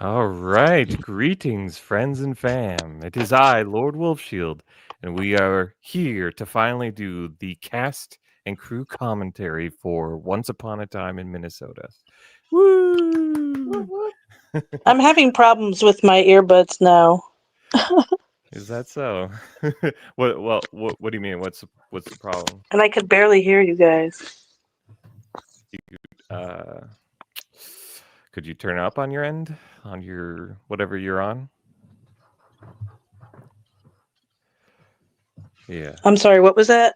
All right, greetings, friends and fam. It is I, Lord Wolfshield, and we are here to finally do the cast and crew commentary for Once Upon a Time in Minnesota. Woo! I'm having problems with my earbuds now. Is that so? What do you mean? What's the problem? And I could barely hear you guys. Uh, could you turn up on your end, on your whatever you're on? Yeah. I'm sorry, what was that?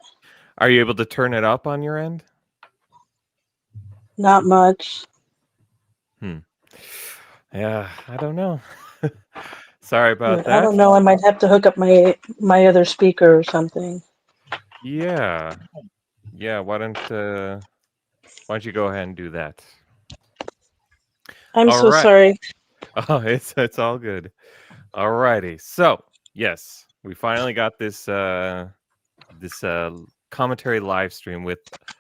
Are you able to turn it up on your end? Not much. Hmm. Yeah, I don't know. Sorry about I that. don't know. I might have to hook up my other speaker or something. Yeah. Yeah, why don't you go ahead and do that? I'm All so right. sorry. Oh, it's all good. All righty. So, yes, we finally got this commentary live stream with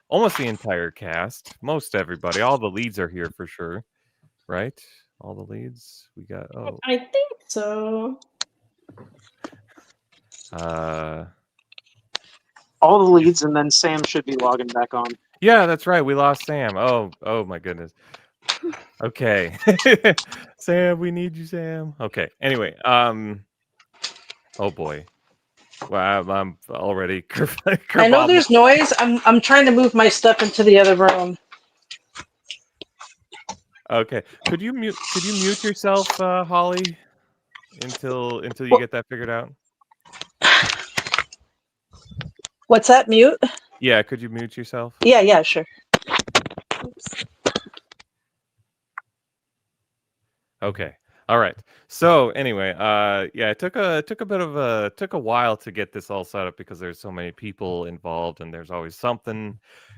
almost the entire cast, most everybody. All the leads are here for sure, right? All the leads. We got I think so. uh All the leads, and then Sam should be logging back on. yeah, that's right. We lost Sam. Oh my goodness. Okay. Sam, we need you, Sam. Okay. Anyway, oh boy. Well, I'm already I know kerbobbled. there's noise. I'm trying to move my stuff into the other room. Okay. Could you mute yourself, Holly, until you Wh- get that figured out? What's that? Mute? Yeah, could you mute yourself? Yeah, sure. Oops. Okay. All right. So anyway, yeah, it took a while to get this all set up because there's so many people involved and there's always something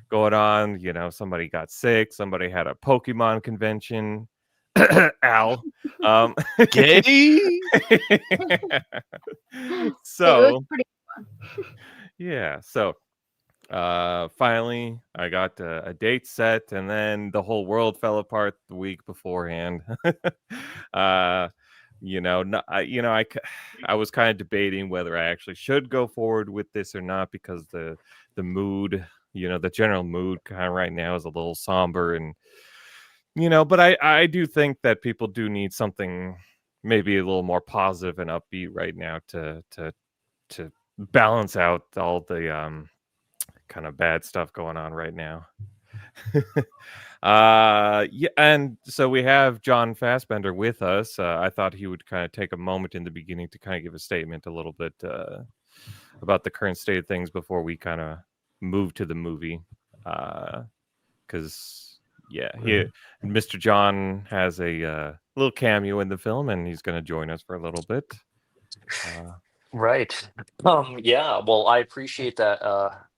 going on. You know, somebody got sick, somebody had a Pokemon convention. Al. Gay? It was So pretty. yeah, so finally I got a date set and then the whole world fell apart the week beforehand. uh I was kind of debating whether I actually should go forward with this or not because the mood, the general mood kind of right now is a little somber, and but I do think that people do need something maybe a little more positive and upbeat right now to balance out all the kind of bad stuff going on right now. Yeah, and so we have John Fastbender with us. I thought he would kind of take a moment in the beginning to kind of give a statement a little bit about the current state of things before we kind of move to the movie. Because Mr. John has a little cameo in the film, and he's going to join us for a little bit. Right. Yeah, well, I appreciate that.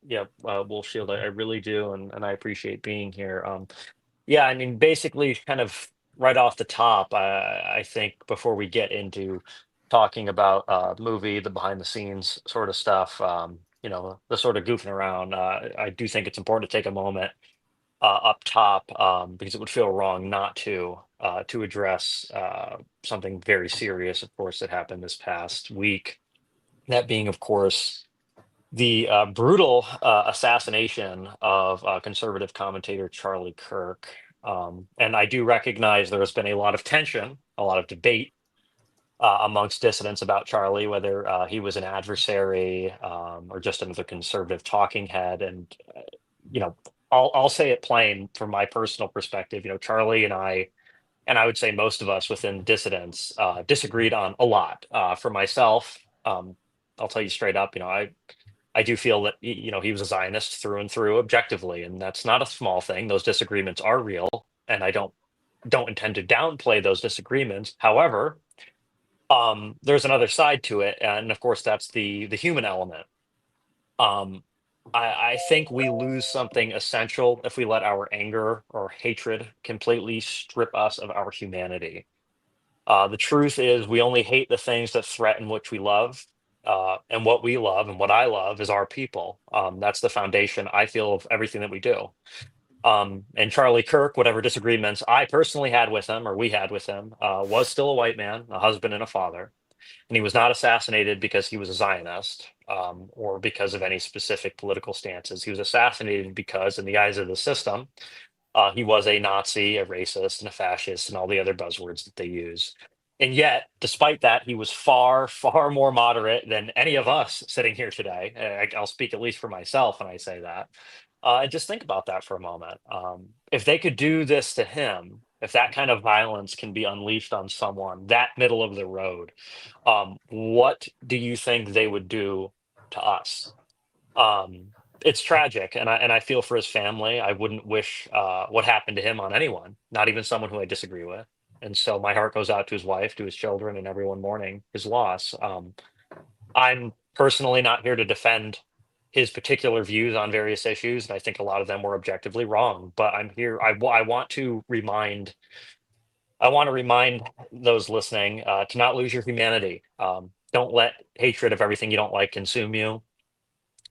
Yeah, Wolf Shield, I really do, and I appreciate being here. Yeah, I mean, basically, kind of right off the top, I think before we get into talking about movie, the behind the scenes sort of stuff, the sort of goofing around, I do think it's important to take a moment up top, because it would feel wrong not to address something very serious, of course, that happened this past week. That being, of course, the brutal assassination of conservative commentator Charlie Kirk. And I do recognize there has been a lot of tension, a lot of debate amongst dissidents about Charlie, whether he was an adversary or just another conservative talking head. And, you know, I'll say it plain from my personal perspective. Charlie and I would say most of us within dissidents disagreed on a lot. For myself, I'll tell you straight up, I do feel that he was a Zionist through and through, objectively, and that's not a small thing. Those disagreements are real, and I don't intend to downplay those disagreements. However, there's another side to it, and of course, that's the human element. Um, I think we lose something essential if we let our anger or hatred completely strip us of our humanity. The truth is, we only hate the things that threaten which we love. And what we love and what I love is our people. That's the foundation, I feel, of everything that we do. And Charlie Kirk, whatever disagreements I personally had with him or we had with him, was still a white man, a husband and a father. And he was not assassinated because he was a Zionist or because of any specific political stances. He was assassinated because, in the eyes of the system, he was a Nazi, a racist, and a fascist, and all the other buzzwords that they use. And yet, despite that, he was far, far more moderate than any of us sitting here today. I'll speak at least for myself when I say that. And just think about that for a moment. If they could do this to him, if that kind of violence can be unleashed on someone that middle of the road, what do you think they would do to us? Um, it's tragic, and I feel for his family. I wouldn't wish what happened to him on anyone, not even someone who I disagree with. And so my heart goes out to his wife, to his children, and everyone mourning his loss. I'm personally not here to defend his particular views on various issues, and I think a lot of them were objectively wrong. But I'm here. I want to remind. I want to remind those listening to not lose your humanity. Don't let hatred of everything you don't like consume you.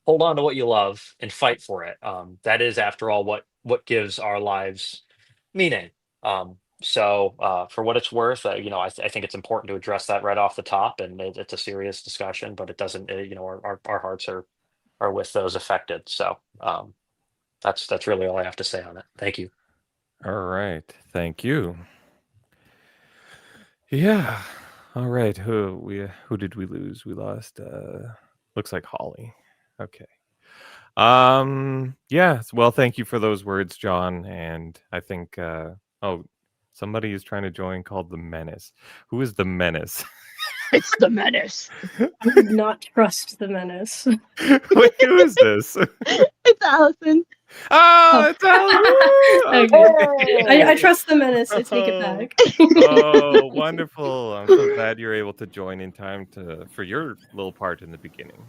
Hold on to what you love and fight for it. That is, after all, what gives our lives meaning. For what it's worth, I think it's important to address that right off the top, and it's a serious discussion, but it doesn't. Our hearts are with those affected. So that's really all I have to say on it. Thank you. All right. Thank you. Yeah. All right. Who did we lose? We lost looks like Holly. Okay. Yeah, well, thank you for those words, John. And I think somebody is trying to join called the Menace. Who is the Menace? It's the Menace. I would not trust the Menace. Wait, who is this? It's Allison. Oh, it's Alan. Okay. I trust the Menace. I take it back. Oh, wonderful. I'm so glad you're able to join in time for your little part in the beginning.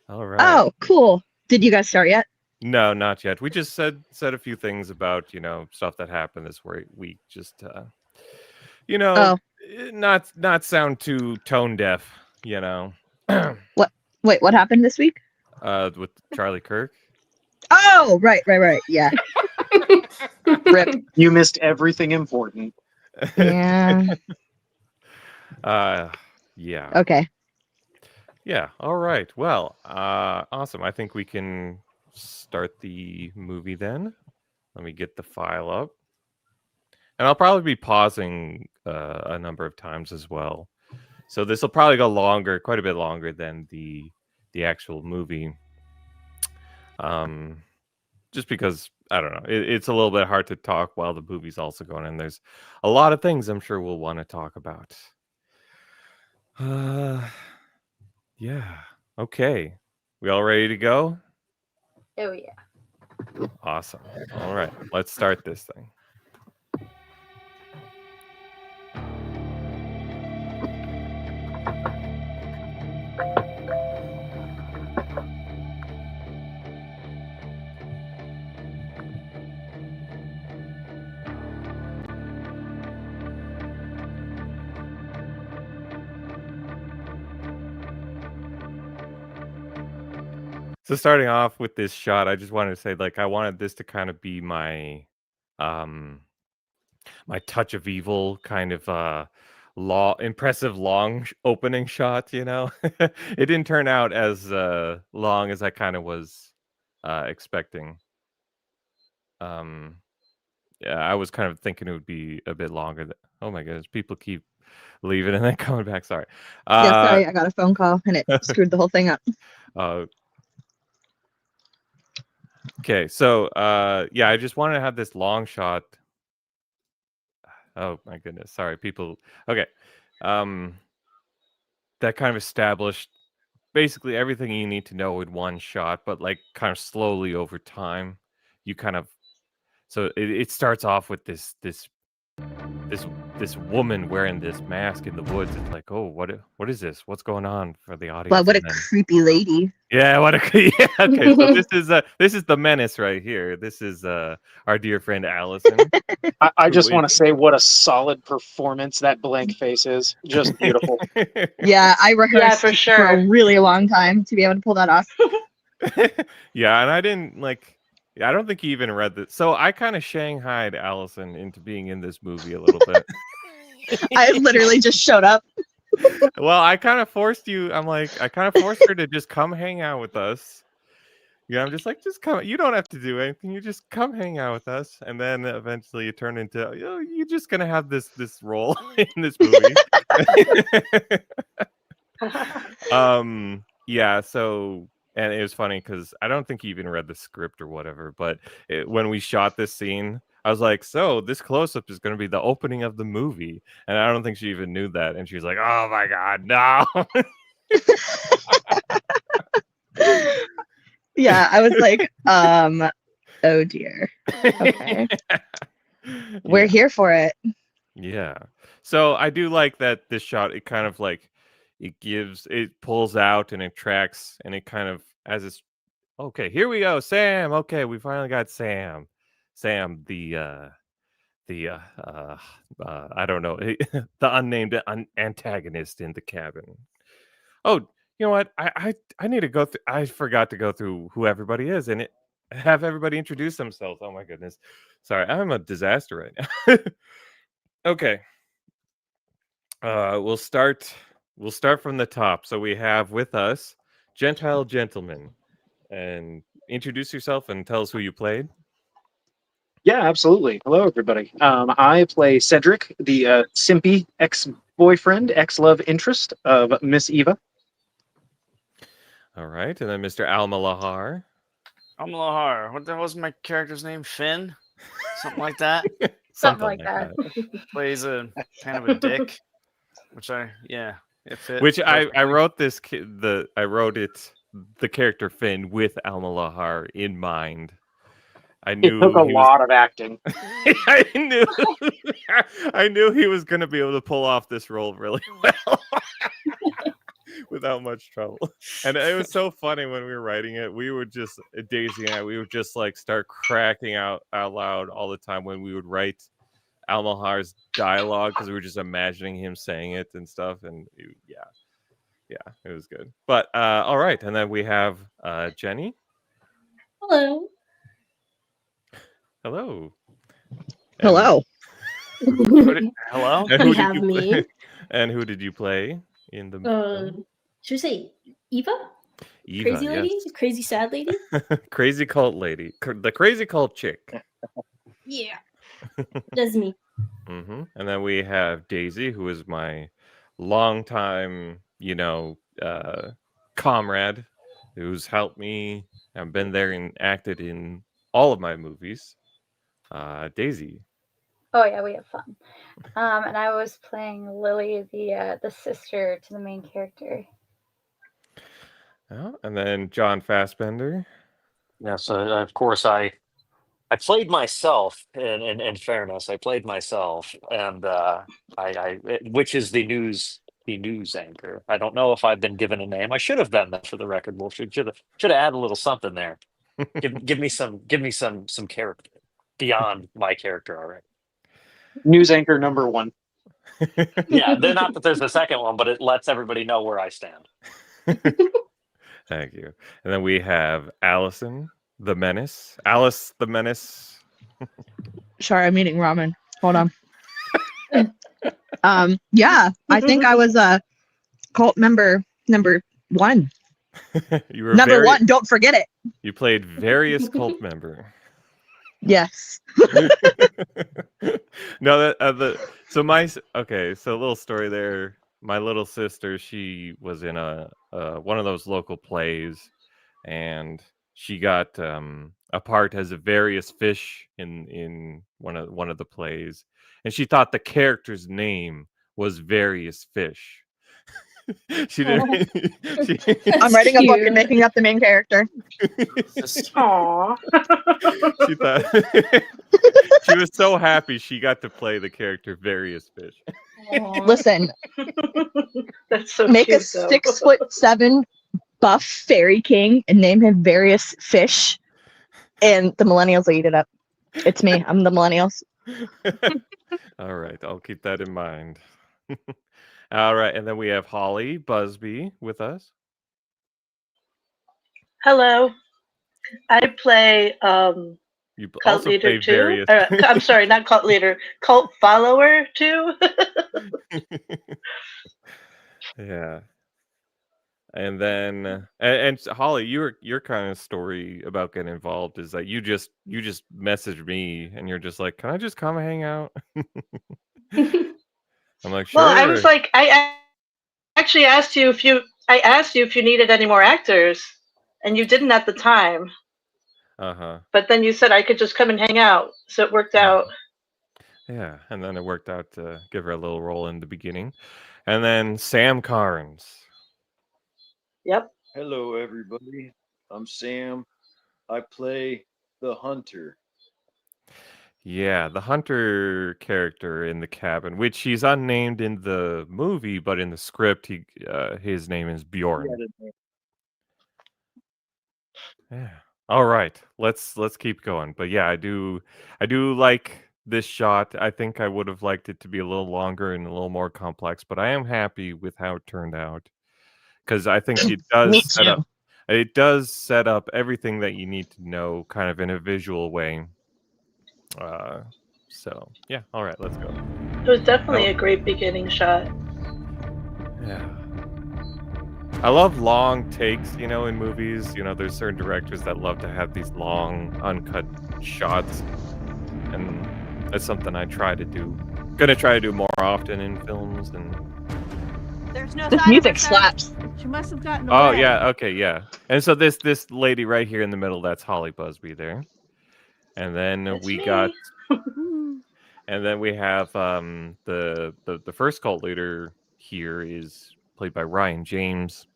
All right. Oh, cool. Did you guys start yet? No, not yet. We just said a few things about, stuff that happened this week. Just not sound too tone deaf, What? Wait, what happened this week? with Charlie Kirk. Oh, right. Yeah. Rip. You missed everything important. Yeah. Yeah. Okay. Yeah. All right. Well, awesome. I think we can start the movie then. Let me get the file up. And I'll probably be pausing a number of times as well. So this will probably go quite a bit longer than the actual movie. Just because, I don't know, it's a little bit hard to talk while the movie's also going on. There's a lot of things I'm sure we'll want to talk about. Yeah. Okay. We all ready to go? Oh yeah. Awesome. All right. Let's start this thing. So starting off with this shot, I just wanted to say, I wanted this to kind of be my my touch of evil kind of impressive long opening shot. It didn't turn out as long as I kind of was expecting. Yeah, I was kind of thinking it would be a bit longer. Oh my goodness, people keep leaving and then coming back. Sorry. Yeah, sorry, I got a phone call and it screwed the whole thing up. Okay, so yeah, I just wanted to have this long shot. Oh my goodness, sorry, people. Okay, that kind of established basically everything you need to know in one shot, but kind of slowly over time, you kind of. So it starts off with this woman wearing this mask in the woods. It's like, oh, what is this? What's going on for the audience? Well, what a creepy lady. Yeah, yeah. Okay, so this is the Menace right here. This is our dear friend Allison. I just want to say what a solid performance that blank face is. Just beautiful. Yeah, I rehearsed for for sure. a really long time to be able to pull that off. Yeah, and I didn't I don't think he even read this. So I kind of shanghaied Allison into being in this movie a little bit. I literally just showed up. Well, I kind of forced you. I kind of forced her to just come hang out with us. Yeah, I'm just like, just come. You don't have to do anything. You just come hang out with us, and then eventually you turn into, you're just gonna have this role in this movie. Yeah. So, and it was funny because I don't think he even read the script or whatever. But when we shot this scene, I was like, so this close up is gonna be the opening of the movie, and I don't think she even knew that. And she's like, oh my god, no. Yeah, I was like, oh dear. Okay. We're here for it. Yeah. So I do like that this shot, it kind of like it pulls out and it tracks and it kind of as it's okay, here we go, Sam. Okay, we finally got Sam. Sam, I don't know, the unnamed antagonist in the cabin. Oh, you know what? I need to go through. I forgot to go through who everybody is and have everybody introduce themselves. Oh my goodness. Sorry, I'm a disaster right now. Okay. We'll start from the top. So we have with us Gentile Gentleman. And introduce yourself and tell us who you played. Yeah, absolutely. Hello, everybody. I play Cedric, the simpy ex-boyfriend, ex-love interest of Miss Eva. All right. And then Mr. Alma Lahar. Lahar. What the hell was my character's name? Finn? Something like that? Something like that. Plays a kind of a dick. Which it fits. Which I wrote the character Finn with Alma Lahar in mind. I knew it took a lot of acting. I knew he was going to be able to pull off this role really well without much trouble. And it was so funny when we were writing it. We would just Daisy and I, we would just like start cracking out loud all the time when we would write Almahar's dialogue because we were just imagining him saying it and stuff. And it was good. But all right, and then we have Jenny. Hello. Hello. Hello. Hello. And You have me. And who did you play in the film? Should we say Eva? Eva, Crazy lady? yes. Crazy sad lady? Crazy cult lady. The crazy cult chick. Yeah. That's me. Mm-hmm. And then we have Daisy, who is my longtime, comrade, who's helped me. I've been there and acted in all of my movies. Daisy. Oh yeah, we have fun. And I was playing Lily, the sister to the main character. Oh, and then John Fastbender. Yeah, so of course I played myself. In fairness, I played myself, and which is the news anchor. I don't know if I've been given a name. I should have been that for the record. Wolf should have added a little something there. give me some character beyond my character already. News anchor number 1. Yeah, they're not that there's a second one, but it lets everybody know where I stand. Thank you. And then we have Allison the Menace. Alice the Menace. Sorry, I'm eating ramen. Hold on. Yeah, I think I was a cult member number 1. You were number 1. Don't forget it. You played various cult member. Yes. No, so a little story there. My little sister, she was in a one of those local plays, and she got a part as a various fish in one of the plays, and she thought the character's name was Various Fish. She didn't. I'm writing a book and making up the main character. Aww. She thought she was so happy she got to play the character Various Fish. Listen, That's so make cute, a 6'7" buff fairy king and name him Various Fish, and the millennials will eat it up. It's me. I'm the millennials. All right, I'll keep that in mind. All right, and then we have Holly Busby with us. Hello. I play You cult also leader play 2. various. I'm sorry, not cult leader, cult follower 2. Yeah. And then and Holly, your kind of story about getting involved is that you just messaged me and you're just like, "Can I just come hang out?" I'm like, Well, I was "Sure." like, actually asked you if you needed any more actors, and you didn't at the time. Uh-huh. But then you said I could just come and hang out, so it worked out. Yeah, and then it worked out to give her a little role in the beginning. And then Sam Carnes. Yep. Hello, everybody. I'm Sam. I play the hunter. Yeah, the hunter character in the cabin, which he's unnamed in the movie, but in the script, his name is Bjorn. Yeah. All right. Let's keep going. But yeah, I do like this shot. I think I would have liked it to be a little longer and a little more complex, but I am happy with how it turned out because I think Me too. it does set up everything that you need to know kind of in a visual way. So yeah, all right, let's go. It was definitely a great beginning shot. Yeah. I love long takes, in movies. There's certain directors that love to have these long, uncut shots. And that's something I try to do. Gonna try to do more often in films and There's no This sign of music her, sir. slaps. She must have gotten Oh away. yeah, okay, yeah. And so this lady right here in the middle, that's Holly Busby there. And then It's we me. got Hmm. and then we have the first cult leader here is played by Ryan James,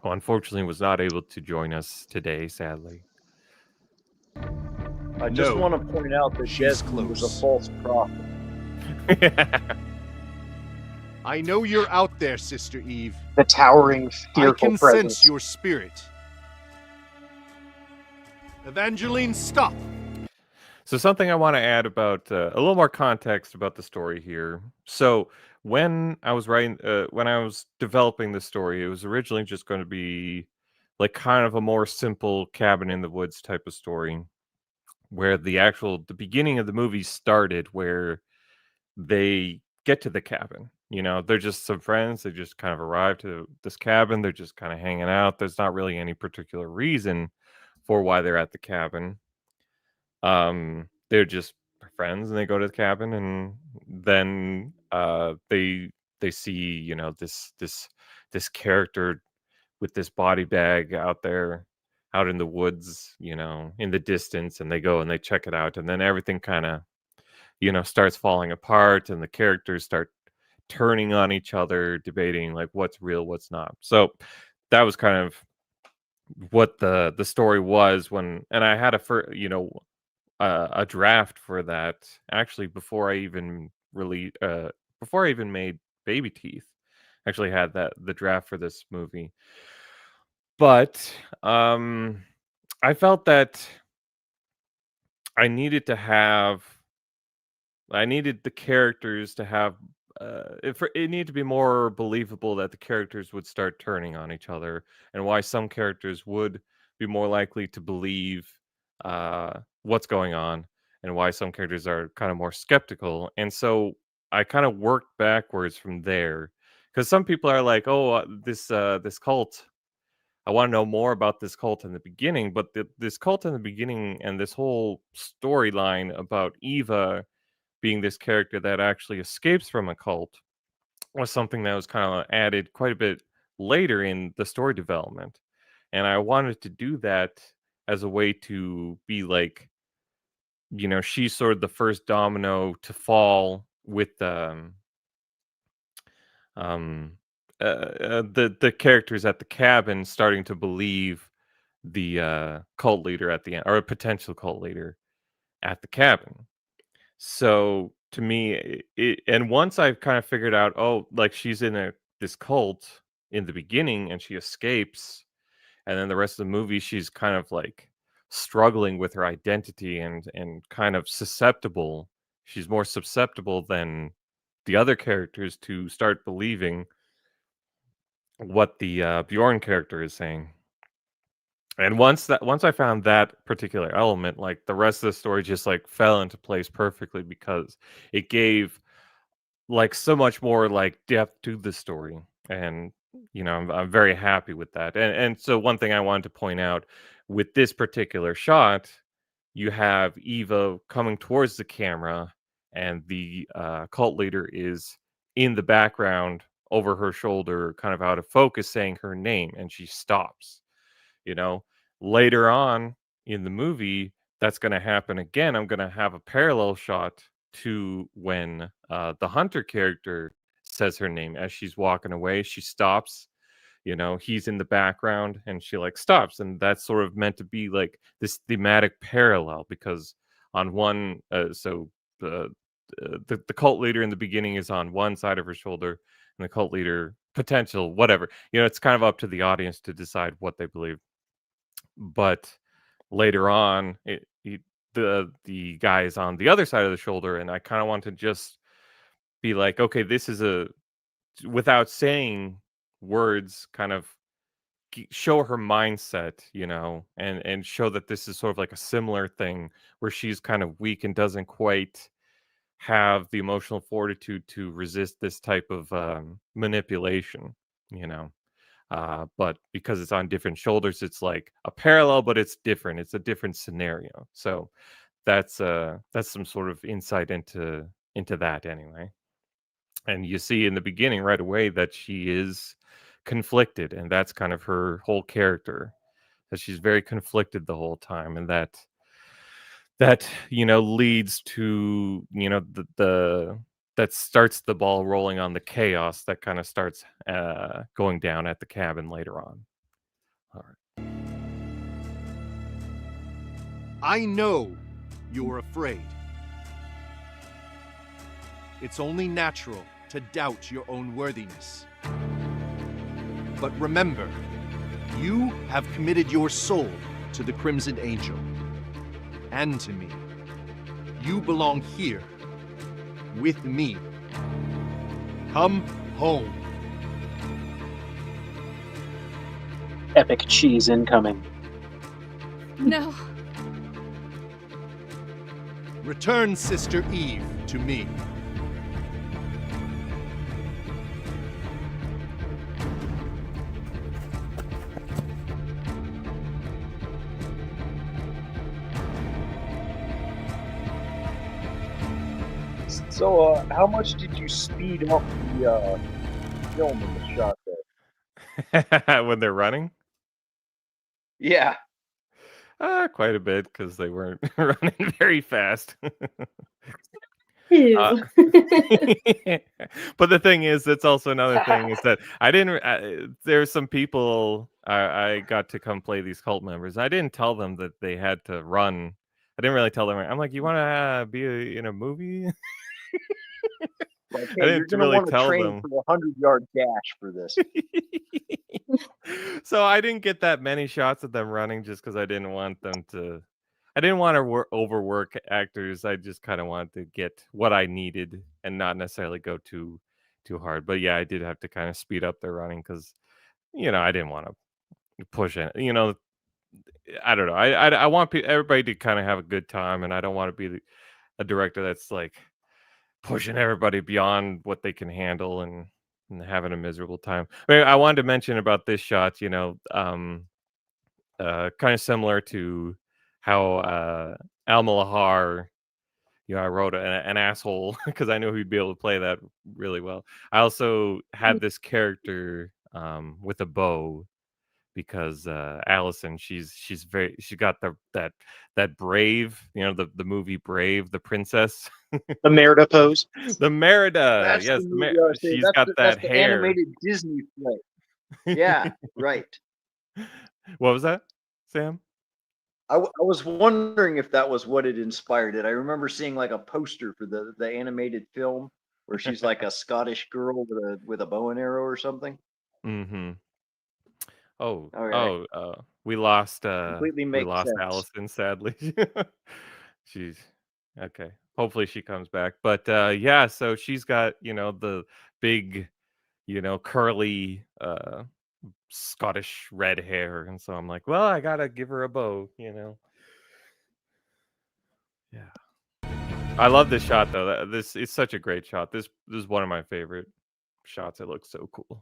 who unfortunately was not able to join us today, sadly. I just No, want to point out that she's Desmond was a close. false prophet. I know you're out there, Sister Eve. The towering, I fearful can presence. sense your spirit. Evangeline, stop! So something I want to add about a little more context about the story here. So when I was when I was developing the story, it was originally just going to be like kind of a more simple cabin in the woods type of story, where the beginning of the movie started, where they get to the cabin. They're just some friends. They just kind of arrive to this cabin. They're just kind of hanging out. There's not really any particular reason for why they're at the cabin. They're just friends and they go to the cabin and then they see, this character with this body bag out there out in the woods, in the distance, and they go and they check it out, and then everything kind of, starts falling apart and the characters start turning on each other, debating like what's real, what's not. So that was kind of what the story was and I had a draft for that actually before I even made Baby Teeth. Actually had the draft for this movie. But I felt that I needed to have I needed the characters to have it needed to be more believable that the characters would start turning on each other, and why some characters would be more likely to believe what's going on, and why some characters are kind of more skeptical. And so I kind of worked backwards from there, because some people are like, "Oh, this cult. I want to know more about this cult in the beginning," but this cult in the beginning and this whole storyline about Eva being this character that actually escapes from a cult was something that was kind of added quite a bit later in the story development. And I wanted to do that as a way to be like, she's sort of the first domino to fall with um the characters at the cabin starting to believe the cult leader at the end, or a potential cult leader at the cabin. So to me, and once I've kind of figured out, oh, like she's in this cult in the beginning and she escapes, and then the rest of the movie she's kind of like struggling with her identity and kind of susceptible. She's more susceptible than the other characters to start believing what the Bjorn character is saying. And once I found that particular element, like the rest of the story just like fell into place perfectly because it gave like so much more like depth to the story. And I'm very happy with that. And so one thing I wanted to point out with this particular shot, you have Eva coming towards the camera, and the cult leader is in the background over her shoulder, kind of out of focus, saying her name, and she stops. You know, later on in the movie, that's going to happen again. I'm going to have a parallel shot to when the hunter character says her name as she's walking away. She stops. He's in the background, and she like stops, and that's sort of meant to be like this thematic parallel because on one, the the cult leader in the beginning is on one side of her shoulder, and the cult leader potential whatever. It's kind of up to the audience to decide what they believe. But later on, the guy is on the other side of the shoulder, and I kind of want to just be like, okay, this is without saying words, kind of show her mindset, and show that this is sort of like a similar thing where she's kind of weak and doesn't quite have the emotional fortitude to resist this type of manipulation, you know. But because it's on different shoulders, it's like a parallel, but it's different. It's a different scenario. So that's some sort of insight into that anyway. And you see in the beginning right away that she is conflicted, and that's kind of her whole character. That she's very conflicted the whole time, and that leads to the that starts the ball rolling on the chaos that kind of starts going down at the cabin later on. All right. I know you're afraid. It's only natural to doubt your own worthiness. But remember, you have committed your soul to the Crimson Angel and to me. You belong here with me. Come home. Epic cheese incoming. No. Return Sister Eve to me. So, how much did you speed up the film in the shot there? When they're running? Yeah. Quite a bit, because they weren't running very fast. Ew. But the thing is, that's also another thing, is that I didn't. There's some people I got to come play these cult members. I didn't tell them that they had to run. I didn't really tell them. I'm like, you want to be in a movie? Like, I hey, you're didn't gonna really want to tell train them. for a 100-yard dash for this. So I didn't get that many shots of them running, just because I didn't want them to. I didn't want to overwork actors. I just kind of wanted to get what I needed and not necessarily go too hard. But yeah, I did have to kind of speed up their running because I didn't want to push it. I don't know. I want everybody to kind of have a good time, and I don't want to be a director that's like pushing everybody beyond what they can handle and having a miserable time. I wanted to mention about this shot, kind of similar to how Al-Malahar, I wrote an asshole because I knew he'd be able to play that really well. I also had this character with a bow because Allison, she got that Brave, the movie Brave, the princess. The Merida pose. The Merida, That's yes, the movie I was saying. she's got That's that the hair. animated Disney flick. Yeah, right. What was that, Sam? I was wondering if that was what had inspired it. I remember seeing like a poster for the animated film where she's like a Scottish girl with a bow and arrow or something. Mm-hmm. Oh, Okay. we lost Completely makes sense. Allison, sadly. She's okay. Hopefully she comes back. But yeah, so she's got, the big, curly Scottish red hair, and so I'm like, well, I gotta give her a bow, Yeah, I love this shot though. This is such a great shot. This is one of my favorite shots. It looks so cool.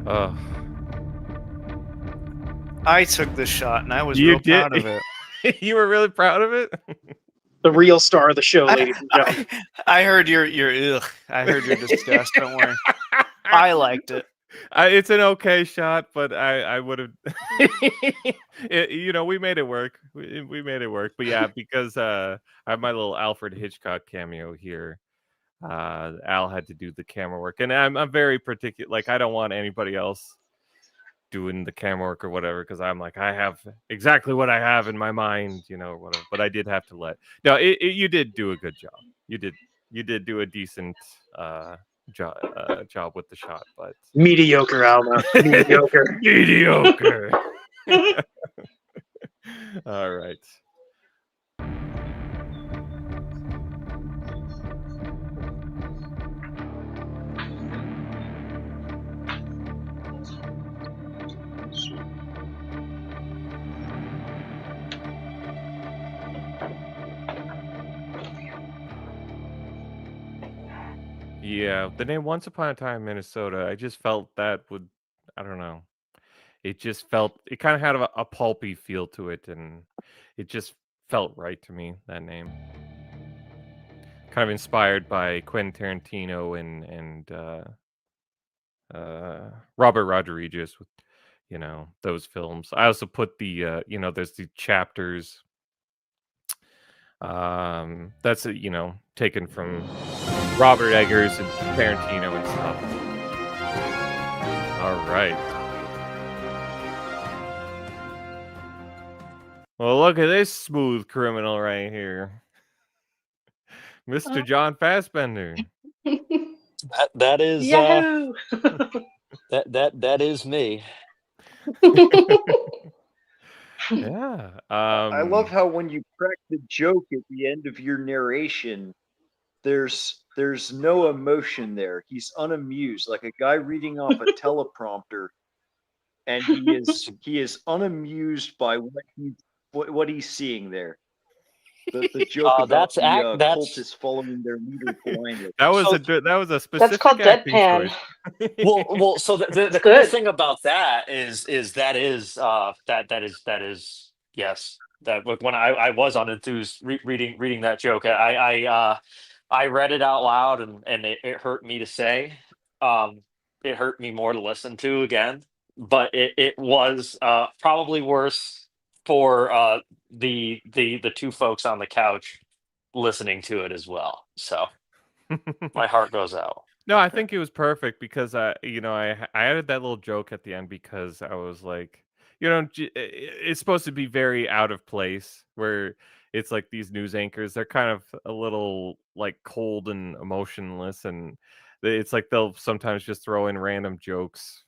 Oh, I took this shot and I was you real did. proud of it. You were really proud of it. The real star of the show, ladies and gentlemen. I heard your ugh. I heard your disgust. Don't worry. I liked it. It's an okay shot, but I would have. We made it work. We made it work. But yeah, because I have my little Alfred Hitchcock cameo here. Al had to do the camera work, and I'm very particular. Like, I don't want anybody else doing the camera work or whatever, because I'm like, I have exactly what I have in my mind, or whatever. But I did have to let. No, you did do a good job. You did do a decent job with the shot, but Mediocre, Alma. Mediocre. mediocre. All right. Yeah, the name Once Upon a Time Minnesota, I just felt that would, I don't know. It kind of had a pulpy feel to it, and it just felt right to me, that name. Kind of inspired by Quentin Tarantino and Robert Rodriguez with, those films. I also put the, there's the chapters. That's taken from Robert Eggers and Tarantino and stuff. All right. Well, look at this smooth criminal right here, Mr. John Fastbender. That is Yahoo! that is me. Yeah. I love how when you crack the joke at the end of your narration, there's no emotion there. He's unamused, like a guy reading off a teleprompter, and he is unamused by what he's seeing there. The joke about the cultists following their leader blindly. That was a specific. That's called acting deadpan. choice. well. So the cool thing about that is that is yes. That when I was unenthused reading that joke, I read it out loud and it hurt me to say. It hurt me more to listen to again, but it was probably worse for the two folks on the couch listening to it as well. So my heart goes out. No, I think it was perfect because I added that little joke at the end because I was like, it's supposed to be very out of place, where it's like these news anchors, they're kind of a little like cold and emotionless, and it's like they'll sometimes just throw in random jokes,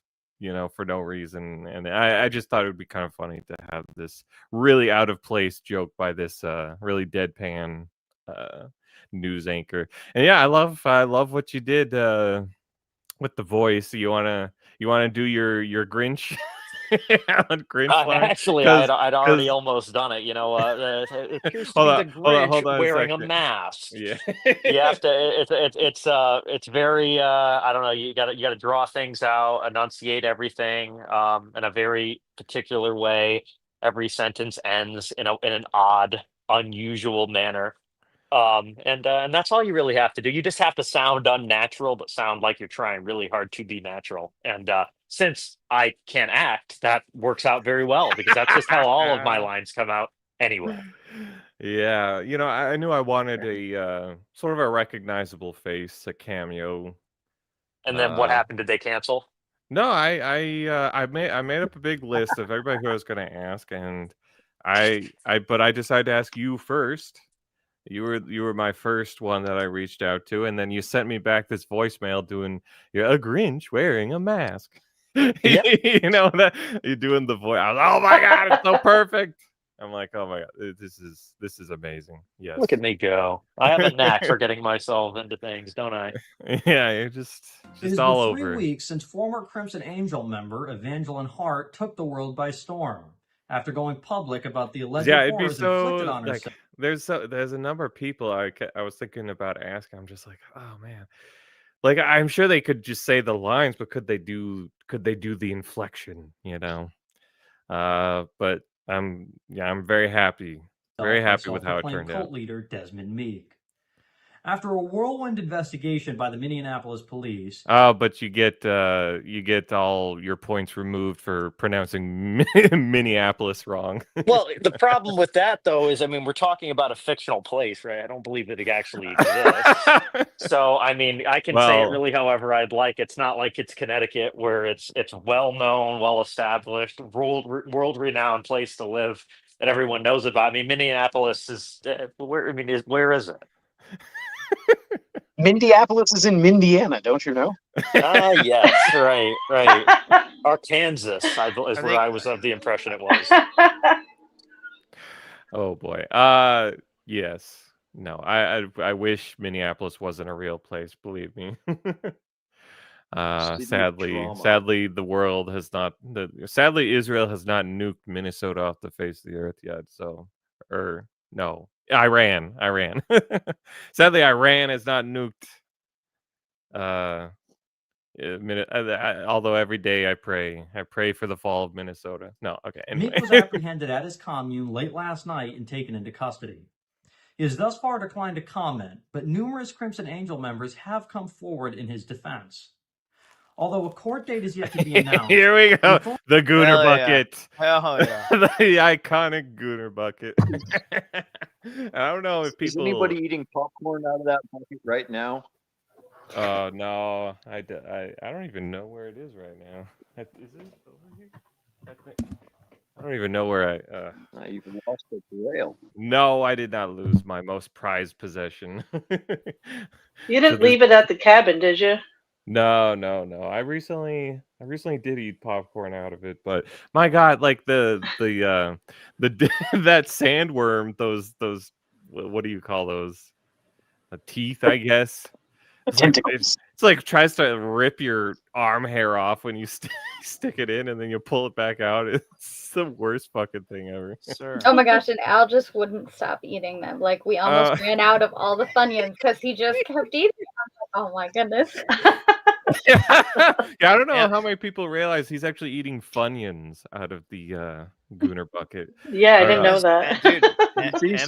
for no reason. And I just thought it would be kind of funny to have this really out of place joke by this really deadpan news anchor. And yeah, I love what you did with the voice. You wanna do your Grinch? Alan Grinch line? Actually, I'd already almost done it. It appears to be the Grinch wearing a mask. Yeah, you have to. It's very. I don't know. You got to draw things out, enunciate everything in a very particular way. Every sentence ends in an odd, unusual manner. And that's all you really have to do. You just have to sound unnatural, but sound like you're trying really hard to be natural. And since I can't act, that works out very well because that's just how all of my lines come out anyway. Yeah, I knew I wanted a sort of a recognizable face, a cameo. And then what happened? Did they cancel? No, I made up a big list of everybody who I was going to ask, and but I decided to ask you first. You were my first one that I reached out to, and then you sent me back this voicemail doing a Grinch wearing a mask. Yep. That you're doing the voice. I was, oh my god, it's so perfect. I'm like, oh my god, this is amazing. Yes. Look at me go. I have a knack for getting myself into things, don't I? Yeah, you're just It has all been 3 over. weeks since former Crimson Angel member Evangeline Hart took the world by storm after going public about the alleged Yeah, it'd be horrors inflicted so on like herself. there's a number of people I was thinking about asking. I'm just like, oh man, like I'm sure they could just say the lines, but could they do the inflection? But I'm very happy By with how it self-proclaimed turned out. cult leader Desmond Meek. After a whirlwind investigation by the Minneapolis police, Oh, but you get all your points removed for pronouncing Minneapolis wrong. Well, the problem with that, though, is, I mean, we're talking about a fictional place, right? I don't believe that it actually exists. So, I mean, I can say it Well, really however I'd like. It's not like it's Connecticut, where it's well known, well established, world renowned place to live that everyone knows about. I mean, Minneapolis is where? I mean, where is it? Minneapolis is in Indiana, don't you know? Ah, yes, right. Arkansas, is where I was of the impression it was. oh boy. Yes. No, I wish Minneapolis wasn't a real place, believe me. City of sadly, trauma. the world has not. Sadly, Israel has not nuked Minnesota off the face of the earth yet. So, or no, Iran. Sadly, Iran has not nuked. Although every day I pray for the fall of Minnesota. No, okay. Anyway. Meek was apprehended at his commune late last night and taken into custody. He has thus far declined to comment, but numerous Crimson Angel members have come forward in his defense. Although a court date is yet to be announced. Here we go. The Gooner Hell yeah. bucket. Hell yeah. The iconic Gooner bucket. I don't know if people. Is anybody eating popcorn out of that bucket right now? No, I don't even know where it is right now. Is it over here? I don't even know where You've lost the rail. No, I did not lose my most prized possession. You didn't leave it at the cabin, did you? No. I recently did eat popcorn out of it, but my God, like the that sandworm, those what do you call those? Teeth, I guess. Tentacles. It's like tries to rip your arm hair off when you stick it in, and then you pull it back out. It's the worst fucking thing ever. Sir. Oh my gosh, and Al just wouldn't stop eating them. Like, we almost ran out of all the Funyuns because he just kept eating them. Oh my goodness. Yeah, I don't know how many people realize he's actually eating Funyuns out of the Gooner bucket. Yeah, I didn't know that. Dude,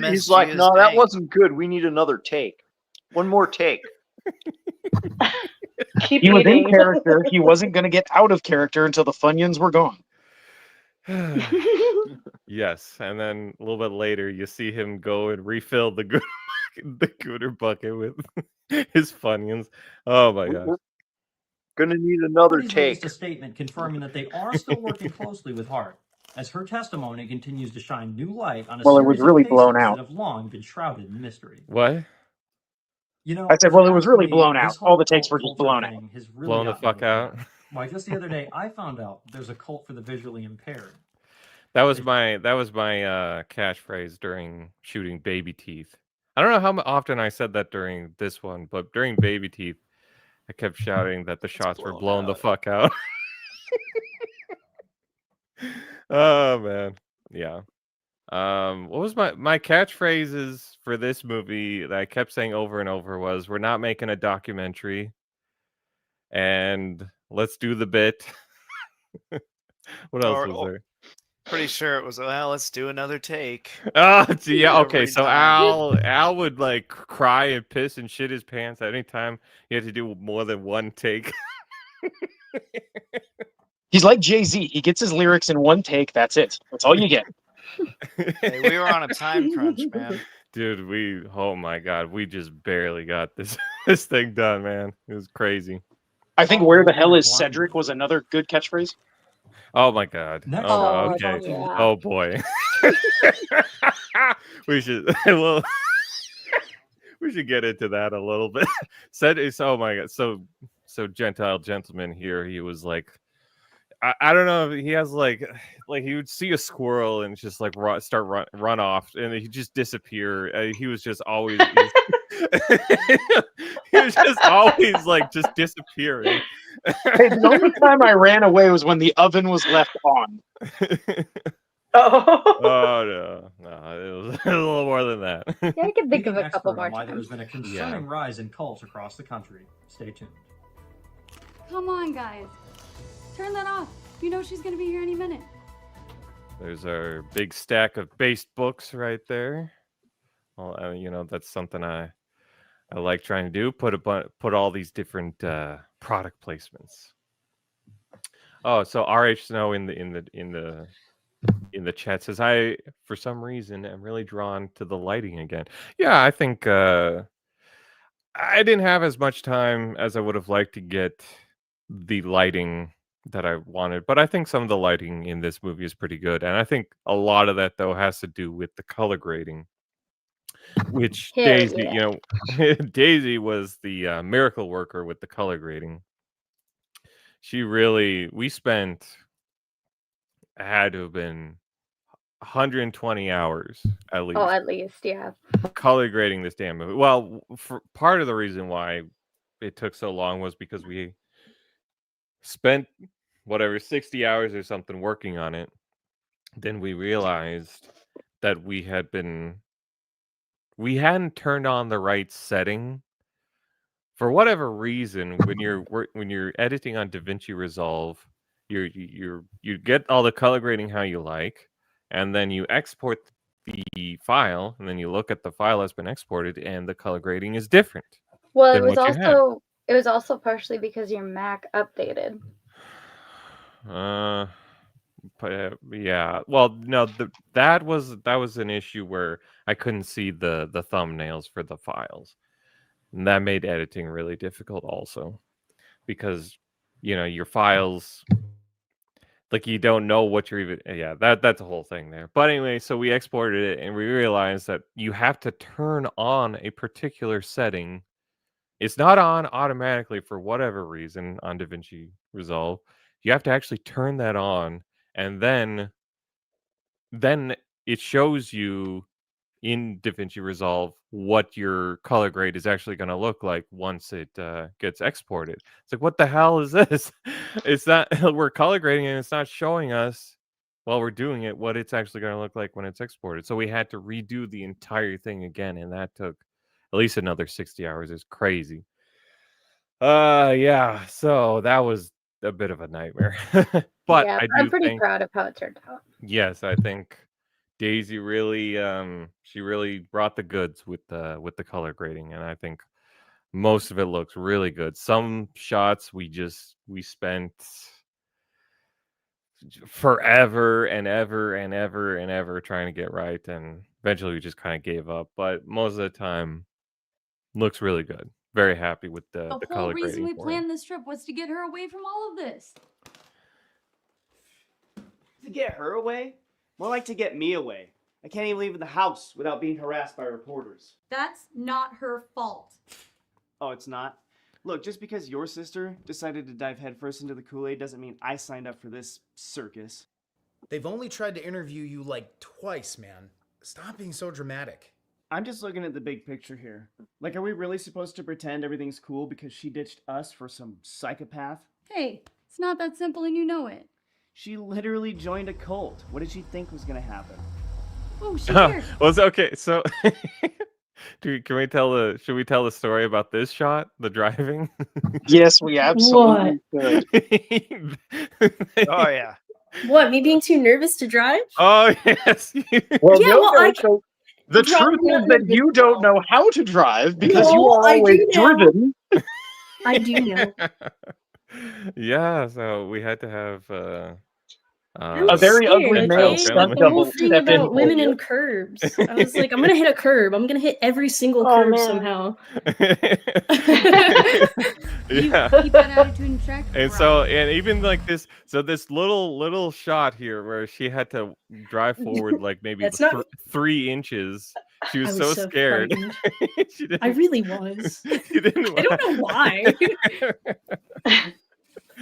He's like, no, that wasn't good. We need another take. One more take. Keep He was in eating. character. He wasn't going to get out of character until the Funyuns were gone. Yes, and then a little bit later, you see him go and refill the Gooner bucket with his Funyuns. Oh my gosh. Gonna need another Authorities take. released a statement confirming that they are still working closely with Hart, as her testimony continues to shine new light on a Well, it series was really of blown cases out. that have long been shrouded in mystery. What? You know, I said, if well, you it was ask really me, blown this out. whole All the takes cult were just culture blown out. thing has really Blown the gotten me fuck out. mad. Why, just the other day, I found out there's a cult for the visually impaired. That was my catchphrase during shooting Baby Teeth. I don't know how often I said that during this one, but during Baby Teeth, I kept shouting that the shots were blown the fuck out. Oh man, yeah. What was my catchphrases for this movie that I kept saying over and over was, "We're not making a documentary," and "Let's do the bit." What else was there? Pretty sure it was, well, let's do another take. Oh, yeah. Okay, Every so time. Al would like cry and piss and shit his pants anytime he had to do more than one take. He's like Jay-Z. He gets his lyrics in one take. That's it. That's all you get. Hey, we were on a time crunch, man. Dude, oh my God, we just barely got this thing done, man. It was crazy. I think "Where the hell is Cedric" was another good catchphrase. Oh my God. Next Oh, up, okay. yeah. Oh boy. We should well we should get into that a little bit. Oh my God. So Gentile gentleman here, he was like, I don't know if he has like he would see a squirrel and just like run off and he'd just disappear. He was just always he was just always like just disappearing. Hey, the only time I ran away was when the oven was left on. Oh no, it was a little more than that. Yeah, I can think of Being a couple expert more on why there's times. been a concerning rise in cults across the country. Stay tuned. Come on, guys. Turn that off. You know she's gonna be here any minute. There's our big stack of based books right there. Well, you know, that's something I like trying to do. Put all these different product placements. Oh, so RH Snow in the chat says, I for some reason am really drawn to the lighting again. Yeah, I think I didn't have as much time as I would have liked to get the lighting that I wanted, but I think some of the lighting in this movie is pretty good, and I think a lot of that though has to do with the color grading, which Hell Daisy, yeah. you know, Daisy was the miracle worker with the color grading. We spent had to have been 120 hours at least Oh, at least, yeah. color grading this damn movie. Well, for part of the reason why it took so long was because we spent whatever 60 hours or something working on it. Then we realized that we hadn't turned on the right setting for whatever reason. When you're editing on DaVinci Resolve, you get all the color grading how you like, and then you export the file, and then you look at the file that's been exported, and the color grading is different. Well, than what you had. it was also partially because your Mac updated. Yeah. Well, no, that was an issue where I couldn't see the thumbnails for the files. And that made editing really difficult also, because you know, your files, like, you don't know what you're even that's a whole thing there. But anyway, so we exported it and we realized that you have to turn on a particular setting. It's not on automatically for whatever reason on DaVinci Resolve. You have to actually turn that on, and then it shows you in DaVinci Resolve what your color grade is actually going to look like once it gets exported. It's like, what the hell is this? It's not we're color grading and it's not showing us while we're doing it what it's actually going to look like when it's exported. So we had to redo the entire thing again, and that took at least another 60 hours. It's crazy. Yeah, so that was a bit of a nightmare. But yeah, I I'm do pretty think, proud of how it turned out. yes, I think Daisy really she really brought the goods with the color grading, and I think most of it looks really good. Some shots we spent forever and ever and ever and ever trying to get right, and eventually we just kind of gave up, but most of the time looks really good. Very happy with the The whole color reason grading we for it. planned this trip was to get her away from all of this. To get her away? More like to get me away. I can't even leave the house without being harassed by reporters. That's not her fault. Oh, it's not? Look, just because your sister decided to dive headfirst into the Kool-Aid doesn't mean I signed up for this circus. They've only tried to interview you like twice, man. Stop being so dramatic. I'm just looking at the big picture here. Like, are we really supposed to pretend everything's cool because she ditched us for some psychopath? Hey, it's not that simple and you know it. She literally joined a cult. What did she think was gonna happen? Oh, she's here. Well, okay, so should we tell the story about this shot, the driving? Yes, we absolutely could. Oh yeah. What, me being too nervous to drive? Oh yes. Well, Yeah, no, well, no, I so the truth is that you don't know how to drive because No, you are I always do know. driven. I do know. Yeah, so we had to have I'm A very scared, ugly male okay? stunt Like the whole double thing step in about for women you. and curbs. I was like, I'm gonna hit a curb. I'm gonna hit every single Oh, curb man. somehow. Yeah. Keep that attitude in check. And so, and even like this little shot here where she had to drive forward like maybe That's not- 3 inches. She was, I was so so scared. frightened. She didn't, I really was. she didn't I don't know why.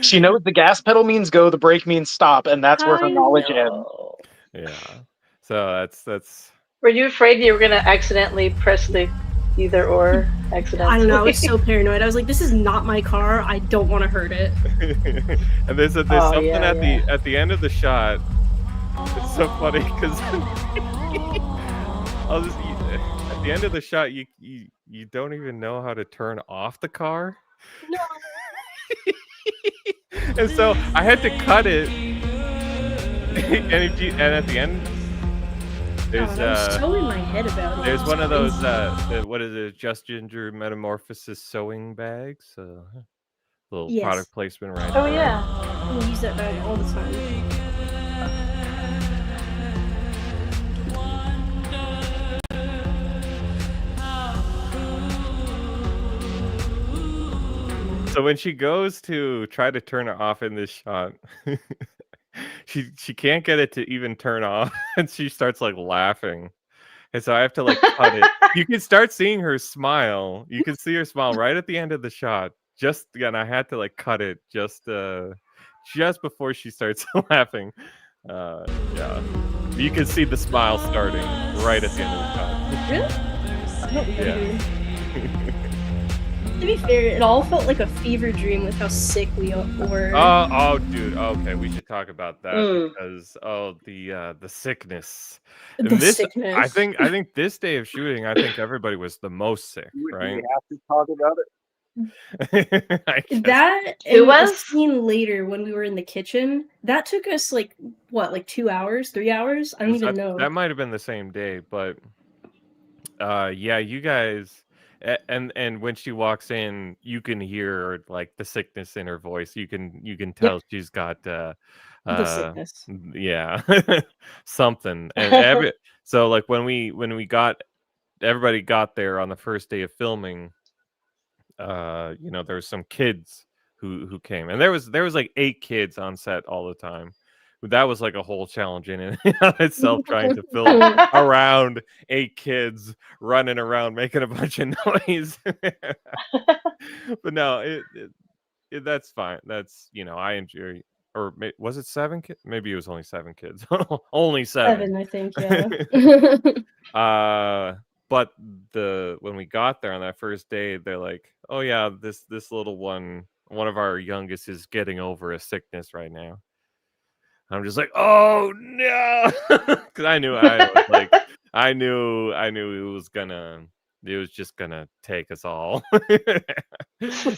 She knows the gas pedal means go, the brake means stop, and that's where her knowledge ends. Yeah. So that's. Were you afraid you were gonna accidentally press the either or accidentally? I don't know. I was so paranoid. I was like, "This is not my car. I don't want to hurt it." And there's something at the end of the shot. It's so funny because at the end of the shot, you don't even know how to turn off the car. No. And so I had to cut it. And at the end, there's I'm so in my head about it. there's one of those what is it? Just Ginger Metamorphosis sewing bags. Little product placement right Oh there. yeah. I use that bag all the time. So when she goes to try to turn it off in this shot, she can't get it to even turn off, and she starts like laughing. And so I have to like cut it. You can start seeing her smile. You can see her smile right at the end of the shot. And I had to like cut it just before she starts laughing. Yeah. You can see the smile starting right at the end of the shot. Really? I don't remember. Yeah. To be fair, it all felt like a fever dream with how sick we were. Oh, dude. Okay, we should talk about that because the sickness. And The this, sickness. I think this day of shooting, I think everybody was the most sick, right? We have to talk about it. That Who and was? a scene later when we were in the kitchen, that took us like 2 hours, 3 hours? I don't even know. That might have been the same day, but yeah, you guys. And when she walks in, you can hear like the sickness in her voice. You can tell she's got the sickness. Yeah, something. And so like when everybody got there on the first day of filming, there was some kids who came, and there was like 8 kids on set all the time. That was like a whole challenge in itself, trying to film around 8 kids running around making a bunch of noise. But no, that's fine. That's I enjoy. Or was it 7 kids? Maybe it was only 7 kids. Only 7. 7, I think. Yeah. But when we got there on that first day, they're like, "Oh yeah, this little one of our youngest is getting over a sickness right now." I'm just like, "Oh no," because I knew it was just gonna take us all. And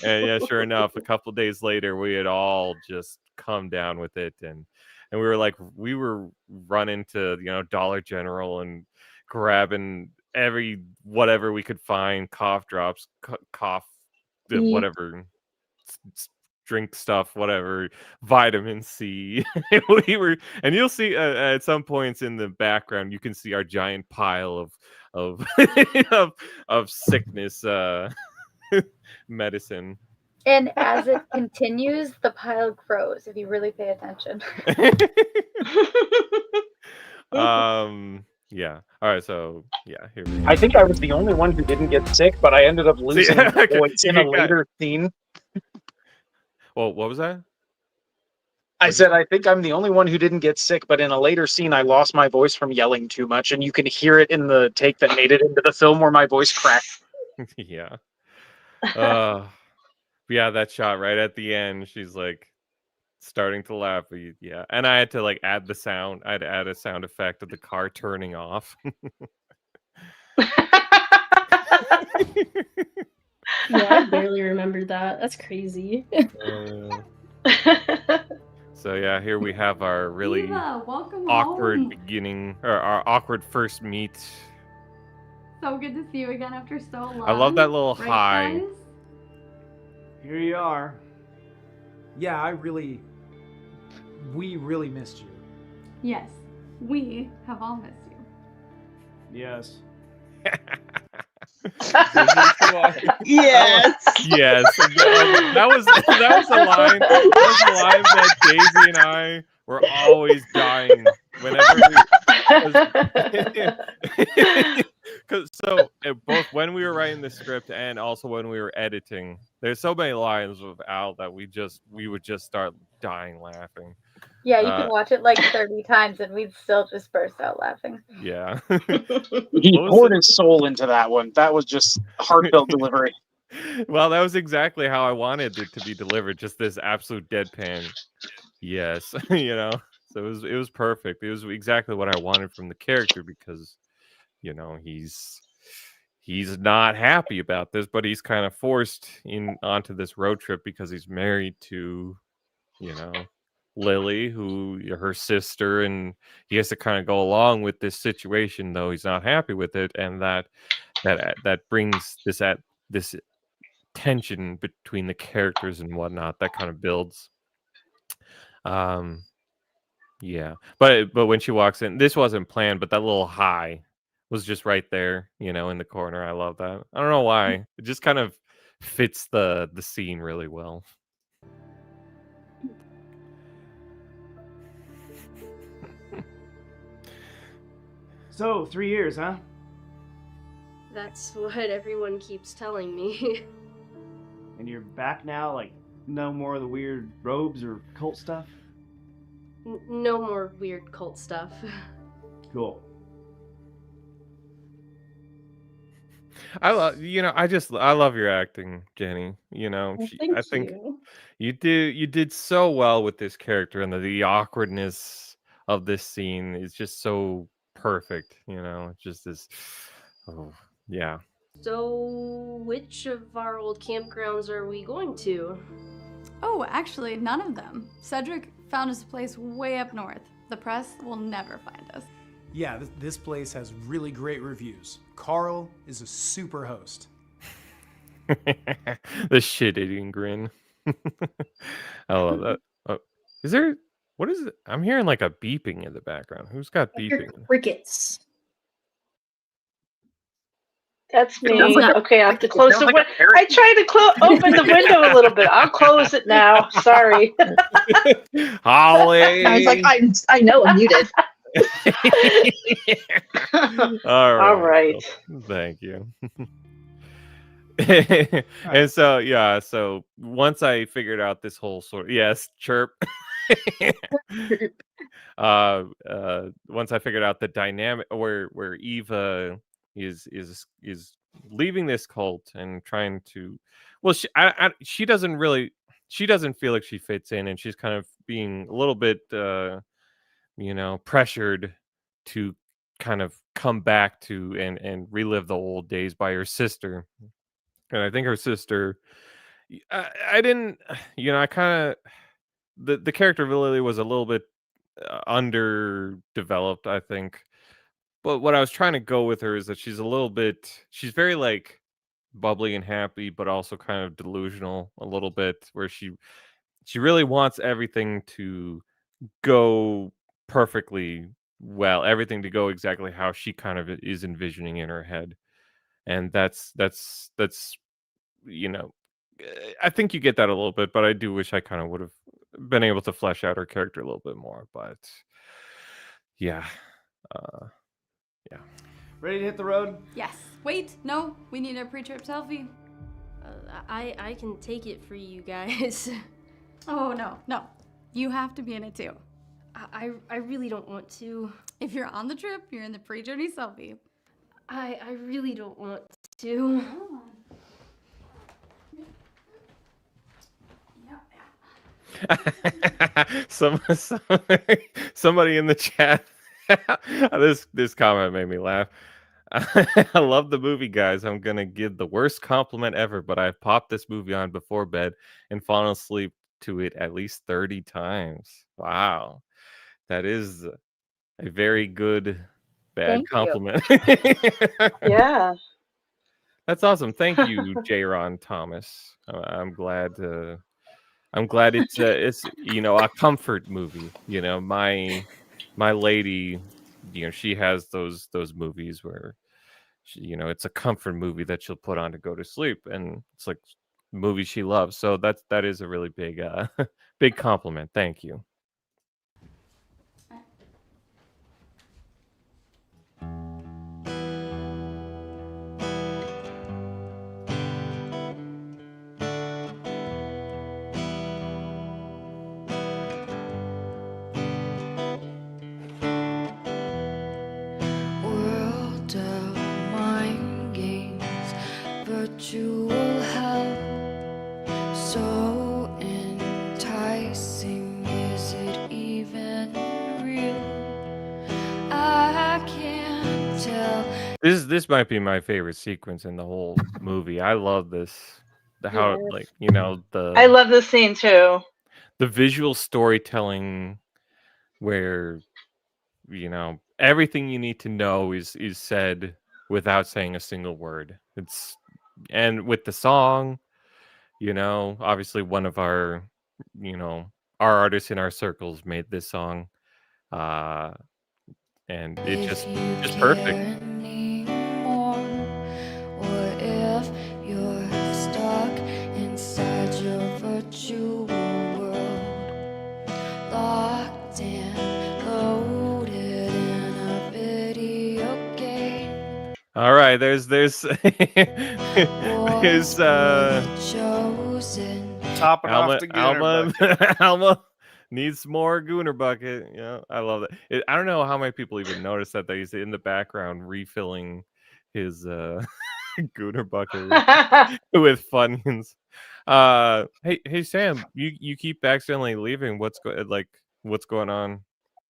yeah, sure enough, a couple days later, we had all just come down with it, and we were running to Dollar General and grabbing whatever we could find, cough drops, whatever. Drink stuff, whatever, vitamin C. And you'll see at some points in the background, you can see our giant pile of of sickness medicine. And as it continues, the pile grows if you really pay attention. Yeah. All right. So yeah, here we go. I think I was the only one who didn't get sick, but I ended up losing my voice in a later scene. Well, what was that? I said, I think I'm the only one who didn't get sick, but in a later scene, I lost my voice from yelling too much, and you can hear it in the take that made it into the film where my voice cracked. Yeah. Yeah, that shot right at the end, she's like starting to laugh. Yeah. And I had to like add the sound. I had to add a sound effect of the car turning off. Yeah, I barely remembered that. That's crazy. So yeah, here we have our really Eva, welcome awkward home. beginning, or our awkward first meet. So good to see you again after so long. I love that little Right, high. guys? Here you are. Yeah, we really missed you. Yes, we have all missed you. Yes. Yes. Yes. That was a line. That was a line that Daisy and I were always dying whenever we. Because both when we were writing the script and also when we were editing, there's so many lines with Al that we would just start dying laughing. Yeah, you can watch it like 30 times and we'd still just burst out laughing. Yeah. He poured his soul into that one. That was just heartfelt delivery. Well, that was exactly how I wanted it to be delivered. Just this absolute deadpan. Yes, you know. So it was perfect. It was exactly what I wanted from the character because, you know, he's not happy about this, but he's kind of forced onto this road trip because he's married to, you know, Lily, who her sister, and he has to kind of go along with this situation, though he's not happy with it, and that brings this tension between the characters and whatnot that kind of builds. Yeah, but when she walks in, this wasn't planned, but that little high was just right there, you know, in the corner. I love that. I don't know why. It just kind of fits the scene really well. So, 3 years, huh? That's what everyone keeps telling me. And you're back now, like, no more of the weird robes or cult stuff? No more weird cult stuff. Cool. I love I love your acting, Jenny. You know, Well, thank I think you. you did so well with this character, and the awkwardness of this scene is just so perfect. You know, it's just this. Oh yeah. So, which of our old campgrounds are we going to? Oh, actually, none of them. Cedric found us a place way up north. The press will never find us. Yeah, this place has really great reviews. Carl is a super host. The shit-eating grin. I love that. Oh, is there? What is it? I'm hearing like a beeping in the background. Who's got beeping? Crickets. That's me. sounds like- Okay, I have to it close sounds the like a window. parrot. I tried to open the window a little bit. I'll close it now. Sorry. Holly. I was like, I know I'm muted. All right. Well, thank you. And so yeah, so once I figured out this whole chirp. Once I figured out the dynamic where Eva is leaving this cult and trying to, well, she doesn't feel like she fits in, and she's kind of being a little bit pressured to kind of come back to and relive the old days by her sister. And I think her sister, I didn't, I kind of, the character of Lily was a little bit underdeveloped, I think. But what I was trying to go with her is that she's very like bubbly and happy, but also kind of delusional a little bit, where she really wants everything to go perfectly well, everything to go exactly how she kind of is envisioning in her head. And that's I think you get that a little bit, but I do wish I kind of would have been able to flesh out her character a little bit more. But yeah, yeah. Ready to hit the road? Yes. Wait, no, we need a pre-trip selfie. I can take it for you guys. Oh, no. You have to be in it too. I really don't want to. If you're on the trip, you're in the pre-journey selfie. I really don't want to. Somebody in the chat. This comment made me laugh. I love the movie, guys. I'm gonna give the worst compliment ever, but I've popped this movie on before bed and fallen asleep to it at least 30 times. Wow, that is a very good bad Thank you. compliment. Yeah. That's awesome. Thank you, J-Ron Thomas. I'm glad it's a comfort movie. My lady, she has those movies where it's a comfort movie that she'll put on to go to sleep, and it's like movies she loves. So that is a really big big compliment. Thank you. This might be my favorite sequence in the whole movie. I love this. How Yes. like the I love this scene too. the visual storytelling where everything you need to know is said without saying a single word. And with the song, obviously one of our our artists in our circles made this song, and it just perfect. Or if you're stuck inside your virtual world, locked and loaded in a video game. All right, there's chosen. Top it off the Gooner bucket. Alma needs more Gooner bucket. I love that. I don't know how many people even notice that he's in the background refilling his Gooner bucket with Funyuns. Hey Sam, you keep accidentally leaving. What's going on?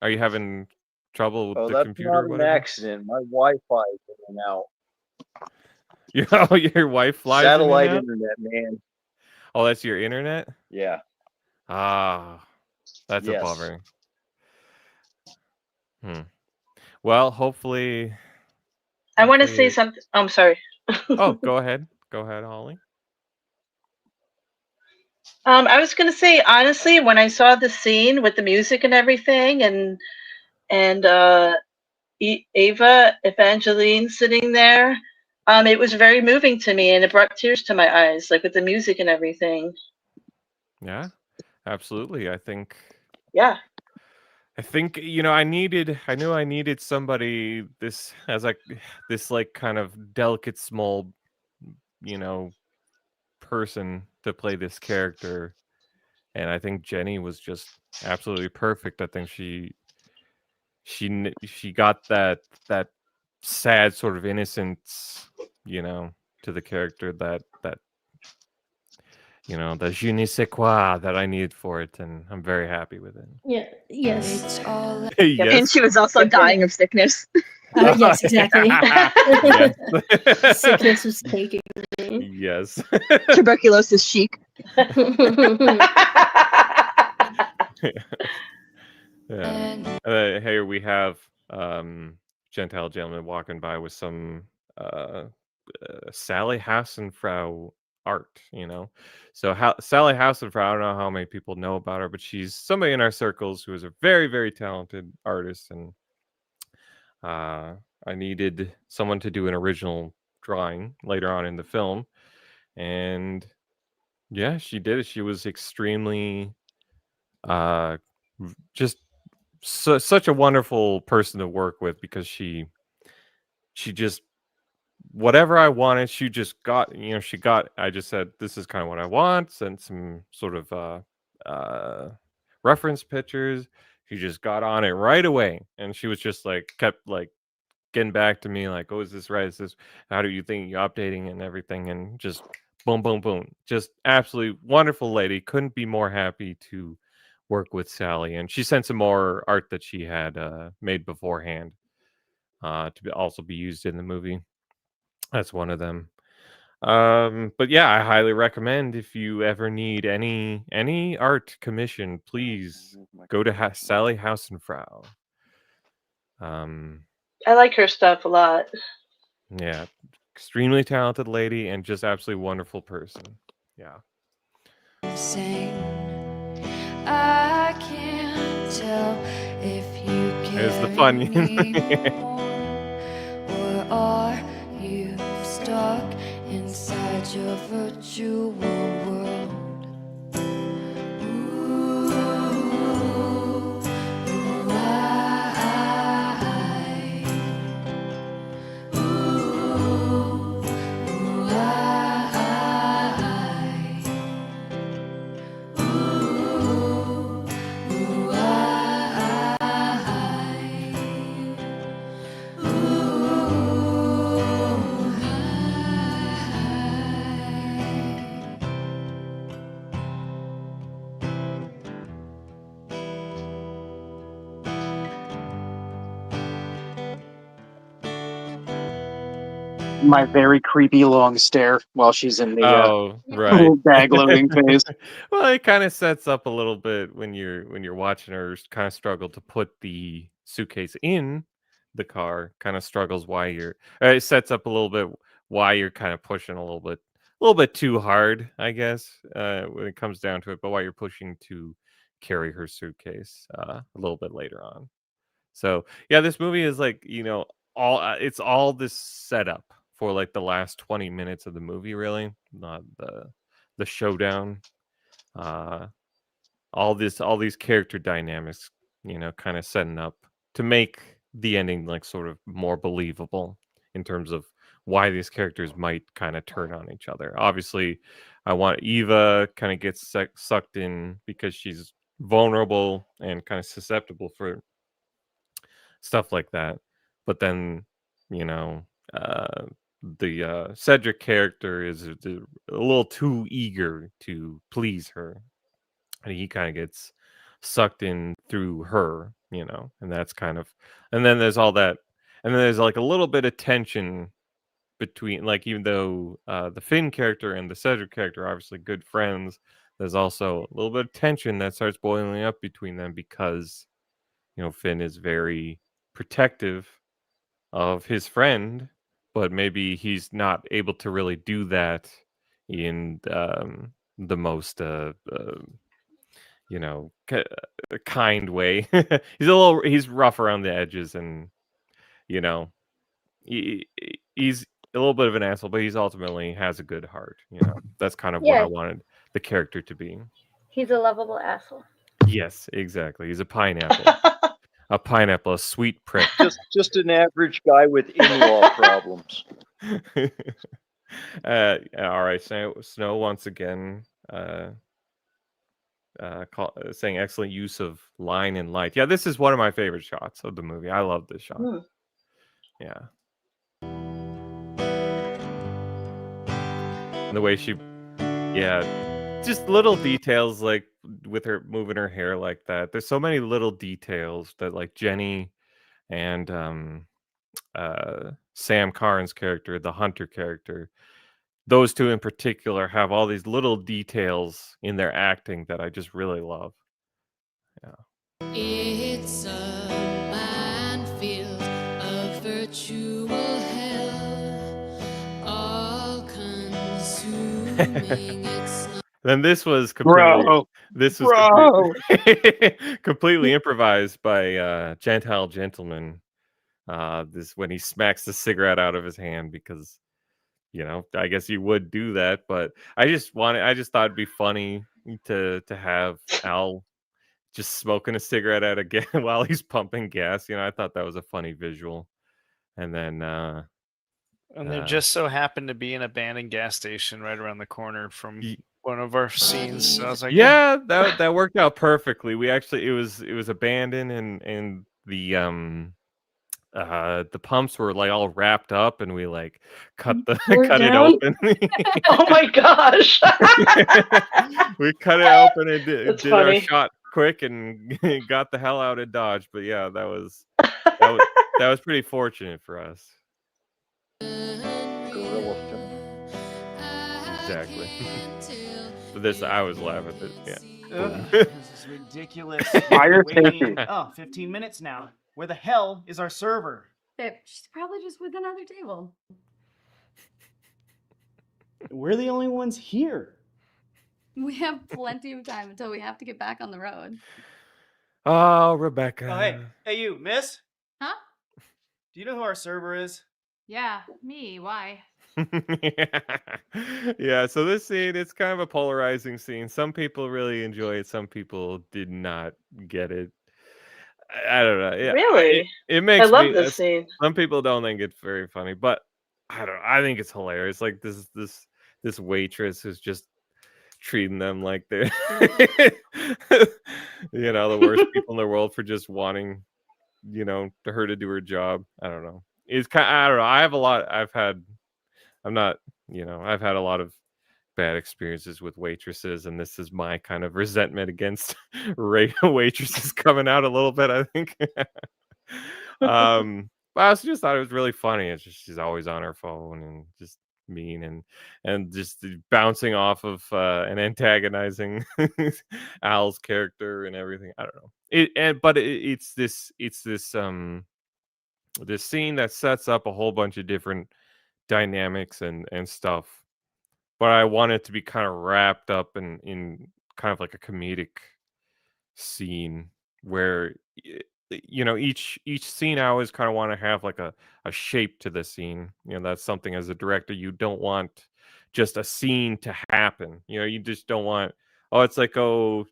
Are you having trouble with Oh, the that's computer not or an whatever? accident. My Wi-Fi is in and out. Your wife flies Satellite in and out? internet, man. Oh, that's your internet? Yeah. That's a Yes. bummer. Well, hopefully. I want to say something. I'm sorry. Oh, go ahead, Holly. I was gonna say honestly, when I saw the scene with the music and everything, and Ava Evangeline sitting there, it was very moving to me, and it brought tears to my eyes, like with the music and everything. Yeah, absolutely. I think. Yeah. I think I knew I needed somebody this kind of delicate small person to play this character, and I think Jenny was just absolutely perfect. I think she got that sad sort of innocence to the character that the je ne sais quoi that I need for it, and I'm very happy with it. Yeah. Yes. Yes. And she was also dying of sickness. Yes, exactly. Yes. Sickness was taking me. Yes. Tuberculosis chic. Yeah. Here we have Gentile gentleman walking by with some Sally Hassenfrau art, So Sally Hassenfrau, I don't know how many people know about her, but she's somebody in our circles who is a very, very talented artist, and I needed someone to do an original drawing later on in the film, and yeah, she did it. She was extremely just such a wonderful person to work with, because she just whatever I wanted, she just got, I just said, this is kind of what I want, sent some sort of reference pictures. She just got on it right away, and she was just kept getting back to me like, oh, is this right? Is this, how do you think you're updating and everything? And just boom, boom, boom. Just absolutely wonderful lady. Couldn't be more happy to work with Sally. And she sent some more art that she had made beforehand to also be used in the movie. That's one of them. But yeah, I highly recommend, if you ever need any art commission, please go to Sally Hassenfrau. I like her stuff a lot. Yeah, extremely talented lady and just absolutely wonderful person. Yeah. I can't tell if you There's the care fun. or are you stuck inside your virtual world? My very creepy long stare while she's in the Oh, right. bag loading phase. Well, it kind of sets up a little bit when you're watching her kind of struggle to put the suitcase in the car. Kind of struggles why it sets up a little bit why you're kind of pushing a little bit too hard, I guess, when it comes down to it. But why you're pushing to carry her suitcase a little bit later on. So yeah, this movie is like, it's all this setup for like the last 20 minutes of the movie, really, not the showdown. Uh, all these character dynamics, kind of setting up to make the ending like sort of more believable in terms of why these characters might kind of turn on each other. Obviously, I want Eva kind of gets sucked in because she's vulnerable and kind of susceptible for stuff like that. But then, you know, uh, the Cedric character is a little too eager to please her, and he kind of gets sucked in through her, and that's kind of, and then there's all that, and then there's like a little bit of tension between, like, even though the Finn character and the Cedric character are obviously good friends, there's also a little bit of tension that starts boiling up between them because Finn is very protective of his friend, but maybe he's not able to really do that in the most kind way. He's rough around the edges, and you know he's a little bit of an asshole, but he's ultimately has a good heart. That's kind of what I Yeah. wanted the character to be. He's a lovable asshole. Yes, exactly. He's a pineapple. A sweet prick. Just an average guy with in-law problems. All right, Snow once again saying excellent use of line and light. Yeah, this is one of my favorite shots of the movie. I love this shot. Yeah. And the way just little details, like with her moving her hair like that. There's so many little details that, like, Jenny and Sam Carn's character, the hunter character, those two in particular have all these little details in their acting that I just really love. Yeah. It's a minefield of virtual hell, all consuming. Then this was completely completely improvised by Gentile Gentleman. This when he smacks the cigarette out of his hand because I guess you would do that, but I just thought it'd be funny to have Al just smoking a cigarette out again while he's pumping gas. I thought that was a funny visual. And then and there just so happened to be an abandoned gas station right around the corner from one of our scenes. So I was like, yeah, that worked out perfectly. We actually it was abandoned, and the pumps were like all wrapped up, and we like cut it open. Oh my gosh. We cut it open and did our funny. shot quick and got the hell out of Dodge. But yeah, that was pretty fortunate for us. Exactly. But this, I was laughing at it. Yeah. This is ridiculous. Fire Waiting. safety. 15 minutes now. Where the hell is our server? Babe, she's probably just with another table. We're the only ones here. We have plenty of time until we have to get back on the road. Oh, Rebecca. Oh, hey, you, miss? Huh? Do you know who our server is? Yeah, me. Why? Yeah, so this scene, it's kind of a polarizing scene. Some people really enjoy it. Some people did not get it. I don't know. Yeah, Really? It makes I love me, this scene. Some people don't think it's very funny, but I don't know. I think it's hilarious. Like this waitress is just treating them like they're the worst people in the world for just wanting her to do her job. I don't know. It's kind of, I don't know. I've had a lot of bad experiences with waitresses, and this is my kind of resentment against waitresses coming out a little bit, I think. But I also just thought it was really funny. It's just she's always on her phone and just mean and just bouncing off of and antagonizing Al's character and everything. I don't know. It's this this scene that sets up a whole bunch of different dynamics and stuff. But I want it to be kind of wrapped up in kind of like a comedic scene where each scene I always kind of want to have like a shape to the scene. That's something as a director you don't want just a scene to happen. You just don't want, oh, it's like, oh,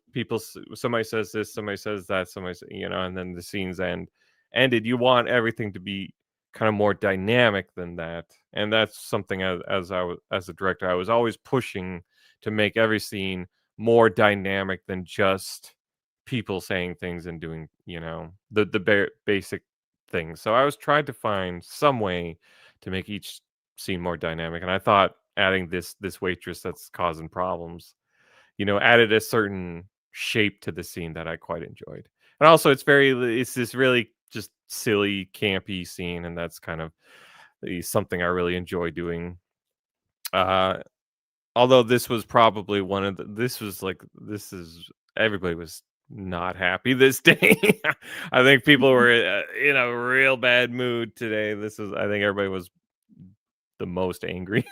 somebody says this, somebody says that, and then the scenes ended. You want everything to be kind of more dynamic than that, and that's something as a director I was always pushing to make every scene more dynamic than just people saying things and doing the basic things. So I was trying to find some way to make each scene more dynamic, and I thought adding this waitress that's causing problems added a certain shape to the scene that I quite enjoyed. And also it's this really just silly campy scene, and that's kind of something I really enjoy doing. Although this was probably everybody was not happy this day. I think people were in a real bad mood today. I think everybody was the most angry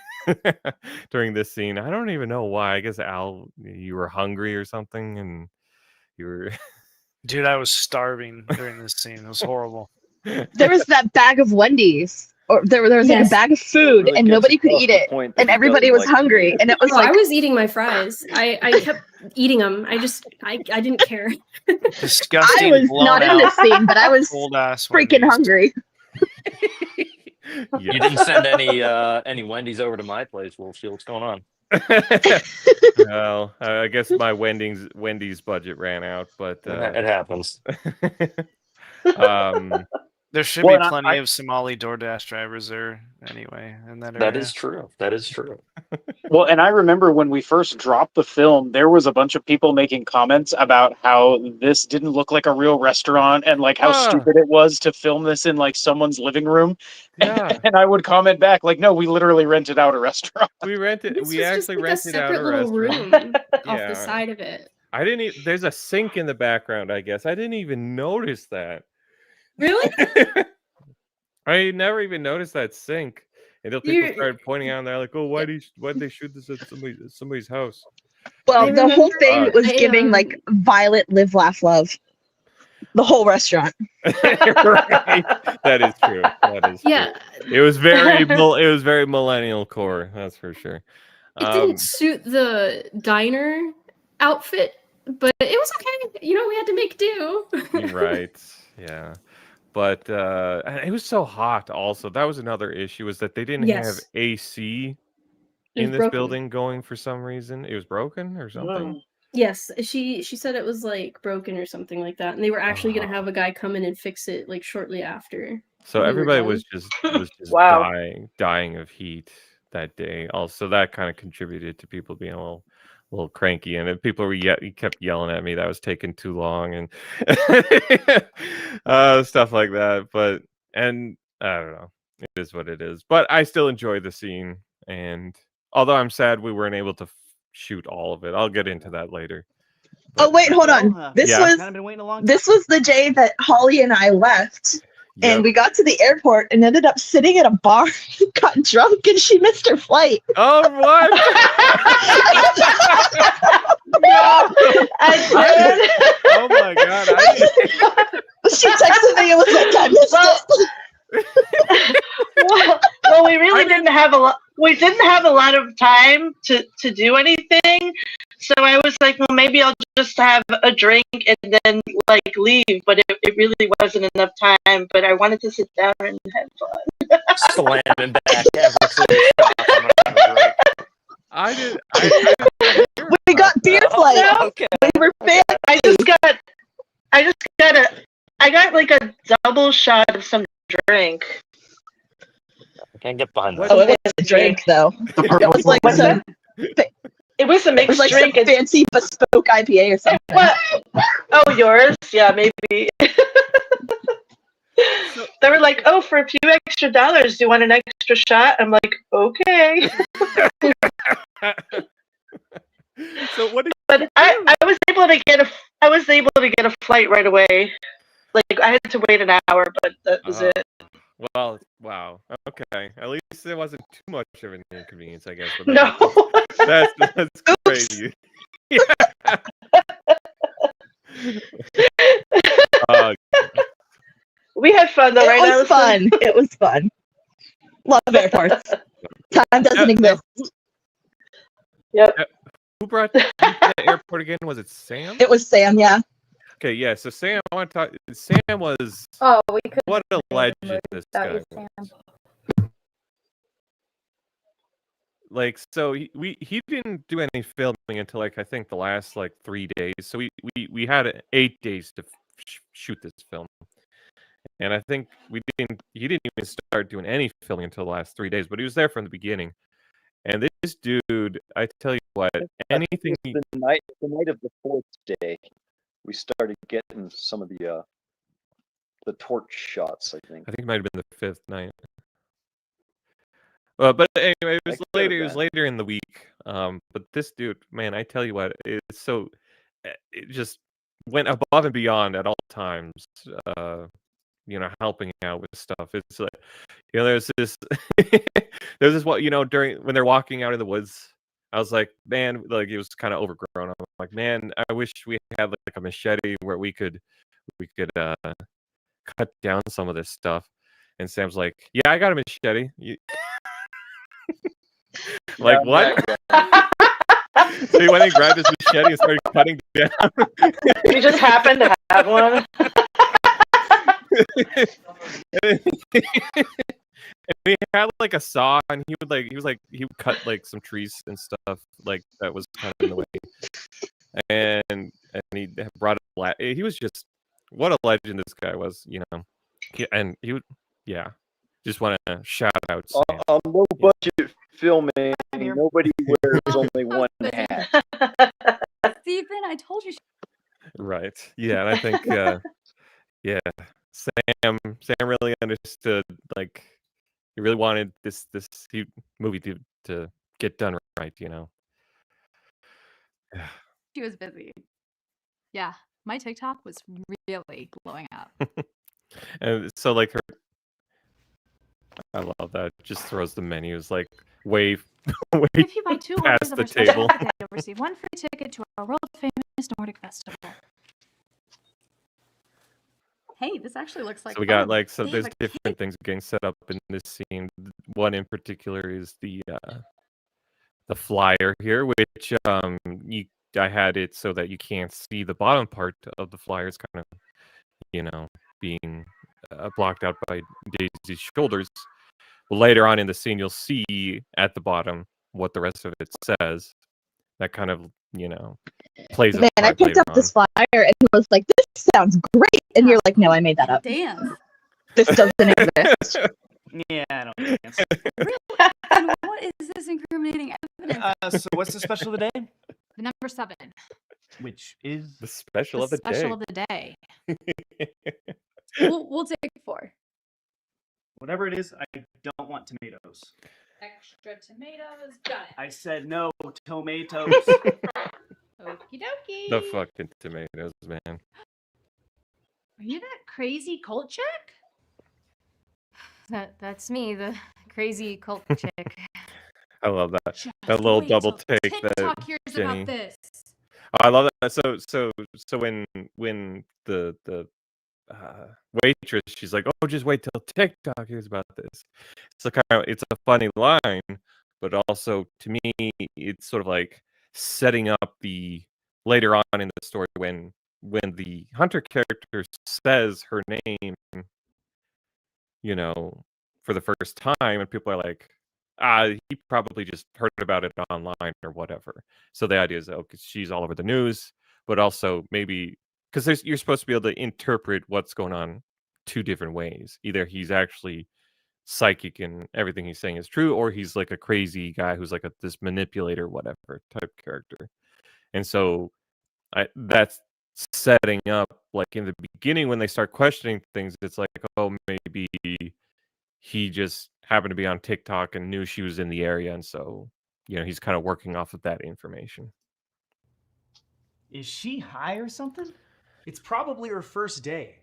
during this scene. I don't even know why. I guess Al, you were hungry or something, and you were. Dude, I was starving during this scene. It was horrible. There was that bag of Wendy's, or there was like a bag of food, really and gets nobody could across eat the it, point that and he everybody doesn't was like hungry, and it was I like was eating my fries. I kept eating them. I didn't care. Disgusting. I was not in this scene, but I was freaking hungry. You didn't send any Wendy's over to my place, Wolfshield. What's going on? Well, I guess my Wendy's budget ran out, but it happens. There should be plenty of Somali DoorDash drivers there anyway, and that is true. That is true. Well, and I remember when we first dropped the film, there was a bunch of people making comments about how this didn't look like a real restaurant and like how stupid it was to film this in like someone's living room. Yeah. And I would comment back like, no, we literally rented out a restaurant. We rented This was just like a rented out a separate little restaurant. room off Yeah. the side of it. I didn't even, there's a sink in the background, I guess. I didn't even notice that. Really? I never even noticed that sink until people started pointing out, and they're like, "Oh, why'd they shoot this at somebody's house?" Well, the whole thing was giving like Violet Live Laugh Love. The whole restaurant. Right. That is true. That is Yeah. true. It was very millennial core, that's for sure. It didn't suit the diner outfit, but it was okay. We had to make do. Right. Yeah. But it was so hot also. That was another issue, is that they didn't have AC in this building going for some reason. It was broken or something. Yes, she said it was like broken or something like that, and they were actually going to have a guy come in and fix it like shortly after. So we were everybody done. was just Wow. dying of heat that day. Also, that kind of contributed to people being a little cranky, and if people kept yelling at me that I was taking too long and stuff like that. But I don't know, it is what it is. But I still enjoy the scene, and although I'm sad we weren't able to shoot all of it, I'll get into that later. Oh wait, hold on. This was the day that Holly and I left. Yep. And we got to the airport and ended up sitting at a bar, got drunk, and she missed her flight. Oh, what? No, I did. Oh my god! She texted me and was like, "I missed it." Well, we really didn't have a lot. We didn't have a lot of time to do anything. So I was like, well, maybe I'll just have a drink and then like leave. But it really wasn't enough time. But I wanted to sit down and have fun. Slamming back We got beer flight. Okay. We were fans. I got like a double shot of some drink. I can't get behind that. Oh, it was a drink though. It was like some. It was a mixed like drink. Some fancy bespoke IPA or something. What? Oh, yours? Yeah, maybe. they were like, "Oh, for a few extra dollars, do you want an extra shot?" I'm like, "Okay." So what did But I was able to get a flight right away. Like I had to wait an hour, but that was it. Well, wow. Okay. At least it wasn't too much of an inconvenience, I guess. But No. that's crazy. Yeah. We had fun though, right? It was fun. It was fun. Love airports. Time doesn't exist. Yep. Who brought you to the airport again? Was it Sam? It was Sam, yeah. Okay, yeah. So Sam, I want to talk. Sam was. Oh, we could. What a legend this guy was. Like, so he didn't do any filming until like I think the last like 3 days. So we had 8 days to shoot this film, and I think he didn't even start doing any filming until the last 3 days. But he was there from the beginning. And this dude, I tell you what, anything. The night of the 4th day, we started getting some of the torch shots. I think it might have been the 5th night. But anyway, it was later in the week. But this dude, man, I tell you what, it just went above and beyond at all times. Helping out with stuff. It's like, there's this what during when they're walking out in the woods. I was like, man, like it was kind of overgrown. I'm like, man, I wish we had like a machete where we could cut down some of this stuff. And Sam's like, yeah, I got a machete. Like, what? So he went and grabbed his machete and started cutting down. You just happened to have one. And he had like a saw, and he would cut like some trees and stuff like that was kind of in the way. And he brought it. He was just what a legend this guy was, he would, just want to shout out Sam. On low budget filming, nobody wears only one hat. Stephen, I told you. Right. Yeah, and I think Sam really understood, like he really wanted this movie to get done right, She was busy. Yeah, my TikTok was really blowing up. And so like I love that. Just throws the menus like way If you buy 2 orders past of the our special table. package, you'll receive 1 free ticket to our world famous Nordic festival. Hey, this actually looks like So we got fun. like They have there's a different things getting set up in this scene. One in particular is the flyer here, which I had it so that you can't see the bottom part of the flyer. It's kind of being blocked out by Daisy's shoulders. Well, later on in the scene, you'll see at the bottom what the rest of it says. That kind of plays a Man, I part picked later up this on. flyer and was like, this sounds great. And you're like, no, I made that up. Dance. This doesn't exist. Yeah, I don't dance. And what is this incriminating evidence? So what's the special of the day? The number 7. Which is the special of the special day. of the day. we'll take 4. Whatever it is, I don't want tomatoes. Extra tomatoes. Got it. I said no tomatoes. Okie dokie. The fucking tomatoes, man. Are you that crazy cult chick? That's me, the crazy cult chick. I love that. That little double take that TikTok hears Jenny. about this. Oh, I love that. So when the waitress, she's like, "Oh, just wait till TikTok hears about this." It's a funny line, but also to me, it's sort of like setting up the later on in the story when the Hunter character says her name, for the first time, and people are like, he probably just heard about it online or whatever. So the idea is, she's all over the news, but also maybe because you're supposed to be able to interpret what's going on 2 different ways. Either he's actually psychic and everything he's saying is true, or he's like a crazy guy who's like this manipulator, whatever type character. And so that's setting up like in the beginning when they start questioning things, it's like, oh, maybe he just happened to be on TikTok and knew she was in the area, and so he's kind of working off of that information. Is she high or something? It's probably her first day.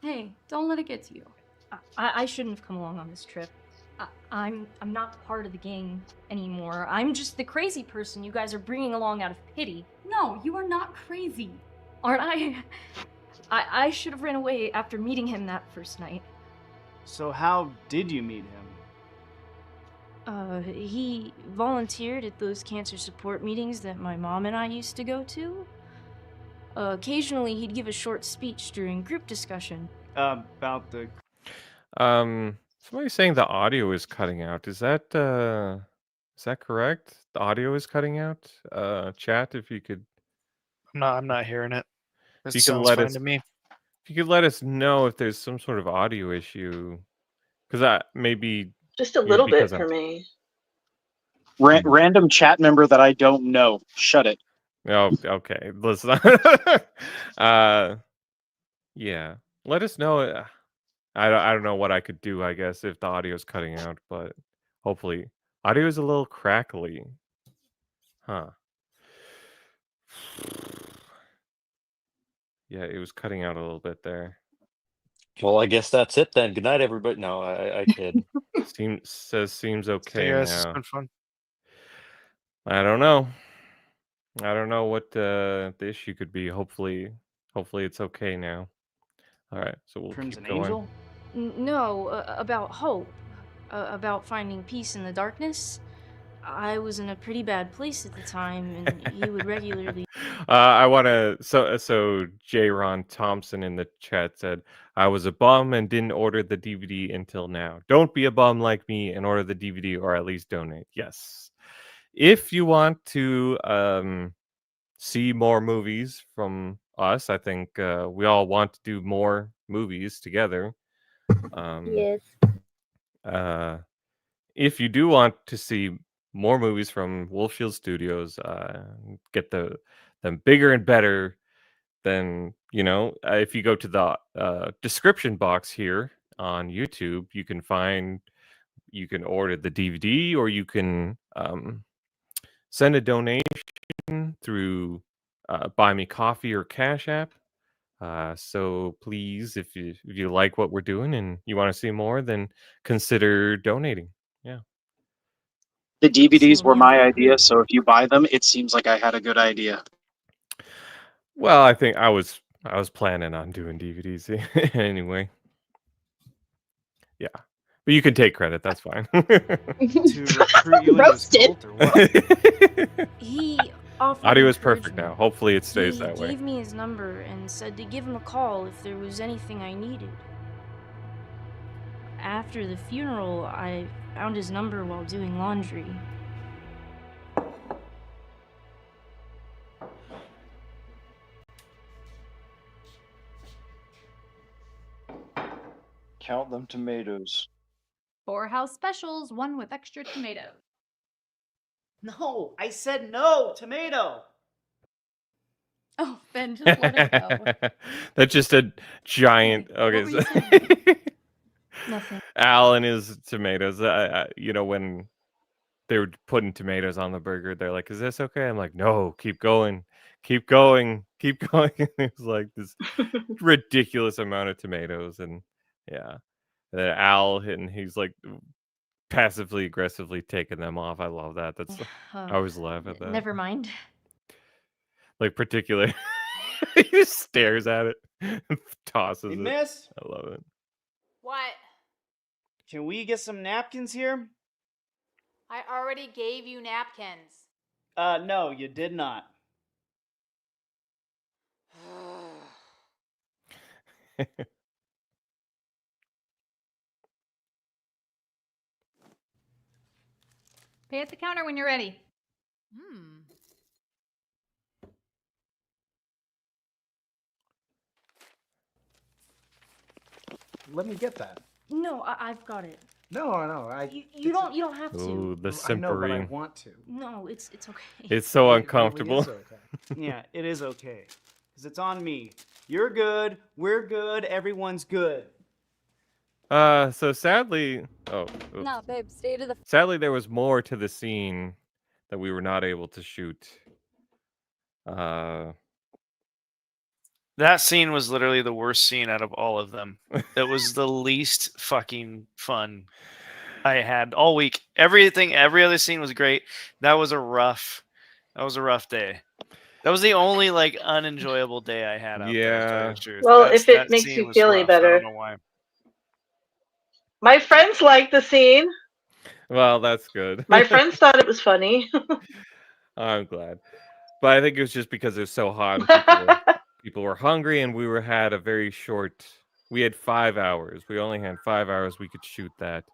Hey, don't let it get to you. I shouldn't have come along on this trip. I'm not part of the gang anymore. I'm just the crazy person you guys are bringing along out of pity. No, you are not crazy. Aren't I? I should have ran away after meeting him that first night. So how did you meet him? He volunteered at those cancer support meetings that my mom and I used to go to. Occasionally, he'd give a short speech during group discussion. About the... Somebody's saying the audio is cutting out. Is that correct? The audio is cutting out? Chat, if you could... I'm not hearing it. It If you could sounds let fine us, to me. if you could let us know if there's some sort of audio issue, because maybe Just a little bit because for me. Random chat member that I don't know. Shut it. Oh, okay. Listen. Yeah. Let us know. I don't know what I could do, I guess, if the audio is cutting out, but hopefully audio is a little crackly. Huh. Yeah, it was cutting out a little bit there. Well, I guess that's it then. Good night, everybody. No, I kid. Seems okay Hey guys, it's now. been fun. I don't know. I don't know what the issue could be. Hopefully it's okay now. All right, so we'll Crimson keep going. Angel? No, about hope. About finding peace in the darkness. I was in a pretty bad place at the time, and he would regularly... I want to. So J. Ron Thompson in the chat said, "I was a bum and didn't order the DVD until now. Don't be a bum like me and order the DVD, or at least donate." Yes, if you want to see more movies from us, I think we all want to do more movies together. Yes. If you do want to see more movies from Wolfshield Studios, get them bigger and better, then if you go to the description box here on YouTube, you can order the DVD, or you can send a donation through Buy Me Coffee or Cashapp. So please, if you like what we're doing and you want to see more, then consider donating. Yeah. The DVDs were my idea, so if you buy them, it seems like I had a good idea. Well, I think I was planning on doing DVDs anyway. Yeah, but you can take credit. That's fine. To recruit you into his cult or what? He offered Audio is perfect encouragement. now. Hopefully it stays He that way. gave me his number and said to give him a call if there was anything I needed. After the funeral, I found his number while doing laundry. Count them tomatoes. 4 house specials, 1 with extra tomato. No, I said no, tomato. Oh, Ben, just let it go. That's just a giant. What were you Okay. Nothing. Al and his tomatoes. When they were putting tomatoes on the burger, they're like, "Is this okay?" I'm like, "No, keep going, keep going, keep going." It was like this ridiculous amount of tomatoes, and yeah, and then Al and he's like passively aggressively taking them off. I love that. That's I always laugh at that. Never mind. Like particularly, he just stares at it, and tosses Hey, it. miss? I love it. What? Can we get some napkins here? I already gave you napkins. No, you did not. Pay at the counter when you're ready. Let me get that. No, I've got it. No. You don't have to. Ooh, the I know, but I simpering. want to. No, it's okay. It's so It really uncomfortable. is okay. Yeah, it is okay. because it's on me. You're good. We're good. Everyone's good. So sadly, oops. No, babe, stay to the. Sadly, there was more to the scene that we were not able to shoot. That scene was literally the worst scene out of all of them. It was the least fucking fun I had all week. Every other scene was great. That was a rough day. That was the only like unenjoyable day I had out there. To tell you the truth. Well, if it that makes scene you was feel any rough. I better. don't know why. My friends liked the scene. Well, that's good. My friends thought it was funny. I'm glad. But I think it was just because it was so hot and people were hungry, and we had a very short. We had 5 hours. We only had 5 hours we could shoot that.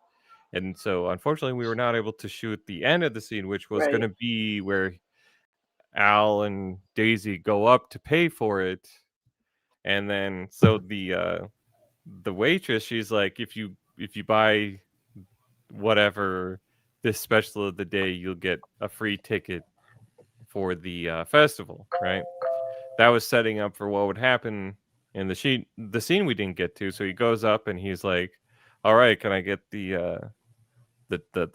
And so, unfortunately, we were not able to shoot the end of the scene, which was going to be where Al and Daisy go up to pay for it. And then, so the waitress, she's like, if you buy whatever this special of the day, you'll get a free ticket for the festival, right? That was setting up for what would happen in the scene we didn't get to. So he goes up and he's like, all right, can I get the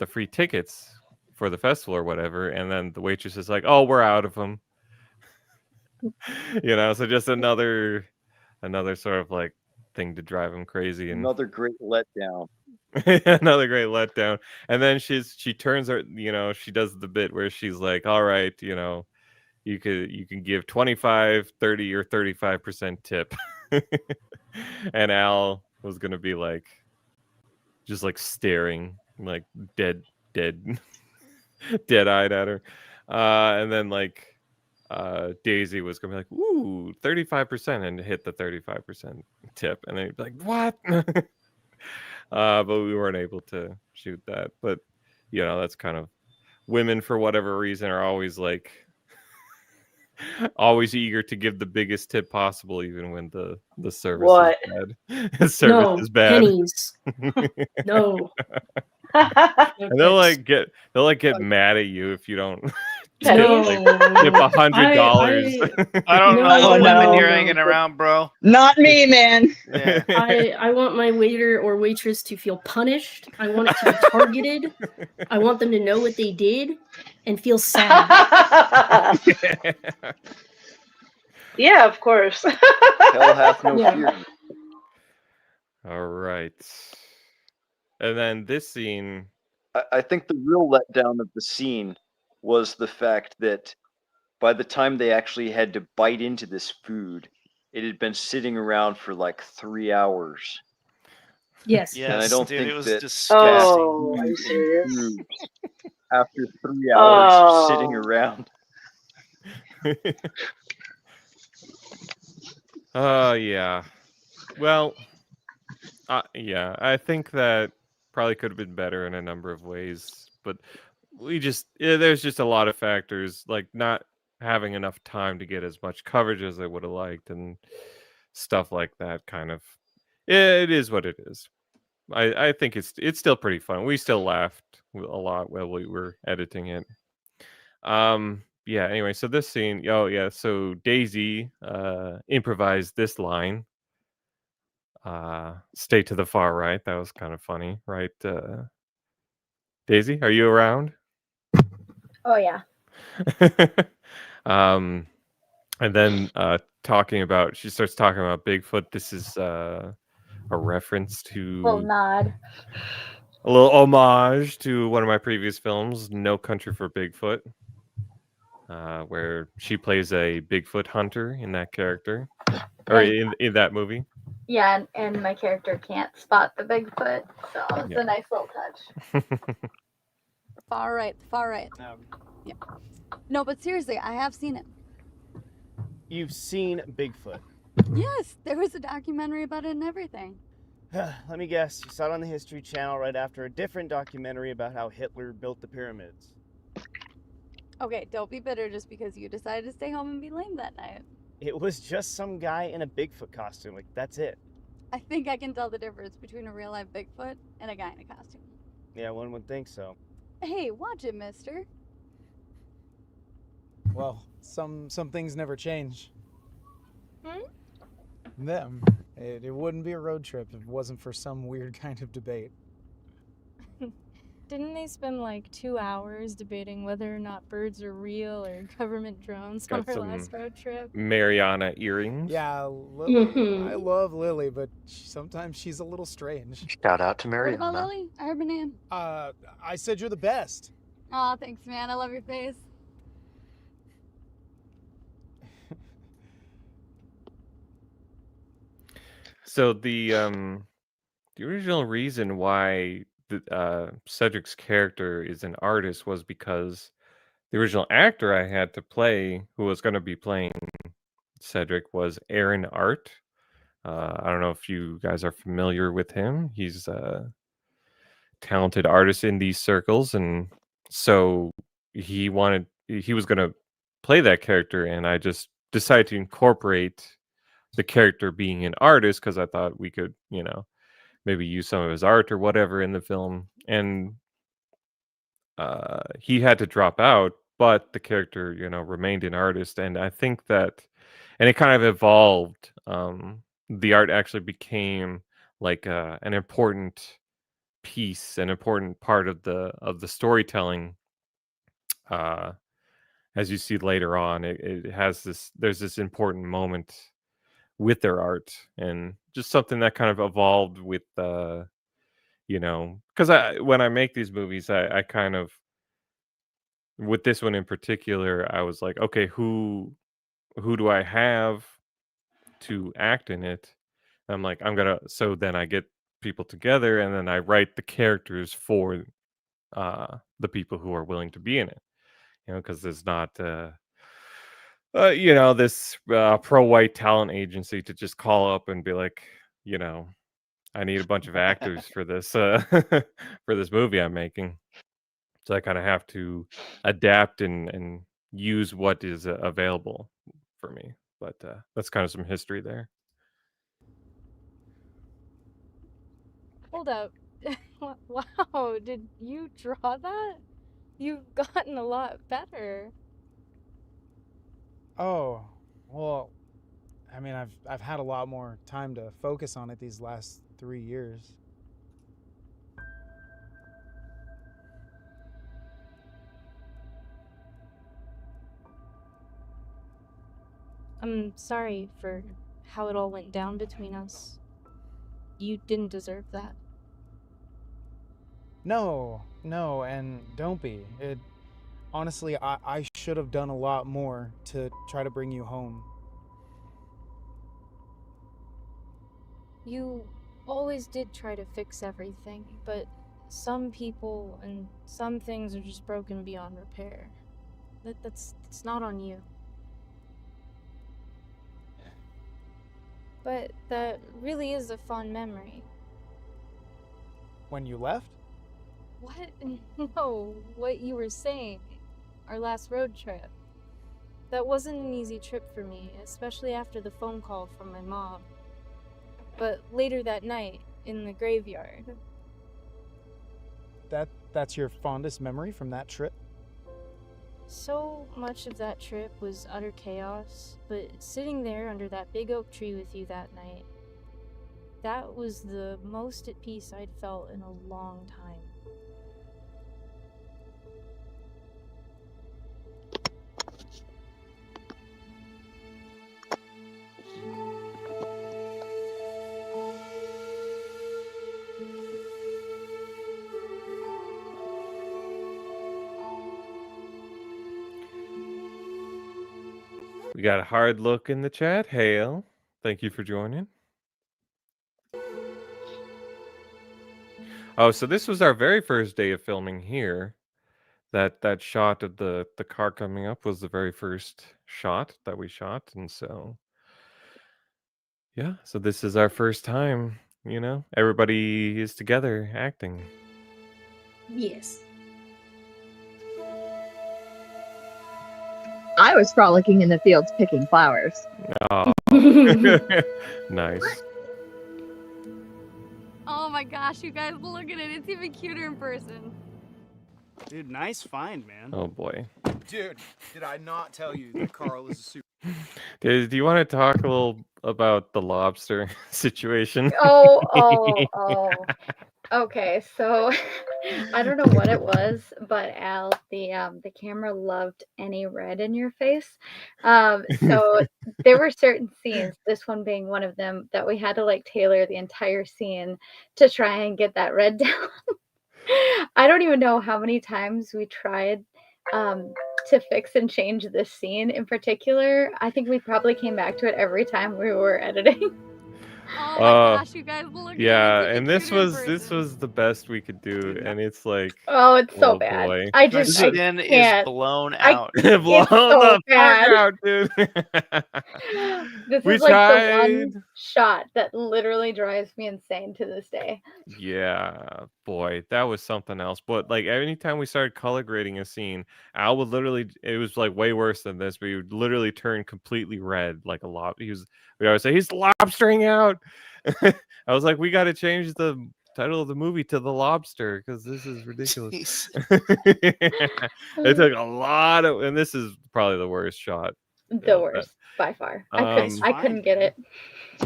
free tickets for the festival or whatever? And then the waitress is like, oh, we're out of them. So just another sort of like thing to drive him crazy. And Another great letdown. another great letdown. And then she turns her, she does the bit where she's like, all right, you can give 25, 30, or 35% tip. And Al was gonna be like, just like staring, like dead eyed at her. And then like Daisy was gonna be like, ooh, 35%, and hit the 35% tip. And then he'd be like, what? But we weren't able to shoot that. But that's kind of, women for whatever reason are always like always eager to give the biggest tip possible, even when the service is bad. The service is bad. Pennies. No. And they'll get mad at you if you don't tip No. $100. I don't know what women you're hanging around, bro. Not me, man. Yeah. I want my waiter or waitress to feel punished. I want it to be targeted. I want them to know what they did and feel sad. Yeah, of course. Hell hath no Yeah. fury. All right. And then this scene, I think the real letdown of the scene was the fact that by the time they actually had to bite into this food, it had been sitting around for like 3 hours. Yes. And I don't dude, think it was that disgusting. Oh, are you serious? improves after 3 hours of sitting around. Yeah. Well, yeah, I think that probably could have been better in a number of ways, but there's just a lot of factors, like not having enough time to get as much coverage as I would have liked, and stuff like that. Kind of, it is what it is. I think it's still pretty fun. We still laughed a lot while we were editing it. Yeah, anyway, so this scene, so Daisy improvised this line. Stay to the far right. That was kind of funny, right? Daisy, are you around? Oh yeah. And then she starts talking about Bigfoot. This is a reference to Little nod. a little homage to one of my previous films, No Country for Bigfoot, where she plays a Bigfoot hunter in that character, or in that movie. Yeah, and my character can't spot the Bigfoot, so it's a nice little touch. Far right. Yeah. No, but seriously, I have seen it. You've seen Bigfoot. Yes, there was a documentary about it and everything. Let me guess, you saw it on the History Channel right after a different documentary about how Hitler built the pyramids. Okay, don't be bitter just because you decided to stay home and be lame that night. It was just some guy in a Bigfoot costume, like, that's it. I think I can tell the difference between a real life Bigfoot and a guy in a costume. Yeah, one would think so. Hey, watch it, mister. Well, some things never change. Them. It wouldn't be a road trip if it wasn't for some weird kind of debate. Didn't they spend like 2 hours debating whether or not birds are real or government drones on Got our some last road trip? Mariana earrings. Yeah, I love Lily, but sometimes she's a little strange. Shout out to What about Mariana. Lily? I heard her name. I said you're the best. Aw, thanks, man. I love your face. So the original reason why Cedric's character is an artist was because the original actor I had to play, who was going to be playing Cedric, was Aaron Art. I don't know if you guys are familiar with him. He's a talented artist in these circles, and so he was going to play that character, and I just decided to incorporate the character being an artist because I thought we could, maybe use some of his art or whatever in the film. And he had to drop out, but the character, remained an artist. And I think that, and it kind of evolved. The art actually became like an important piece, an important part of the storytelling. As you see later on, it has there's this important moment with their art, and just something that kind of evolved with because when I make these movies, I kind of, with this one in particular, I was like, okay, who do I have to act in it? And I'm like, so then I get people together and then I write the characters for the people who are willing to be in it, because there's not this pro-white talent agency to just call up and be like, I need a bunch of actors for this for this movie I'm making. So I kind of have to adapt and use what is available for me. But that's kind of some history there. Hold up. Wow, did you draw that? You've gotten a lot better. Oh, well, I mean, I've had a lot more time to focus on it these last 3 years. I'm sorry for how it all went down between us. You didn't deserve that. No, and don't be. Honestly, I should have done a lot more to try to bring you home. You always did try to fix everything, but some people and some things are just broken beyond repair. That's not on you. But that really is a fond memory. When you left? What? No, what you were saying. Our last road trip. That wasn't an easy trip for me, especially after the phone call from my mom. But later that night, in the graveyard. That's your fondest memory from that trip? So much of that trip was utter chaos, but sitting there under that big oak tree with you that night, that was the most at peace I'd felt in a long time. We got a hard look in the chat. Hail. Thank you for joining. Oh, so this was our very first day of filming here. That shot of the car coming up was the very first shot that we shot. And so, yeah, so this is our first time, everybody is together acting. Yes. I was frolicking in the fields picking flowers. Oh, nice. Oh my gosh, you guys, look at it. It's even cuter in person. Dude, nice find, man. Oh boy. Dude, did I not tell you that Carl is a super... Do you want to talk a little about the lobster situation? Oh. Okay, so I don't know what it was, but Al, the camera loved any red in your face. So there were certain scenes, this one being one of them, that we had to like tailor the entire scene to try and get that red down. I don't even know how many times we tried to fix and change this scene in particular. I think we probably came back to it every time we were editing. Oh my gosh, you guys look at Yeah, him. and this was the best we could do, and it's like, Oh, it's so oh bad. boy, I My just I skin is can't. blown I out. blown it's so the bad. fuck out, dude. This We is like the tried. one shot that literally drives me insane to this day. Yeah, boy, that was something else. But like anytime we started color grading a scene, Al would literally, it was like way worse than this, but he would literally turn completely red like a lob. We always say he's lobstering out. I was like, we got to change the title of the movie to The Lobster because this is ridiculous. It took a lot of, and this is probably the worst shot. The worst by far. I couldn't get it.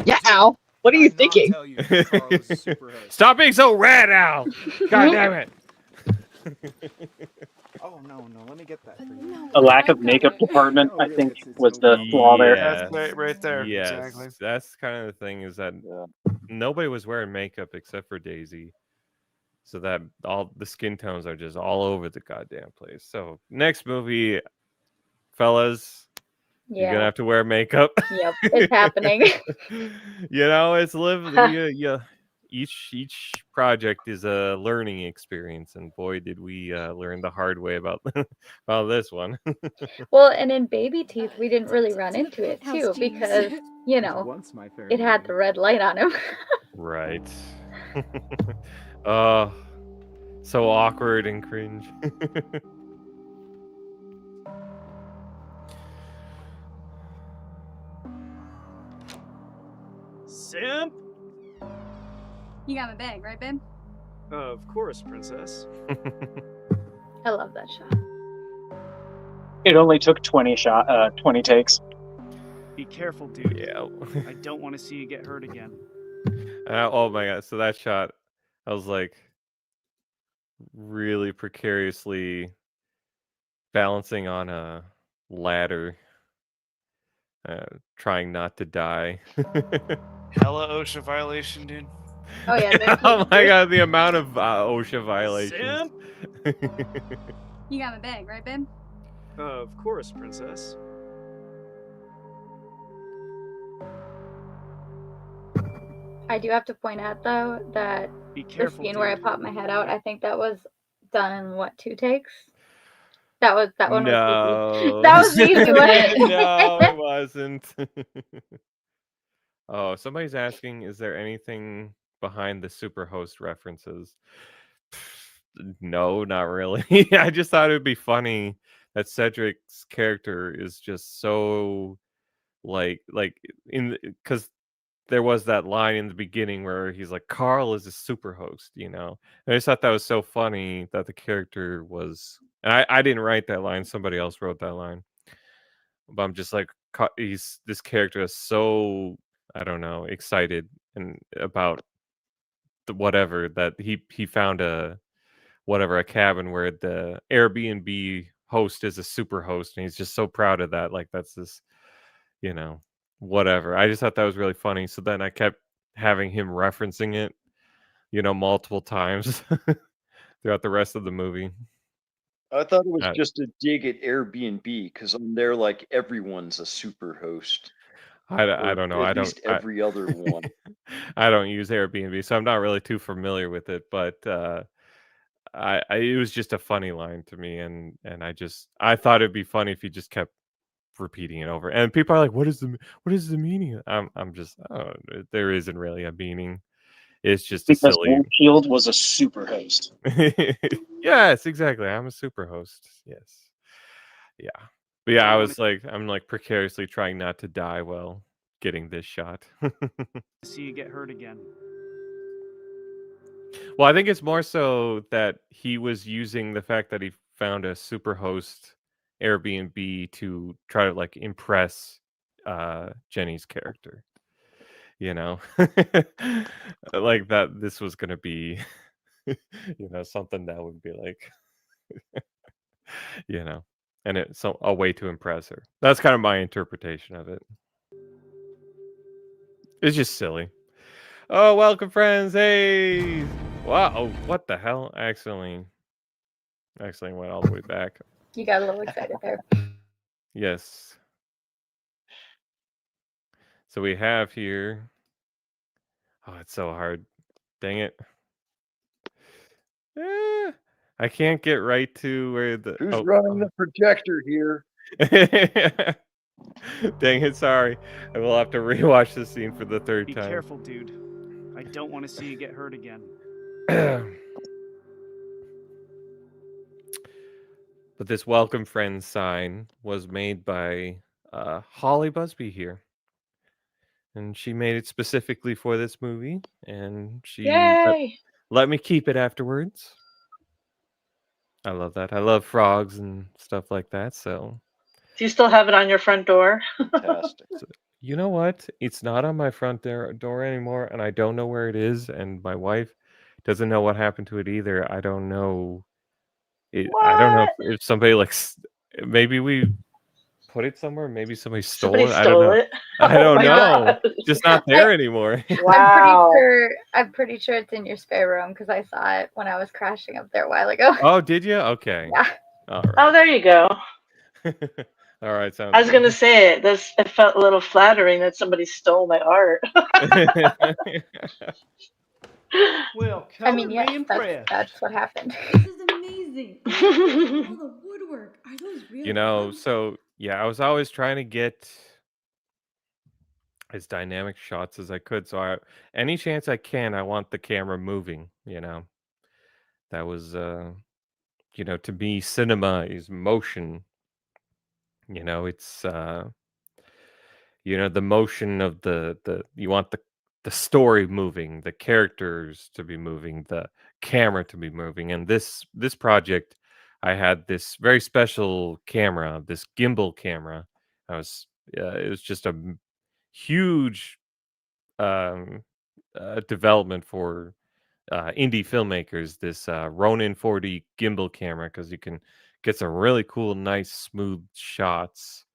Yeah, Al. What are you thinking? Stop being so red, Al. God damn it. Oh no, let me get that for you. A lack of makeup department, I think, was the flaw there. That's right there. Yes, Exactly. that's kind of the thing is that nobody was wearing makeup except for Daisy, so that all the skin tones are just all over the goddamn place. So next movie, fellas, you're gonna Yeah. have to wear makeup. Yep, it's happening. It's each project is a learning experience, and boy, did we learn the hard way about about this one. Well, and in Baby Teeth, we didn't really run into it too because, you know, Once my fair it had the red light on him. Right. Oh, so awkward and cringe. Simp? You got my bag, right, babe? Of course, princess. I love that shot. It only took 20 takes. Be careful, dude. Yeah. I don't want to see you get hurt again. Oh my god! So that shot, I was like, really precariously balancing on a ladder, trying not to die. Hella OSHA violation, dude. Oh yeah. Oh my god, the amount of OSHA violations. You got my bag, right, babe? Of course, princess. I do have to point out though that Be the careful, scene where I dude. popped my head out, I think that was done in what, 2 takes? That one was easy. No. That was the easy one. No, it wasn't. Oh, somebody's asking, is there anything behind the Superhost references? No, not really. I just thought it would be funny that Cedric's character is just so like because there was that line in the beginning where he's like, Carl is a superhost, And I just thought that was so funny that the character was, and I didn't write that line, somebody else wrote that line. But I'm just like, this character is so, I don't know, excited and about the whatever that he found a cabin where the Airbnb host is a super host, and he's just so proud of that. Like that's this, whatever. I just thought that was really funny. So then I kept having him referencing it, multiple times throughout the rest of the movie. I thought it was just a dig at Airbnb because on there, like everyone's a super host. I don't know. At least every other one. I don't use Airbnb, so I'm not really too familiar with it. But it was just a funny line to me, and I thought it'd be funny if you just kept repeating it over. And people are like, "What is the meaning?" I'm just, there isn't really a meaning. It's just because a silly. Shield was a super host. Yes, exactly. I'm a super host. Yes. Yeah. But yeah, I'm like precariously trying not to die while getting this shot. See you get hurt again. Well, I think it's more so that he was using the fact that he found a super host Airbnb to try to like impress Jenny's character. You know, like that. This was gonna be, something that would be like, you know, and it's a way to impress her. That's kind of my interpretation of it. It's just silly. Oh, welcome, friends. Hey, wow. Oh, what the hell? I accidentally went all the way back. You got a little excited there. Yes. So we have here. Oh, it's so hard. Dang it. I can't get right to where the. Who's running the projector here? Dang it, sorry. I will have to rewatch this scene for the third Be time. careful, dude. I don't want to see you get hurt again. But this welcome friends sign was made by Holly Busby here. And she made it specifically for this movie. And she let me keep it afterwards. I love that. I love frogs and stuff like that. So, Do you still have it on your front door? Fantastic. you know what? It's not on my front door anymore, and I don't know where it is. And my wife doesn't know what happened to it either. I don't know. I don't know if somebody maybe we put it somewhere. Maybe somebody stole it. I don't know. I don't know. Just not there anymore. Wow. I'm pretty sure it's in your spare room because I saw it when I was crashing up there a while ago. Oh, did you? Okay. Yeah. All right. Oh, there you go. All right. Sounds I was gonna say it. It felt a little flattering that somebody stole my art. Well, I mean, yes, that's what happened. This is amazing. All the woodwork. Are those real? So yeah, I was always trying to get as dynamic shots as I could. So any chance I can, I want the camera moving. That was to me, cinema is motion. It's the motion of the you want the story moving, the characters to be moving, the camera to be moving. And this project, I had this very special camera, this gimbal camera. It was just a huge development for indie filmmakers. This Ronin 4D gimbal camera, because you can get some really cool, nice, smooth shots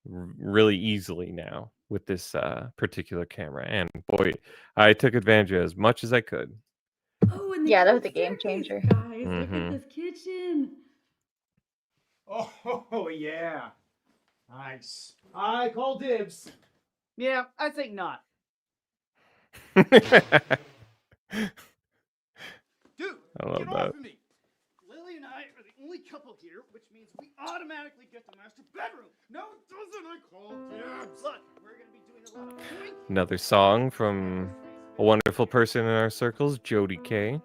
really easily now with this particular camera. And boy, I took advantage of as much as I could. Oh, and yeah, that was a game changer. Guys, look at this kitchen. Oh yeah, nice. I call dibs. Yeah, I think not. Dude, I love get that. off of me. Lily and I are the only couple here, which means we automatically get the master bedroom. No, it doesn't. I call dibs. Look, we're gonna be doing a lot of doing. Another song from a wonderful person in our circles, Jody K.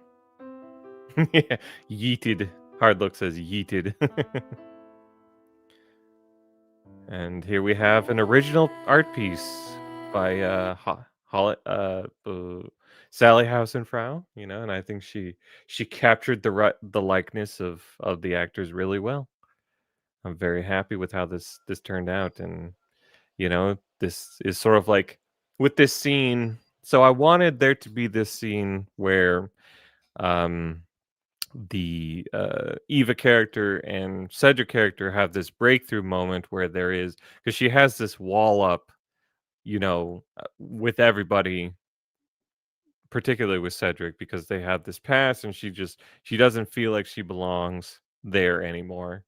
Yeah, yeeted. Hard Look says yeeted. And here we have an original art piece by Sally Hausenfrau, and I think she captured the likeness of the actors really well. I'm very happy with how this turned out. And this is sort of like with this scene. So I wanted there to be this scene where the Eva character and Cedric character have this breakthrough moment where there is, because she has this wall up, with everybody, particularly with Cedric, because they have this past and she doesn't feel like she belongs there anymore.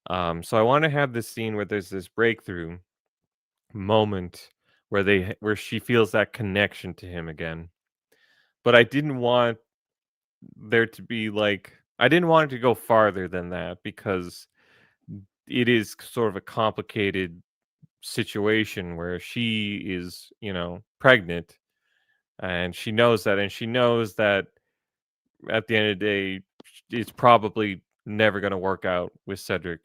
So I want to have this scene where there's this breakthrough moment where she feels that connection to him again. But I didn't want there to be I didn't want it to go farther than that, because it is sort of a complicated situation where she is, pregnant, and she knows that, at the end of the day, it's probably never going to work out with Cedric,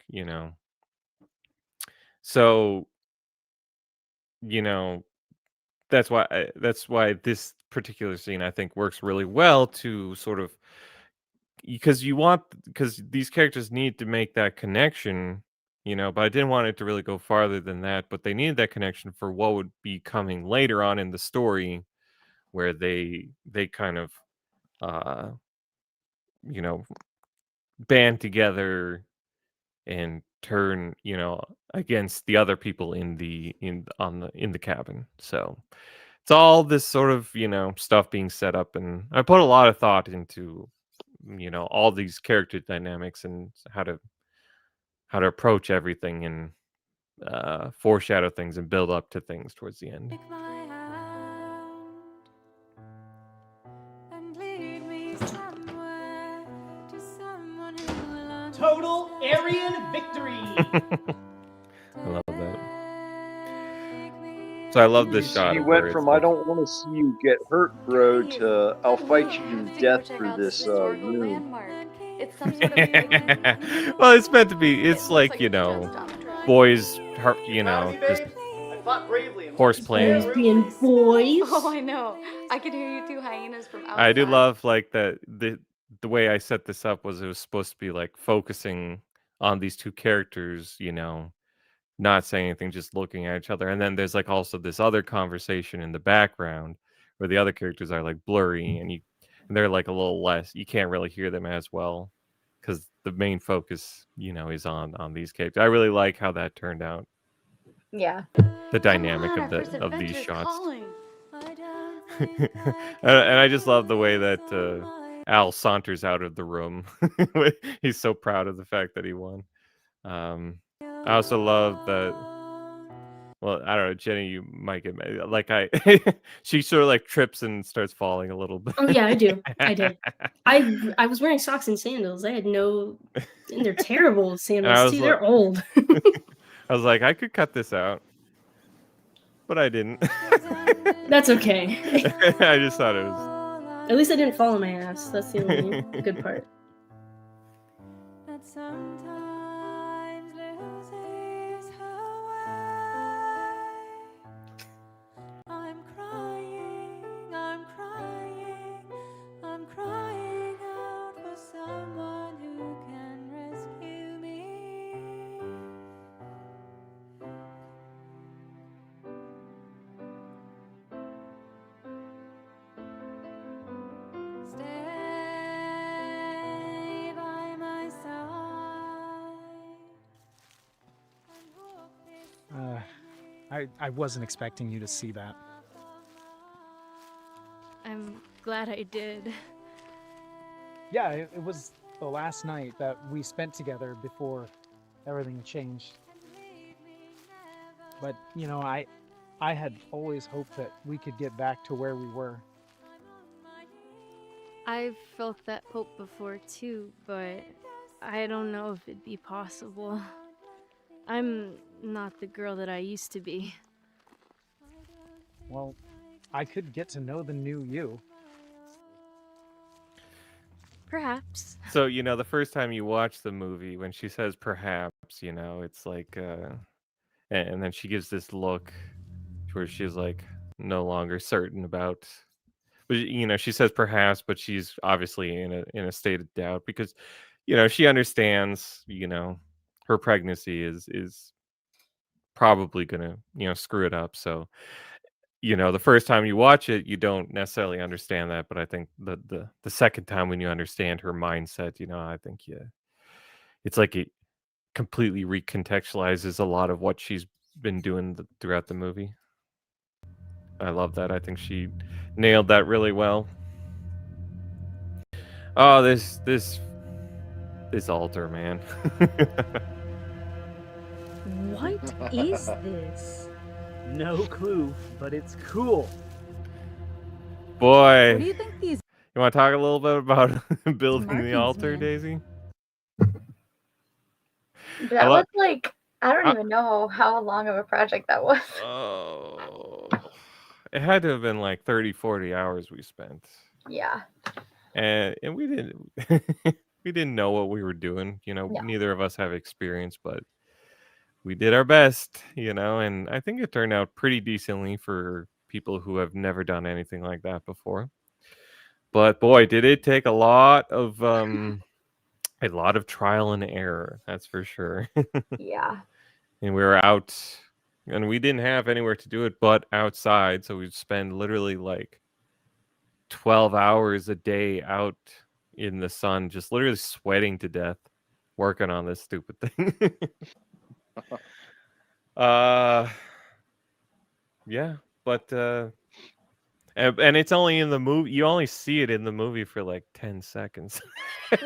So, that's why this particular scene, I think, works really well to sort of, because these characters need to make that connection but I didn't want it to really go farther than that. But they needed that connection for what would be coming later on in the story, where they kind of, uh, you know, band together and turn, against the other people in the cabin. So it's all this sort of, stuff being set up, and I put a lot of thought into, all these character dynamics and how to approach everything, and foreshadow things and build up to things towards the end. Total Aryan victory. I love that. So I love this shot. He of where went it's from like, "I don't want to see you get hurt, bro" to "I'll fight you to death for this room." It's some sort of well, it's meant to be. It's like, boys, just I fought bravely and horse won. playing. Boys being boys. Oh, I know. I could hear you two hyenas from outside. I do love like that the way I set this up was it was supposed to be like focusing on these two characters, not saying anything, just looking at each other. And then there's like also this other conversation in the background where the other characters are like blurry, and they're like a little less, you can't really hear them as well because the main focus, is on these characters. I really like how that turned out. Yeah. The dynamic of these shots. And I just love the way that Al saunters out of the room. He's so proud of the fact that he won. I also love that. Well, I don't know, Jenny, you might get mad. Like she sort of like trips and starts falling a little bit. Oh yeah, I do. I did. I was wearing socks and sandals. I had no, and they're terrible And I sandals was too. like, They're old. I was like, I could cut this out, but I didn't. That's okay. I just thought it was. At least I didn't fall on my ass. That's the only good part. I wasn't expecting you to see that. I'm glad I did. Yeah, it was the last night that we spent together before everything changed. But, I had always hoped that we could get back to where we were. I've felt that hope before too, but I don't know if it'd be possible. I'm not the girl that I used to be. Well, I could get to know the new you. Perhaps. So, the first time you watch the movie, when she says perhaps, it's like, and then she gives this look where she's like no longer certain about, but she says perhaps, but she's obviously in a state of doubt because, she understands, her pregnancy is probably gonna, screw it up. So, the first time you watch it, you don't necessarily understand that, but I think the second time when you understand her mindset, I think it's like it completely recontextualizes a lot of what she's been doing throughout the movie. I love that. I think she nailed that really well. Oh, this altar, man. What is this? No clue, but it's cool. Boy. What do you think these- You want to talk a little bit about building the Markings, altar, man. Daisy? That was like, I don't even know how long of a project that was. Oh. It had to have been like 30, 40 hours we spent. Yeah. And we didn't we didn't know what we were doing. No. Neither of us have experience, but we did our best, and I think it turned out pretty decently for people who have never done anything like that before. But boy, did it take a lot of A lot of trial and error, that's for sure. Yeah. And we were out, and we didn't have anywhere to do it but outside, so we'd spend literally like 12 hours a day out in the sun, just literally sweating to death, working on this stupid thing. Yeah, but and it's only in the movie. You only see it in the movie for like 10 seconds.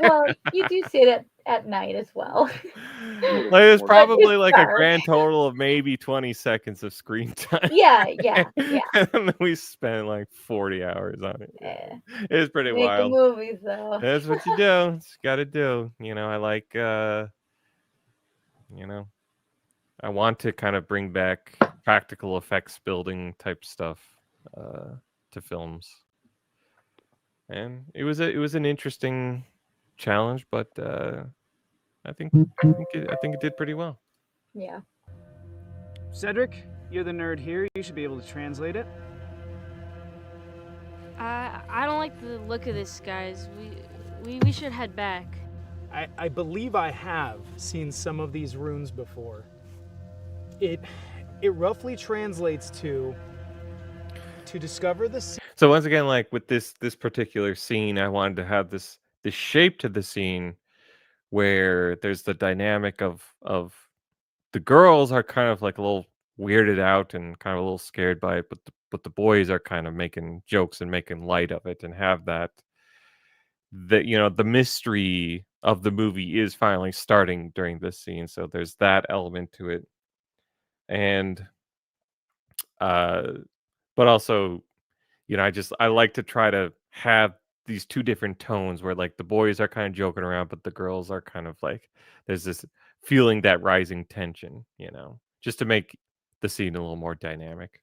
Well, you do see it at night as well. Like, it's But probably it's like a dark. grand total of maybe 20 seconds of screen time. Yeah. And then we spent like 40 hours on it. It's pretty Making wild. movies, though. That's what you do. It's got to do. I like, I want to kind of bring back practical effects building type stuff to films. And it was an interesting challenge, but I think it did pretty well. Yeah. Cedric, you're the nerd here. You should be able to translate it. I don't like the look of this, guys. We should head back. I believe I have seen some of these runes before. It roughly translates to discover the sea. So once again, like with this particular scene, I wanted to have this shape to the scene where there's the dynamic of the girls are kind of like a little weirded out and kind of a little scared by it, but the boys are kind of making jokes and making light of it, and have that the mystery of the movie is finally starting during this scene. So there's that element to it. And but also, I like to try to have these two different tones where like the boys are kind of joking around, but the girls are kind of like, there's this feeling that rising tension, just to make the scene a little more dynamic.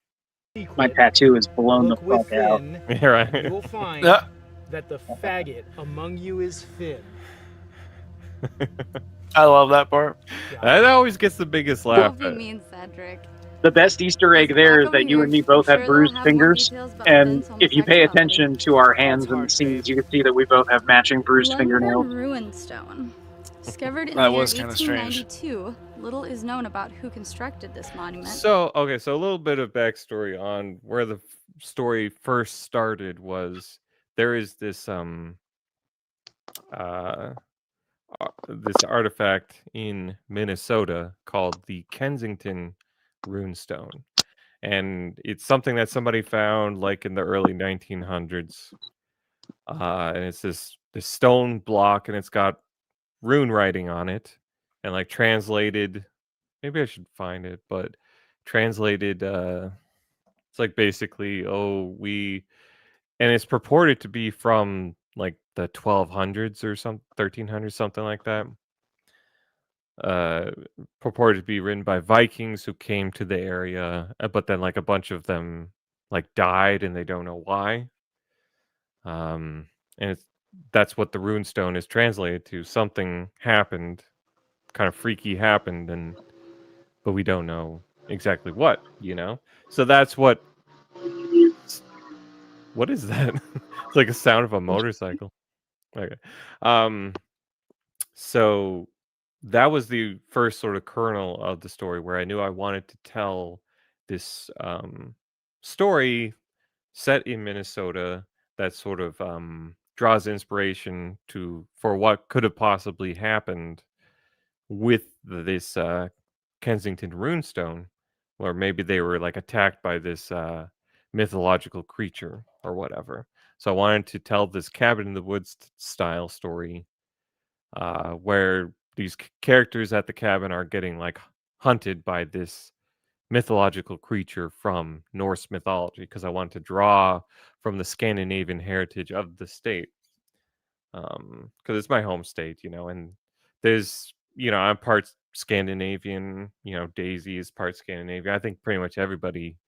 My tattoo is blown the Look fuck out. within, Yeah, right. and you will find that the faggot among you is Finn. I love that part. That always gets the biggest laugh. Don't be mean, Cedric. The best Easter egg there is that you and me both have bruised fingers, and if you pay attention to our hands in the scenes, you can see that we both have matching bruised fingernails. Ruin stone. Discovered in That the year was kinda strange. 1892, little is known about who constructed this monument. So a little bit of backstory on where the story first started was there is this this artifact in Minnesota called the Kensington runestone, and it's something that somebody found like in the early 1900s, and it's this stone block, and it's got rune writing on it, and like translated, maybe I should find it, but translated, it's like basically, and it's purported to be from like the 1200s or 1300s, something like that. Purported to be written by Vikings who came to the area, but then like a bunch of them like died and they don't know why. And that's what the runestone is translated to. Something happened, kind of freaky happened, but we don't know exactly what, So that's what is that? It's like a sound of a motorcycle. Okay. So that was the first sort of kernel of the story where I knew I wanted to tell this story set in Minnesota that sort of draws inspiration for what could have possibly happened with this Kensington runestone, or maybe they were like attacked by this mythological creature or whatever. So I wanted to tell this cabin in the woods style story where these characters at the cabin are getting like hunted by this mythological creature from Norse mythology, because I want to draw from the Scandinavian heritage of the state, because it's my home state, and there's, I'm part Scandinavian, Daisy is part Scandinavian. I think pretty much everybody,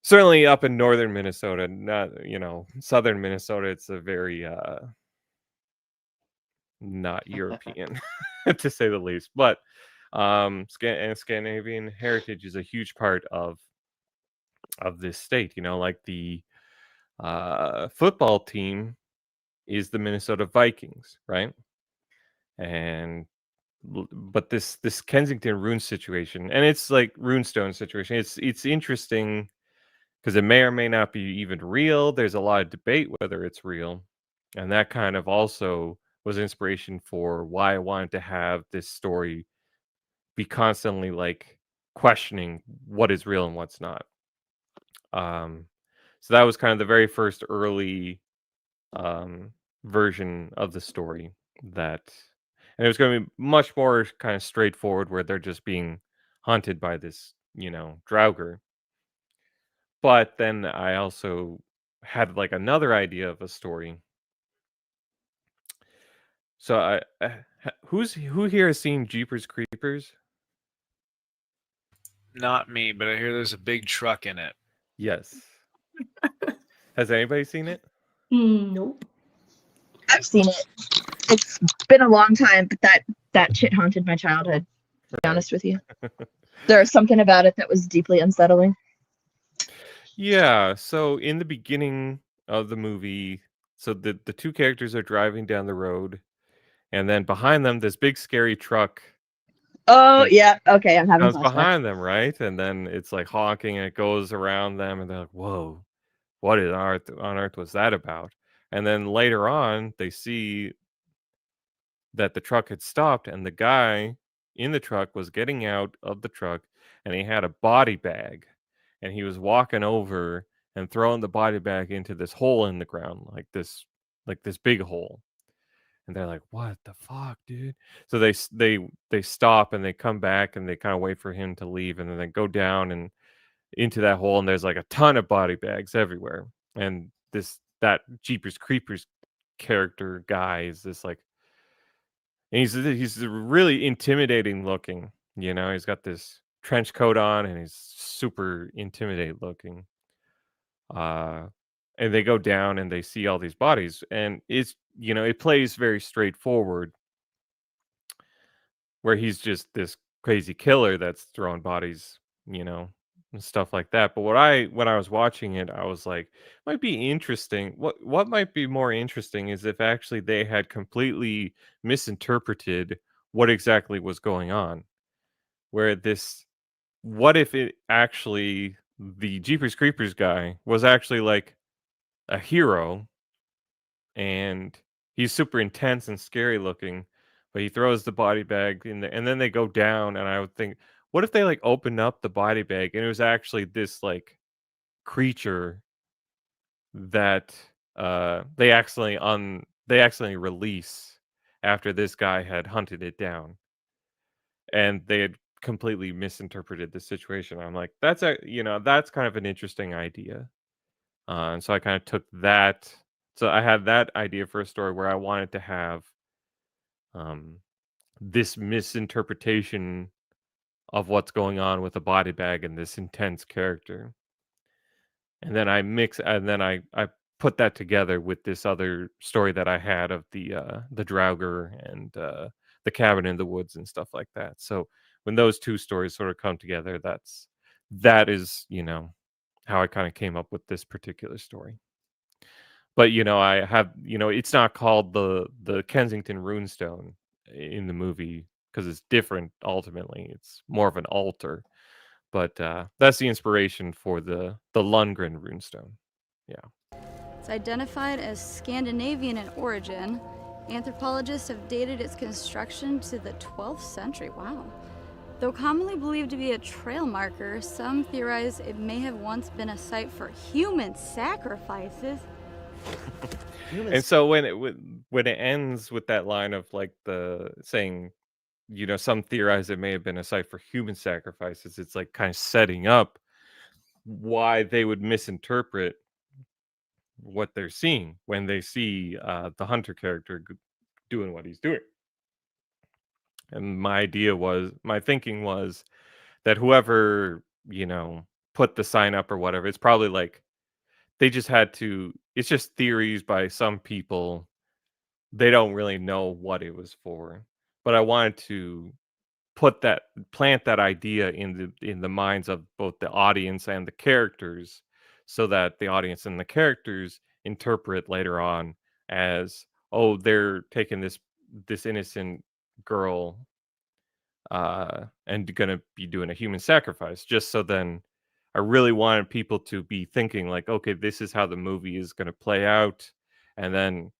certainly up in northern Minnesota, not, southern Minnesota, it's a very not European to say the least, but Scandinavian heritage is a huge part of this state. Like the football team is the Minnesota Vikings, right? and but this Kensington rune situation, and it's like runestone situation. It's interesting because it may or may not be even real. There's a lot of debate whether it's real, and that kind of also was inspiration for why I wanted to have this story be constantly like questioning what is real and what's not. Um, so that was kind of the very first early um, version of the story that, and it was going to be much more kind of straightforward, where they're just being hunted by this, Draugr. But then I also had like another idea of a story. So who here has seen Jeepers Creepers? Not me, but I hear there's a big truck in it. Yes. Has anybody seen it? Nope. I've seen it. It's been a long time, but that shit haunted my childhood, to be honest with you. There's something about it that was deeply unsettling. Yeah, so in the beginning of the movie, so the two characters are driving down the road, and then behind them this big scary truck Oh, yeah. Okay, I'm having comes flashbacks. behind them, right? And then it's like honking and it goes around them, and they're like, "Whoa, what on earth was that about?" And then later on, they see that the truck had stopped, and the guy in the truck was getting out of the truck, and he had a body bag, and he was walking over and throwing the body bag into this hole in the ground, like this big hole. And they're like, "What the fuck, dude?" So they stop and they come back and they kind of wait for him to leave, and then they go down and into that hole, and there's like a ton of body bags everywhere. And that Jeepers Creepers character guy is this like, and he's really intimidating looking. He's got this trench coat on and he's super intimidating looking. And they go down and they see all these bodies, and it plays very straightforward, where he's just this crazy killer that's throwing bodies, and stuff like that. But when I was watching it, I was like, might be interesting. What might be more interesting is if actually they had completely misinterpreted what exactly was going on. Where what if it actually, the Jeepers Creepers guy was actually like a hero, and he's super intense and scary looking, but he throws the body bag in there, and then they go down, and I would think, what if they like opened up the body bag and it was actually this like creature that they accidentally release after this guy had hunted it down, and they had completely misinterpreted the situation. I'm like, that's kind of an interesting idea. And so I kind of took that. So I had that idea for a story where I wanted to have um, this misinterpretation of what's going on with a body bag and this intense character. And then I put that together with this other story that I had of the Draugr and the cabin in the woods and stuff like that. So when those two stories sort of come together, that is how I kind of came up with this particular story. But I have, it's not called the Kensington Runestone in the movie because it's different. Ultimately, it's more of an altar. But that's the inspiration for the Lundgren runestone. Yeah. It's identified as Scandinavian in origin. Anthropologists have dated its construction to the 12th century. Wow. Though commonly believed to be a trail marker, some theorize it may have once been a site for human sacrifices. And so when it ends with that line of like the saying, some theorize it may have been a site for human sacrifices, it's like kind of setting up why they would misinterpret what they're seeing when they see the hunter character doing what he's doing. And my thinking was that whoever, put the sign up or whatever, it's probably like they just had to, it's just theories by some people. They don't really know what it was for. But I wanted to plant that idea in the minds of both the audience and the characters, so that the audience and the characters interpret later on as, oh, they're taking this innocent girl and gonna be doing a human sacrifice, just so then I really wanted people to be thinking like, okay, this is how the movie is gonna play out, and then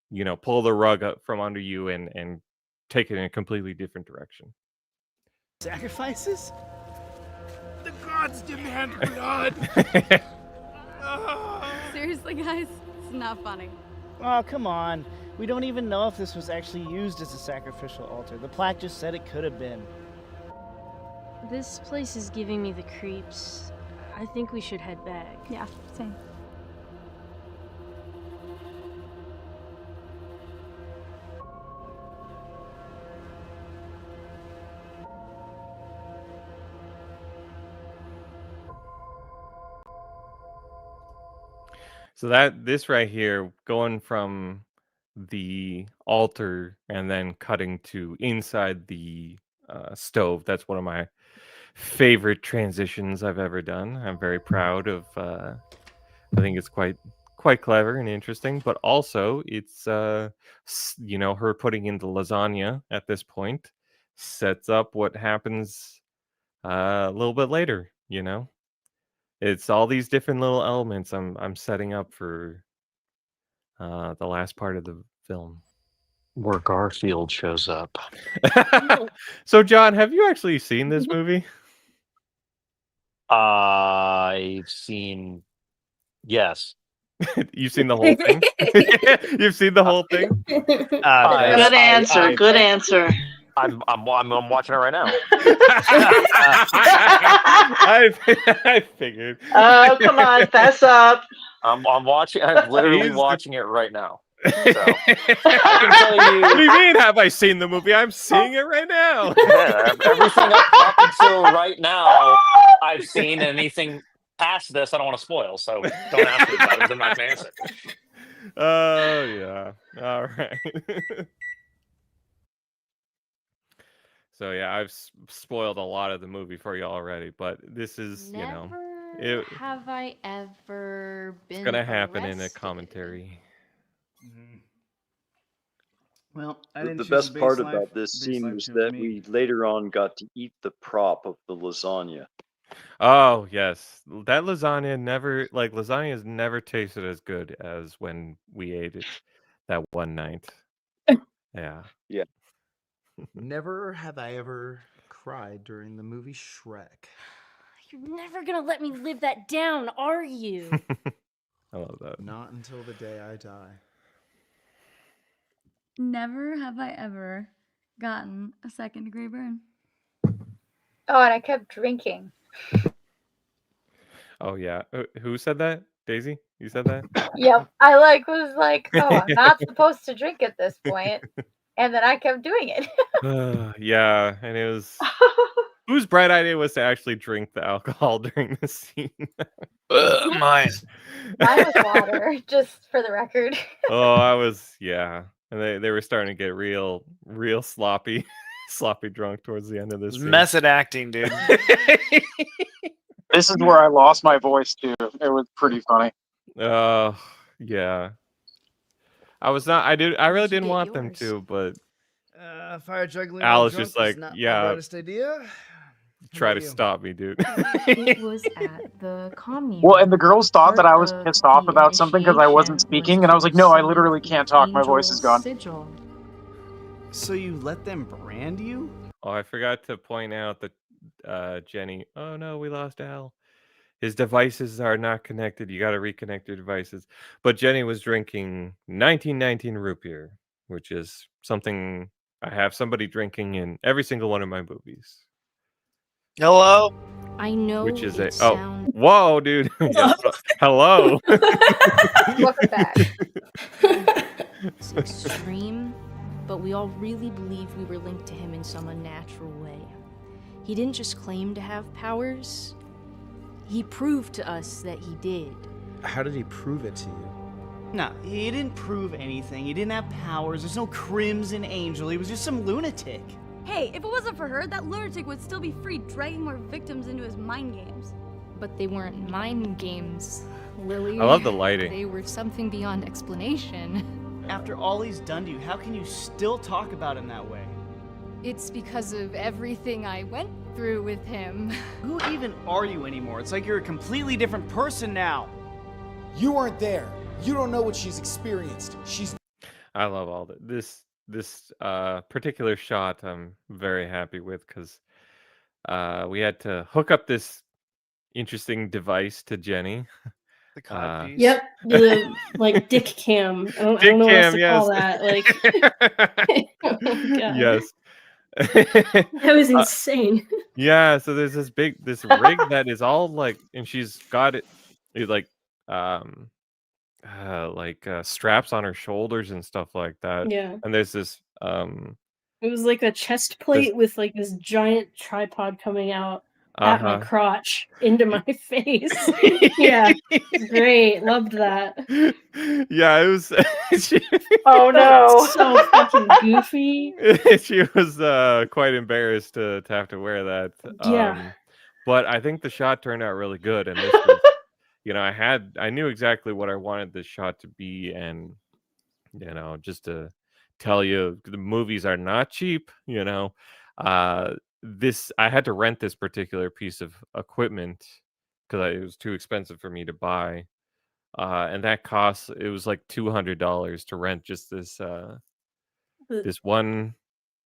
pull the rug up from under you and take it in a completely different direction. Sacrifices? The gods demand blood! Seriously, guys, it's not funny. Oh, come on. We don't even know if this was actually used as a sacrificial altar. The plaque just said it could have been. This place is giving me the creeps. I think we should head back. Yeah, same. So this right here, going from the altar and then cutting to inside the stove, that's one of my favorite transitions I've ever done. I'm very proud of. I think it's quite clever and interesting, but also it's her putting in the lasagna at this point sets up what happens a little bit later. It's all these different little elements I'm setting up for the last part of the film. Where Garfield shows up. So, John, have you actually seen this movie? I've seen. Yes. You've seen the whole thing? You've seen the whole thing? Good answer. Good answer. I'm watching it right now. I figured. Oh, come on, fess up. I'm watching. I'm literally watching it right now. So, I can tell you. What do you mean? Have I seen the movie? I'm seeing it right now. Yeah, everything up until right now, I've seen. Anything past this, I don't want to spoil. So don't ask me about it. I'm not going to answer. Oh yeah. All right. So yeah, I've spoiled a lot of the movie for you already, but this is, Have I ever been it's gonna happen in a arrested? commentary. Well, The best part about this scene was that we later on got to eat the prop of the lasagna. Oh yes, that lasagna has never tasted as good as when we ate it that one night. Yeah. Yeah. Never have I ever cried during the movie Shrek. You're never gonna let me live that down, are you? I love that. Not until the day I die. Never have I ever gotten a second-degree burn. Oh, and I kept drinking. Oh yeah. Who said that? Daisy? You said that? Yep. I was like, oh, I'm not supposed to drink at this point. And then I kept doing it. Yeah, and it was whose bright idea was to actually drink the alcohol during the scene? Mine. Mine was water, just for the record. Yeah. And they were starting to get real sloppy drunk towards the end of this scene. Method acting, dude. This is where I lost my voice too. It was pretty funny. Yeah. I really didn't want them to, but Fire juggling. Al is drunk just like, not yeah. the brightest idea. Try to stop me, dude. It was at the commune. Well, and the girls thought that I was Part of pissed off the about something because I wasn't initiation speaking, was and I was to like, no, I receive literally can't talk. My voice is angel gone. sigil. So you let them brand you? Oh, I forgot to point out that Jenny. Oh no, we lost Al. His devices are not connected. You got to reconnect your devices. But Jenny was drinking 1919 root beer, which is something I have somebody drinking in every single one of my movies. Hello. I know. Which is it whoa, dude. Yeah, hello. Welcome back. It's extreme, but we all really believe we were linked to him in some unnatural way. He didn't just claim to have powers. He proved to us that he did. How did he prove it to you? No, he didn't prove anything. He didn't have powers. There's no crimson angel. He was just some lunatic. Hey, if it wasn't for her, that lunatic would still be free, dragging more victims into his mind games. But they weren't mind games, Lily. I love the lighting. They were something beyond explanation. After all he's done to you, how can you still talk about him that way? It's because of everything I went through with him. Who even are you anymore? It's like you're a completely different person now. You weren't there. You don't know what she's experienced. I love all this particular shot. I'm very happy with because we had to hook up this interesting device to Jenny. The cod piece. Yep, the like dick cam. I Dick don't know what else cam, to yes. call that. Like, oh my god, Yes. that was insane. Yeah, so there's this rig that is all like, and she's got it like straps on her shoulders and stuff like that. Yeah. And there's this It was like a chest plate with like this giant tripod coming out at my crotch into my face. Yeah, great, loved that. Yeah, it was. Oh no! So fucking goofy. She was quite embarrassed to have to wear that. Yeah. But I think the shot turned out really good, and this was, I knew exactly what I wanted this shot to be, and just to tell you, the movies are not cheap. This I had to rent this particular piece of equipment because it was too expensive for me to buy. And that cost, it was like $200 to rent just this this one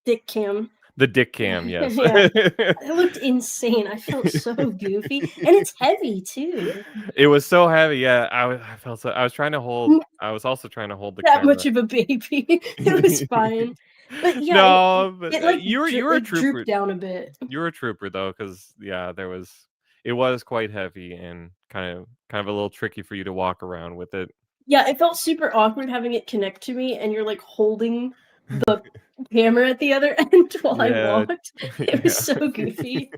Dick cam. the dick cam, yes. Yeah, it looked insane. I felt so goofy, and it's heavy too. It was so heavy. Yeah, I felt so. I was also trying to hold the That camera. much of a baby. It was fine, but yeah, No, but it like you were a it trooper. drooped down a bit. You were a trooper though, because it was quite heavy and kind of a little tricky for you to walk around with it. Yeah, it felt super awkward having it connect to me, and you're like holding the camera at the other end while I Yeah, walked. It was so goofy.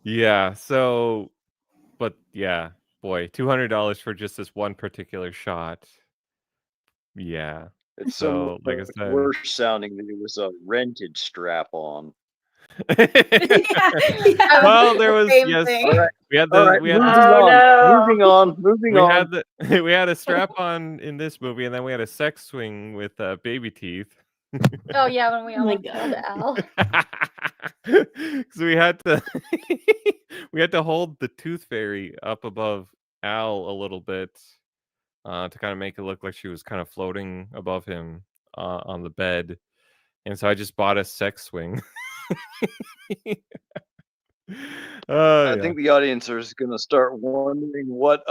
Yeah. So, but yeah, boy, $200 for just this one particular shot. Yeah. It's So, so like I much said, worse sounding that it was a rented strap on. well, there was yes. All right. We had All the right, we had moving on. we had the we had a strap on in this movie, and then we had a sex swing with baby teeth. Oh yeah, when we almost killed Al. So we had to hold the tooth fairy up above Al a little bit to kind of make it look like she was kind of floating above him on the bed, and so I just bought a sex swing. I think the audience is going to start wondering what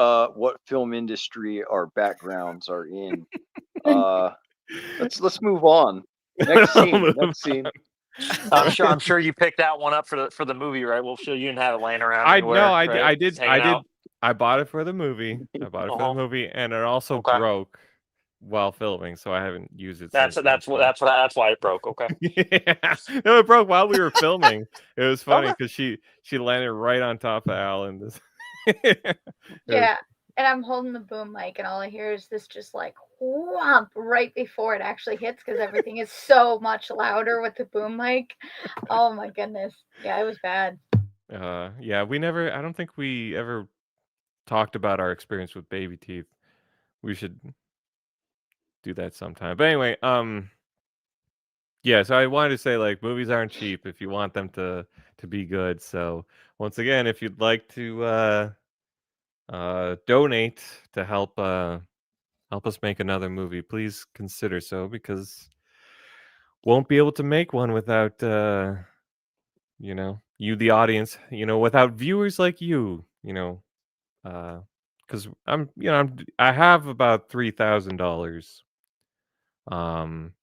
film industry our backgrounds are in. Let's move on. Next scene. I'm sure you picked that one up for the movie, right? Well, sure you didn't have it laying around. I anywhere, know right? I did. Just hanging out? I bought it for the movie. And it also broke while filming, so I haven't used it. That's why it broke. Okay. Yeah. No, it broke while we were filming. It was funny because she landed right on top of Al in this. Yeah, and I'm holding the boom mic, and all I hear is this just like whomp right before it actually hits because everything is so much louder with the boom mic. Oh my goodness. Yeah, it was bad. Yeah, I don't think we ever talked about our experience with baby teeth. We should do that sometime. But anyway, yeah, so I wanted to say, like, movies aren't cheap if you want them to be good. So once again, if you'd like to donate to help us make another movie, please consider so, because won't be able to make one without you, the audience, without viewers like you, because I have about $3,000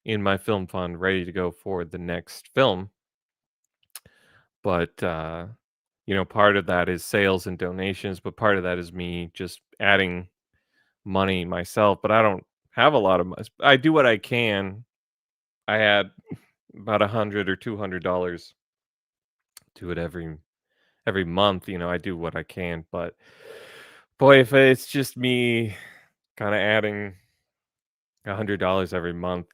in my film fund ready to go for the next film, but part of that is sales and donations, but part of that is me just adding money myself. But I don't have a lot of money. I do what I can. I add about $100 or $200 to it every month. I do what I can, but boy, if it's just me kind of adding $100 every month,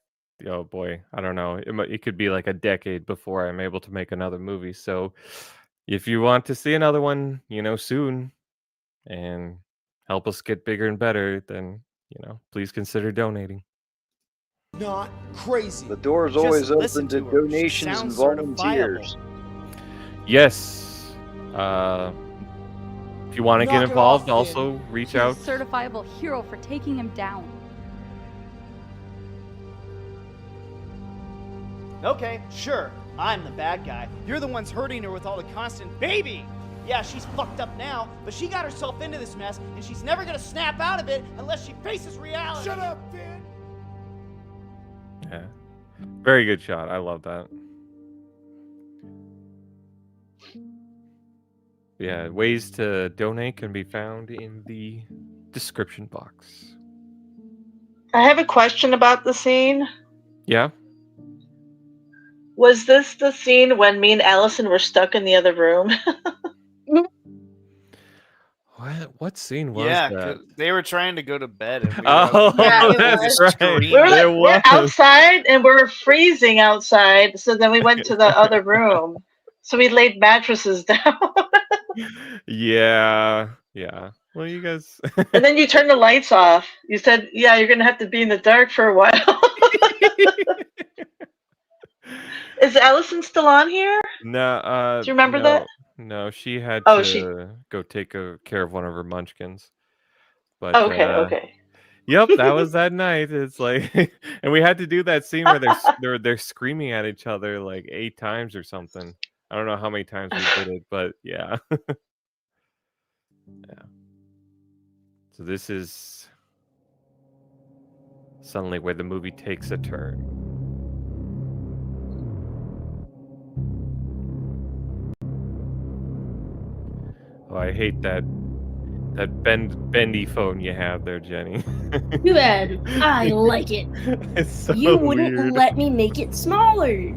oh boy, I don't know. It could be like a decade before I'm able to make another movie. So if you want to see another one, soon, and help us get bigger and better, then, please consider donating. not crazy. The door is Just always listen open to to her. She donations and sounds certifiable. volunteers. Yes. If you want to Knock get it involved, off, also reach She's out. a certifiable hero for taking him down. Okay, sure. I'm the bad guy. You're the ones hurting her with all the constant baby. Yeah, she's fucked up now, but she got herself into this mess, and she's never gonna snap out of it unless she faces reality. Shut up, Finn! Yeah. Very good shot. I love that. Yeah, ways to donate can be found in the description box. I have a question about the scene. Yeah. Was this the scene when me and Allison were stuck in the other room? What scene was Yeah, that? 'cause they were trying to go to bed, and we Oh, that's right. We're outside and we're freezing outside, so then we went to the other room. So we laid mattresses down. Yeah. Well, you guys. And then you turned the lights off. You said, yeah, you're going to have to be in the dark for a while. Is Allison still on here? No. Do you remember that? No, she had Oh, to go take care of one of her munchkins. But Okay. Yep, that was that night. It's like, and we had to do that scene where they're screaming at each other like 8 times or something. I don't know how many times we did it, but yeah. Yeah. So this is suddenly where the movie takes a turn. Oh, I hate that bendy phone you have there, Jenny. Too bad. I like it. It's so You wouldn't weird. let me make it smaller.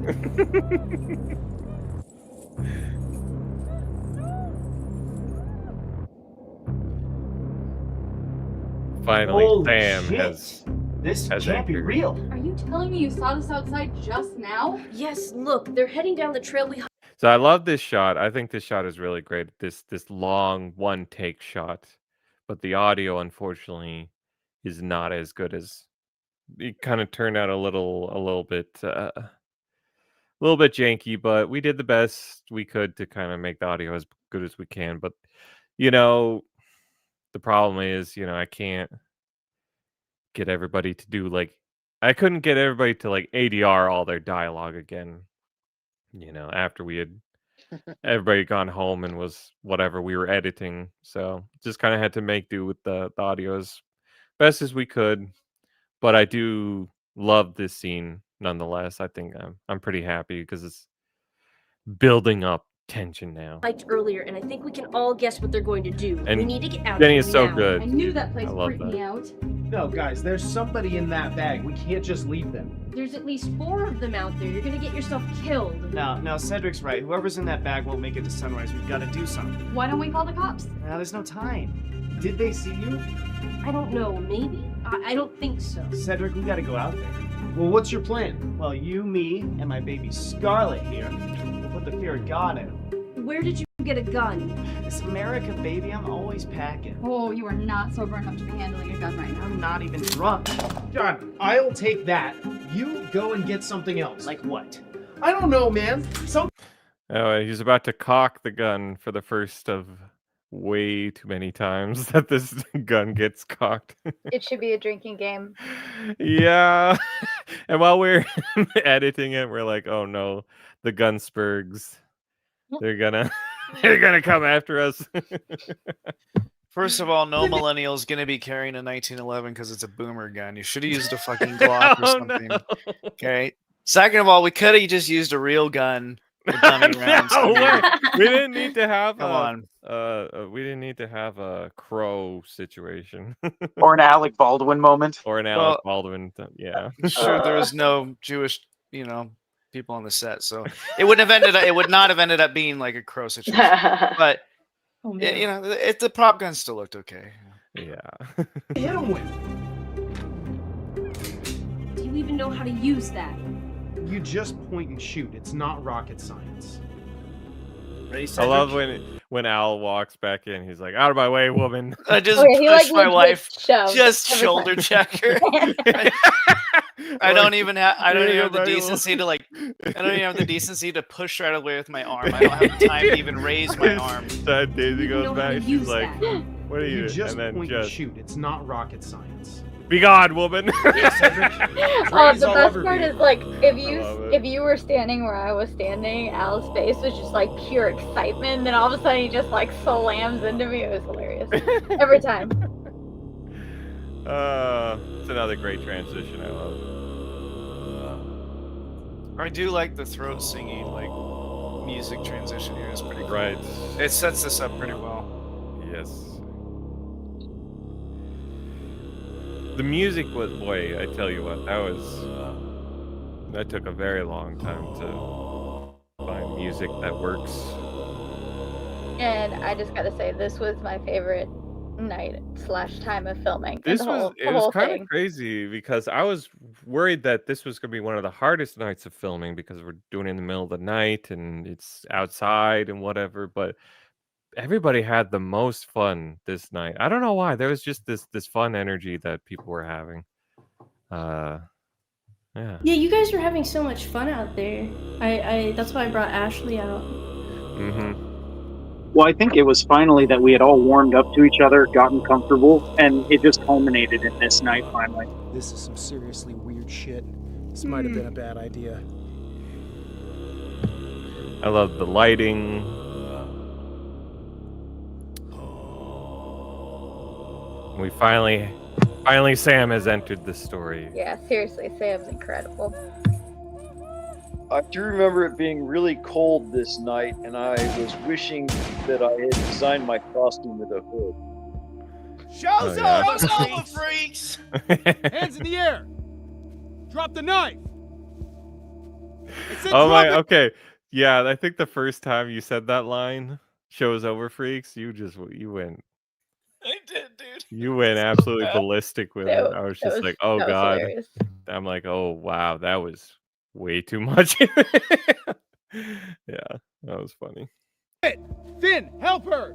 Finally, Holy Sam shit. has This can't be entered. real. Are you telling me you saw this outside just now? Yes, look, they're heading down the trail we. So I love this shot. I think this shot is really great. This long one take shot, but the audio unfortunately is not as good as it. Kind of turned out a little bit janky, but we did the best we could to kind of make the audio as good as we can. But the problem is, I can't get everybody to do I couldn't get everybody to ADR all their dialogue again. After we had everybody gone home and was whatever we were editing. So just kind of had to make do with the audio as best as we could. But I do love this scene nonetheless. I think I'm pretty happy because it's building up tension now. Liked earlier, and I think we can all guess what they're going to do. And we need to get out. Jenny of is here so now. good. I knew that place I love freaked that. me out. No, guys, there's somebody in that bag. We can't just leave them. There's at least 4 of them out there. You're gonna get yourself killed. No, Cedric's right. Whoever's in that bag won't make it to sunrise. We've got to do something. Why don't we call the cops? Now, there's no time. Did they see you? I don't know. Maybe. I don't think so. Cedric, we got to go out there. Well, what's your plan? Well, you, me, and my baby Scarlet here will put the fear of God in him. Where did you get a gun? It's America, baby. I'm always packing. Oh, you are not sober enough to be handling a gun right now. I'm not even drunk. John, I'll take that. You go and get something else. Like what? I don't know, man. Oh, he's about to cock the gun for the first of way too many times that this gun gets cocked. It should be a drinking game. Yeah. And while we're editing it, we're like, oh no, the Gunspurgs. They're gonna come after us. First of all, no millennial's gonna be carrying a 1911 because it's a boomer gun. You should have used a fucking Glock or something. No. Okay. Second of all, we could have just used a real gun with dummy rounds. No way. We didn't need to have Come on. We didn't need to have a Crow situation. Or an Alec Baldwin moment. Or an Alec Baldwin. Yeah. I'm sure there was no Jewish, people on the set, so it would not have ended up being like a Crow situation. But the prop gun still looked okay. Yeah. Hit him with. Do you even know how to use that? You just point and shoot. It's not rocket science. Ready, I Cedric? love when Al walks back in. He's like, "Out of my way, woman!" I just Okay, he, pushed my legit wife, shoved just every shoulder time. check her. I don't even have. I don't even You're have the ready, decency to like. I don't even have the decency to push right away with my arm. I I don't have the time to even raise my arm. That Daisy goes know how back. to She's use like, that. "What are You you?" just And then point and just shoot. It's not rocket science. be gone, woman. Oh, Praise the I'll best ever part be. is like if love it. you were standing where I was standing, Al's face was just like pure excitement. Then all of a sudden he just like slams into me. It was hilarious every time. It's another great transition. I love. I do like the throat singing like music transition here. It's pretty cool. Right. It sets this up pretty well. Yes. The music was, boy, I tell you what, that took a very long time to find music that works. And I just gotta say, this was my favorite night / time of filming. This the was whole, it the was whole kind thing. of crazy because I was worried that this was going to be one of the hardest nights of filming because we're doing it in the middle of the night and it's outside and whatever, but everybody had the most fun this night. I don't know why. There was just this fun energy that people were having. Yeah. Yeah, you guys were having so much fun out there. I that's why I brought Ashley out. Well, I think it was finally that we had all warmed up to each other, gotten comfortable, and it just culminated in this night finally. This is some seriously weird shit. This might have been a bad idea. I love the lighting. We finally Sam has entered the story. Yeah, seriously, Sam's incredible. I do remember it being really cold this night, and I was wishing that I had designed my costume with a hood. Show's yeah. over, freaks! Hands in the air! Drop the knife! Oh my, okay. Yeah, I think the first time you said that line, "Show's over, freaks," you went. I did, dude. You went absolutely ballistic with it. I was That just was- like, "Oh that was God!" hilarious. I'm like, "Oh wow, that was way too much." Yeah, that was funny. Finn, help her!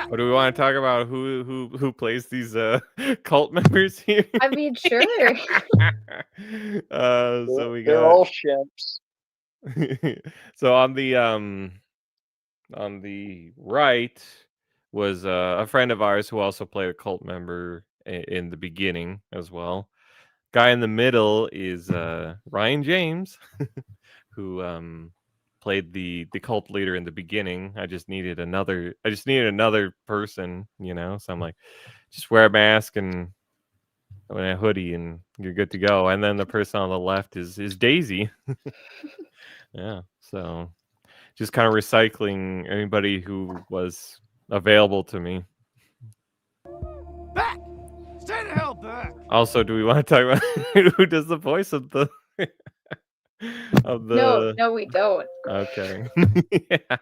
What do we want to talk about? Who plays these cult members here? I mean, sure. So we They're got all chefs. so on the right was a friend of ours who also played a cult member in the beginning as well. Guy in the middle is Ryan James, who played the cult leader in the beginning. I just needed another person, so I'm like, just wear a mask and a hoodie and you're good to go. And then the person on the left is Daisy. Yeah, so just kind of recycling anybody who was available to me. Back! Stay the hell back! Also, do we want to talk about who does the voice of the No, we don't. Okay. Yeah.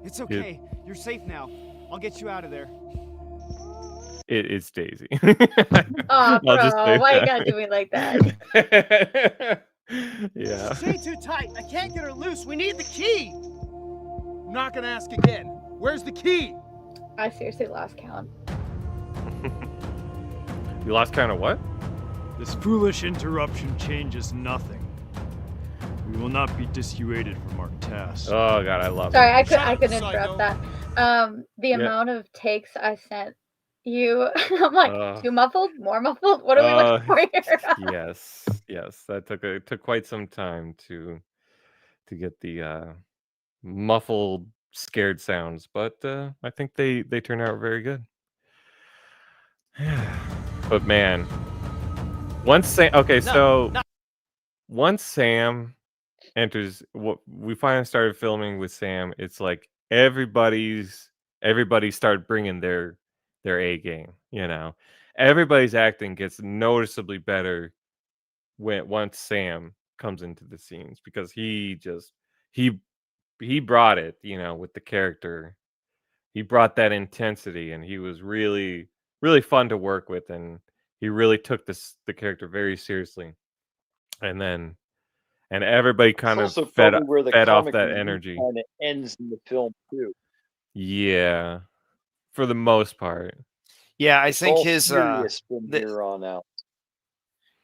It's okay. You're safe now. I'll get you out of there. It's Daisy. Oh, I'll just bro, say why you that. gotta do me like that? Yeah. Stay too tight. I can't get her loose. We need the key. I'm not gonna ask again. Where's the key? I seriously lost count. You lost count of what? This foolish interruption changes nothing. We will not be dissuaded from our task. Oh God, I love Sorry, it. I could interrupt that. The amount of takes I sent you, I'm like, too muffled, more muffled. What are we looking for here? yes. That took quite some time to get the muffled, scared sounds, but I think they turn out very good. But man, once Sam enters, what we finally started filming with Sam, it's like everybody started bringing their A game. Everybody's acting gets noticeably better once Sam comes into the scenes, because he brought it, with the character. He brought that intensity, and he was really, really fun to work with, and he really took the character very seriously. And everybody kind of It's also fed probably where the off comic that relief energy. kind of ends in the film too. Yeah, for the most part. Yeah, I It's think all his serious from here on out.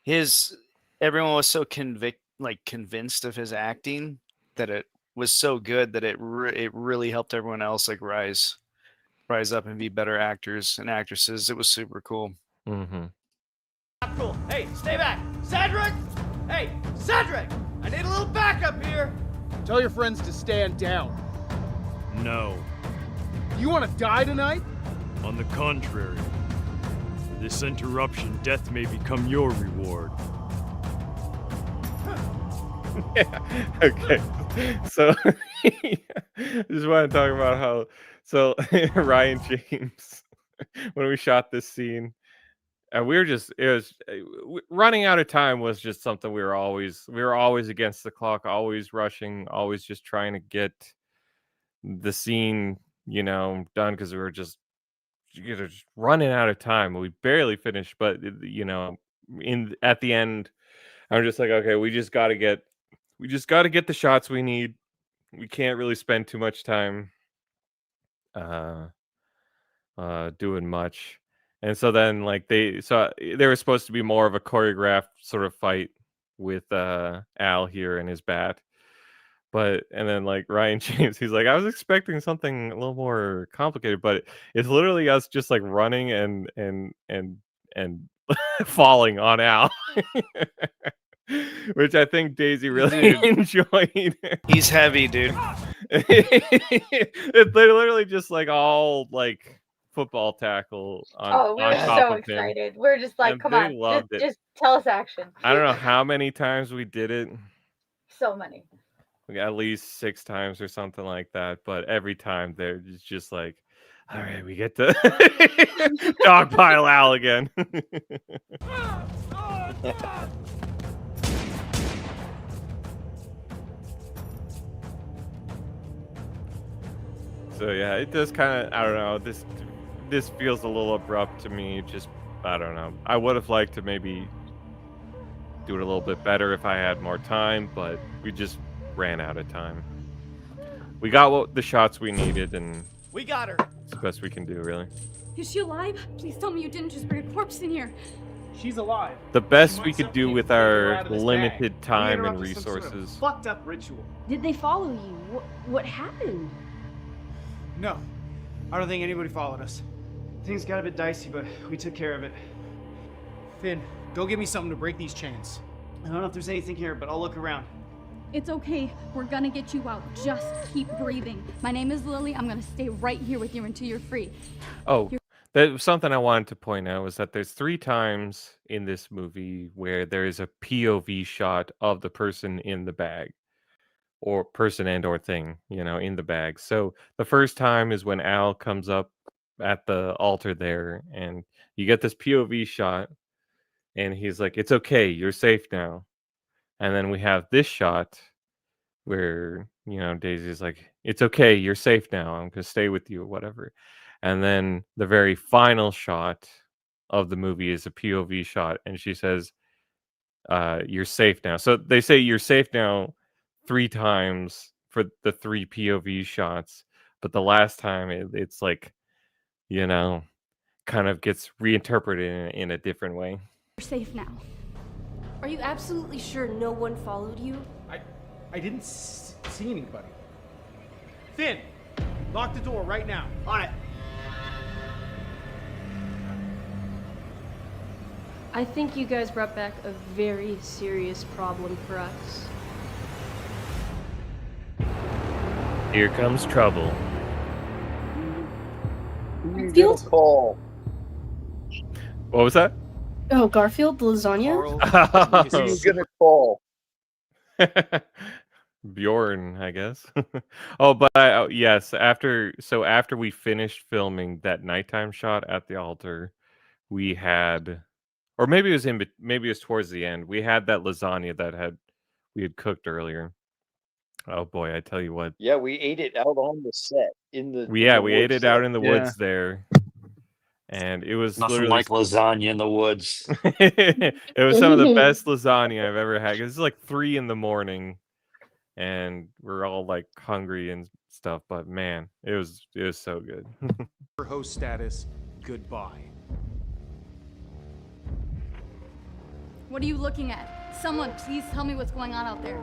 everyone was so convinced of his acting that it was so good that it really helped everyone else like rise up and be better actors and actresses. It was super cool. Mm-hmm. Not cool. Hey, stay back. Cedric! Hey, Cedric! I need a little backup here. Tell your friends to stand down. No. You want to die tonight? On the contrary. For this interruption, death may become your reward. Yeah. Okay. So I just want to talk about how Ryan James, when we shot this scene, and running out of time was just something we were always against the clock, always rushing, always just trying to get the scene, done, because we were just running out of time. We barely finished, but at the end, I'm just like, okay, we just got to get the shots we need. We can't really spend too much time doing much. And so then there was supposed to be more of a choreographed sort of fight with Al here and his bat. And then like Ryan James, he's like, I was expecting something a little more complicated, but it's literally us just like running and falling on Al. Which I think Daisy really enjoyed. He's heavy, dude. They're literally just like all like football tackle on we were top so of him. excited. We were just like, And come they on, loved it. just tell us action. I don't know how many times we did it. So many. Like at least 6 times or something like that. But every time they're just like, all right, we get to dogpile Al again. So yeah, it does kind of, I don't know, this feels a little abrupt to me. Just, I don't know. I would have liked to maybe do it a little bit better if I had more time, but we just ran out of time. We got the shots we needed, and we got her. It's the best we can do, really. Is she alive? Please tell me you didn't just bring a corpse in here. She's alive. The best we could do with our limited time and Interrupted some sort of resources. fucked up ritual. Did they follow you? What happened? No, I don't think anybody followed us. Things got a bit dicey, but we took care of it. Finn, go get me something to break these chains. I don't know if there's anything here, but I'll look around. It's okay. We're gonna get you out. Just keep breathing. My name is Lily. I'm gonna stay right here with you until you're free. Oh, that was something I wanted to point out, was that there's 3 times in this movie where there is a POV shot of the person in the bag, or person and or thing, in the bag. So the first time is when Al comes up at the altar there, and you get this POV shot, and he's like, it's okay, you're safe now. And then we have this shot where, Daisy's like, it's okay, you're safe now, I'm gonna stay with you or whatever. And then the very final shot of the movie is a POV shot, and she says, you're safe now. So they say you're safe now 3 times for the 3 POV shots, but the last time it's like, kind of gets reinterpreted in a different way. You're safe now. Are you absolutely sure no one followed you? I didn't see anybody. Finn, lock the door right now. On it. I think you guys brought back a very serious problem for us. Here comes trouble. Who you gonna call? What was that? Oh, Garfield, the lasagna? Who you gonna call? Bjorn, I guess. Oh, but yes, after we finished filming that nighttime shot at the altar, we had, or maybe it was towards the end, we had that lasagna that we had cooked earlier. Oh boy, I tell you what. Yeah, we ate it out on the set We ate it out in the woods there. And it was nothing literally like lasagna in the woods. It was some of the best lasagna I've ever had. It's like 3 a.m, and we're all like hungry and stuff. But man, it was so good. For host status, goodbye. What are you looking at? Someone, please tell me what's going on out there.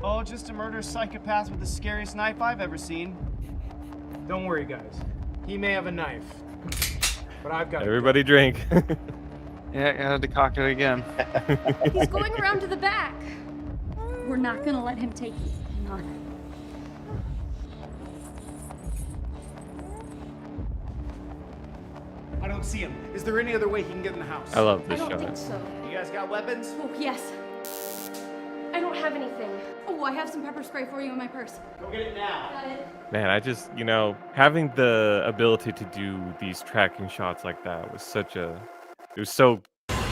Oh, just a murderous psychopath with the scariest knife I've ever seen. Don't worry, guys. He may have a knife, but I've got Everybody drink. Yeah, I had to cock it again. He's going around to the back. We're not gonna let him take you. Hang on. I don't see him. Is there any other way he can get in the house? I love this I don't shot. think so. You guys got weapons? Oh, yes. I don't have anything. Oh, I have some pepper spray for you in my purse. Go get it now. Got it. Man, I just, having the ability to do these tracking shots like that was it was so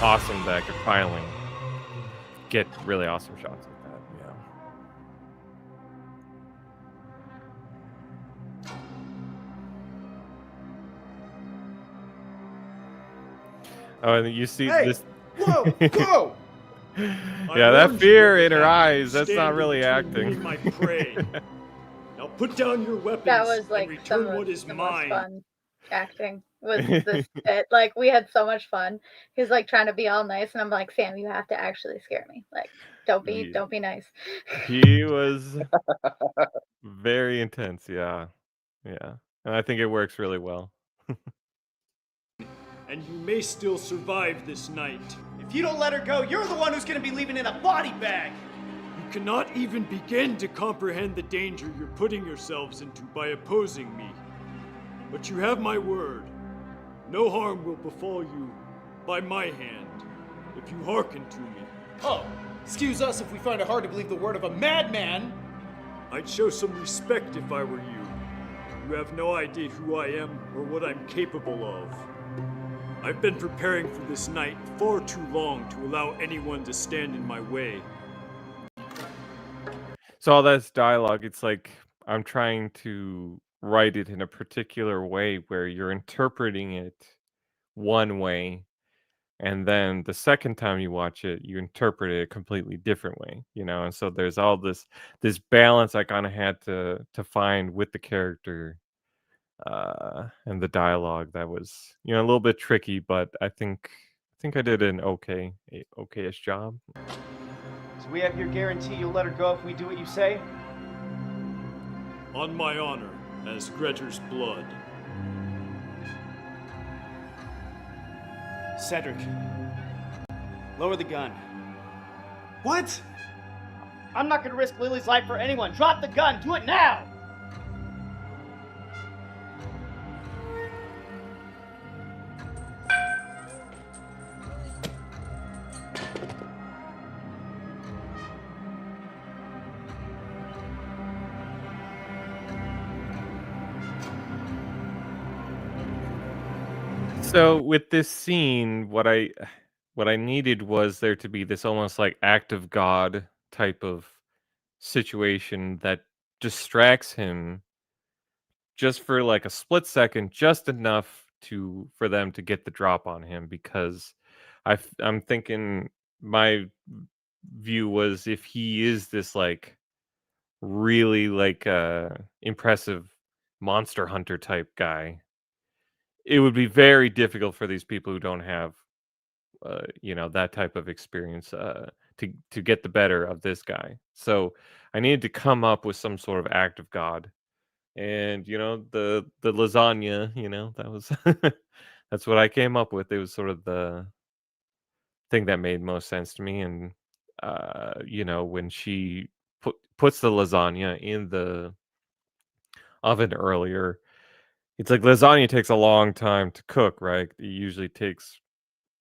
awesome that I could finally get really awesome shots like that, Oh, and you see this. Whoa! Whoa! Yeah, that fear in her eyes, that's not really acting. My prey. Now put down your weapons That was and like return the what is most mine. fun acting was this bit. Like we had so much fun. He's like trying to be all nice, and I'm like, Sam, you have to actually scare me. Like, don't be nice. He was very intense, yeah. And I think it works really well. And you may still survive this night. If you don't let her go, you're the one who's gonna be leaving in a body bag. You cannot even begin to comprehend the danger you're putting yourselves into by opposing me. But you have my word. No harm will befall you by my hand if you hearken to me. Oh, excuse us if we find it hard to believe the word of a madman. I'd show some respect if I were you. You have no idea who I am or what I'm capable of. I've been preparing for this night far too long to allow anyone to stand in my way. So all that's dialogue. It's like I'm trying to write it in a particular way where you're interpreting it one way, and then the second time you watch it, you interpret it a completely different way, And so there's all this balance I kind of had to find with the character and the dialogue that was a little bit tricky, but I think I did an okayish job. So we have your guarantee you'll let her go if we do what you say? On my honor, as Grettir's blood. Cedric, lower the gun. What? I'm not gonna risk Lily's life for anyone. Drop the gun. Do it now. So with this scene, what I needed was there to be this almost like act of God type of situation that distracts him just for like a split second, just enough for them to get the drop on him, because I'm thinking my view was if he is this like really like impressive monster hunter type guy, it would be very difficult for these people who don't have that type of experience to get the better of this guy. So I needed to come up with some sort of act of God, and the lasagna, that was that's what I came up with. It was sort of the thing that made most sense to me. And when she puts the lasagna in the oven earlier, it's like lasagna takes a long time to cook, right? It usually takes,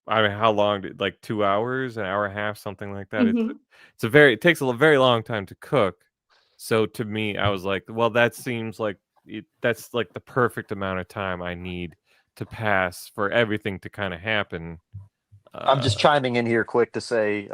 I mean, how long? Like 2 hours, an hour and a half, something like that. Mhm. It takes a very long time to cook. So to me, I was like, well, that seems like that's like the perfect amount of time I need to pass for everything to kind of happen. I'm just chiming in here quick to say,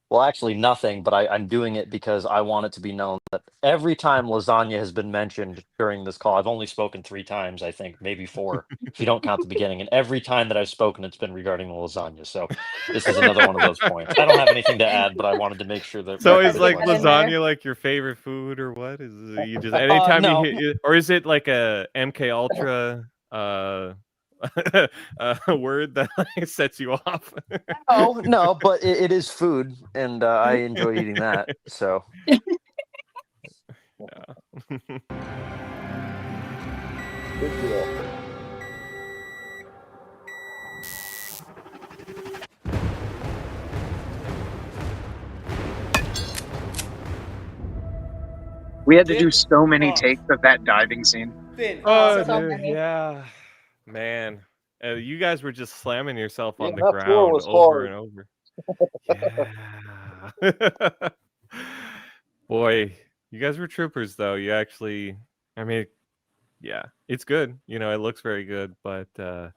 well, actually nothing, but I'm doing it because I want it to be known that every time lasagna has been mentioned during this call, I've only spoken 3 times, I think, maybe 4, if you don't count the beginning. And every time that I've spoken, it's been regarding the lasagna. So this is another one of those points. I don't have anything to add, but I wanted to make sure that. So is like lasagna like your favorite food, or what? Is it you just anytime no. or is it like a MK Ultra a word that sets you off. Oh no, but it is food, and I enjoy eating that. So Yeah. Good deal. We had to do so many takes of that diving scene. Finn, Oh, so dude, many. yeah, man. You guys were just slamming yourself Yeah, on the that floor ground was over hard. and over. Yeah. Boy, you guys were troopers, though. You actually, I mean, yeah, it's good. You know, it looks very good, but yeah,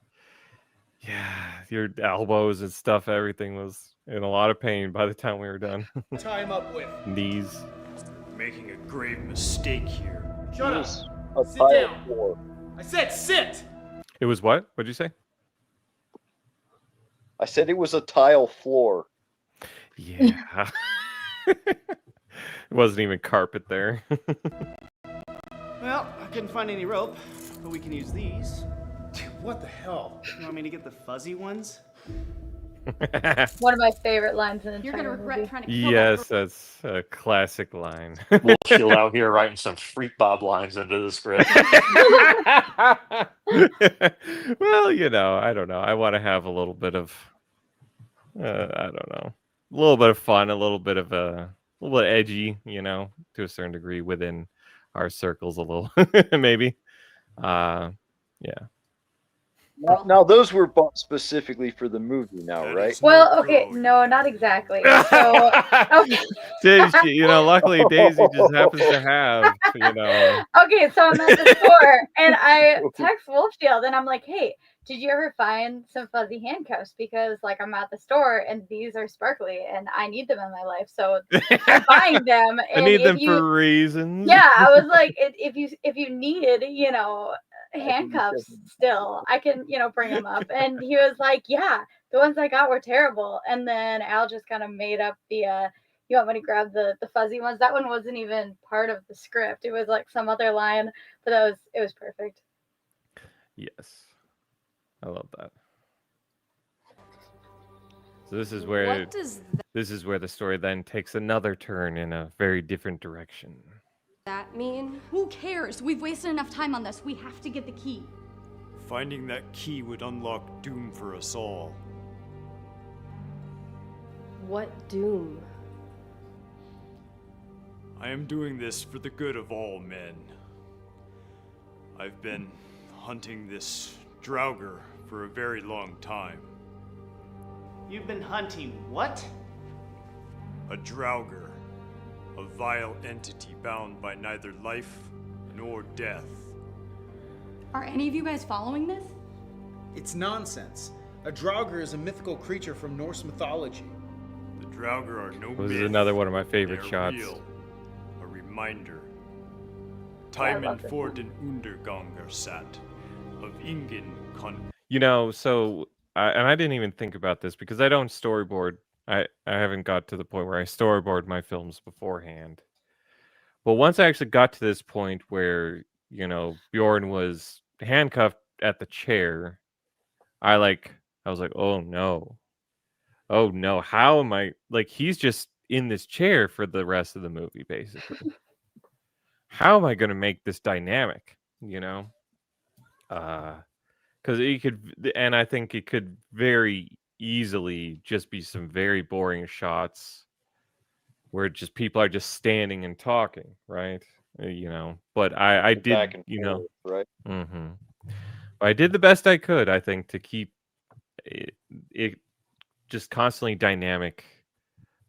your elbows and stuff, everything was in a lot of pain by the time we were done. Tie him up with. Knees. Making a grave mistake here. Shut up. Yes, a Sit tile down. floor. I said sit. It was what? What'd you say? I said it was a tile floor. Yeah. It wasn't even carpet there. Well, I couldn't find any rope, but we can use these. What the hell? You want me to get the fuzzy ones? One of my favorite lines in the You're gonna entire regret movie. trying to kill Yes, that's a classic line. we'll chill out here writing some freak Bob lines into the script. Well, you know, I don't know. I want to have a little bit of, I don't know, a little bit of fun, a little bit of a little bit edgy, you know, to a certain degree within our circles, a little maybe. Yeah. Now those were bought specifically for the movie now, right? Well, okay, no, not exactly. So, okay. Daisy, you know, luckily Daisy just happens to have, you know. Okay, so I'm at the store and I text Wolf Shield and I'm like, hey, did you ever find some fuzzy handcuffs? Because like I'm at the store and these are sparkly and I need them in my life. So I'm buying them. I And need if them you, for reasons. yeah, I was like, if you needed, you know, handcuffs still, I can, you know, bring them up. And he was like, yeah, the ones I got were terrible. And then Al just kind of made up the you want me to grab the fuzzy ones? That one wasn't even part of the script. It was like some other line, but it was perfect. Yes. I love that. So this is where the story then takes another turn in a very different direction. that mean? Who cares? We've wasted enough time on this. We have to get the key. Finding that key would unlock doom for us all. What doom? I am doing this for the good of all men. I've been hunting this Draugr for a very long time. You've been hunting what? A Draugr, a vile entity bound by neither life nor death. Are any of you guys following this? It's nonsense. A Draugr is a mythical creature from Norse mythology. The Draugr are no This is myth. another one of my favorite They're shots. real. A reminder. I Timen love this for den Unterganger sat. Of Ingen kon. You know, so and I didn't even think about this because I don't storyboard. I haven't got to the point where I storyboard my films beforehand. But once I actually got to this point where, you know, Bjorn was handcuffed at the chair, I was like, oh no. Oh no, how am I, like, he's just in this chair for the rest of the movie, basically. How am I going to make this dynamic, you know? Because it could, and I think it could very easily just be some very boring shots where just people are just standing and talking, right? You know, but I did, Back and you know, forth, right? I did the best I could, I think, to keep it just constantly dynamic,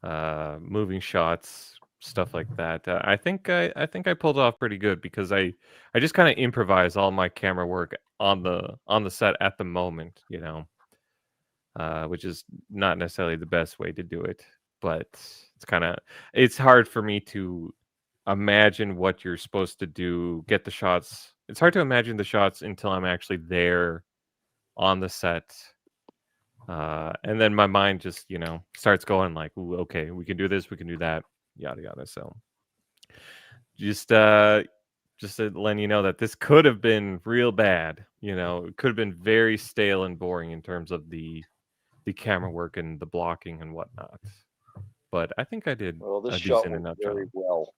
moving shots, stuff like that. I think I pulled it off pretty good because I just kind of improvise all my camera work on the set at the moment, you know, which is not necessarily the best way to do it, but it's hard for me to imagine what you're supposed to do, get the shots. It's hard to imagine the shots until I'm actually there on the set. And then my mind just, you know, starts going like, ooh, okay, we can do this, we can do that, yada yada. So just just letting you know that this could have been real bad. You know, it could have been very stale and boring in terms of the camera work and the blocking and whatnot. But I think I did Well, this a shot decent went enough very job. well.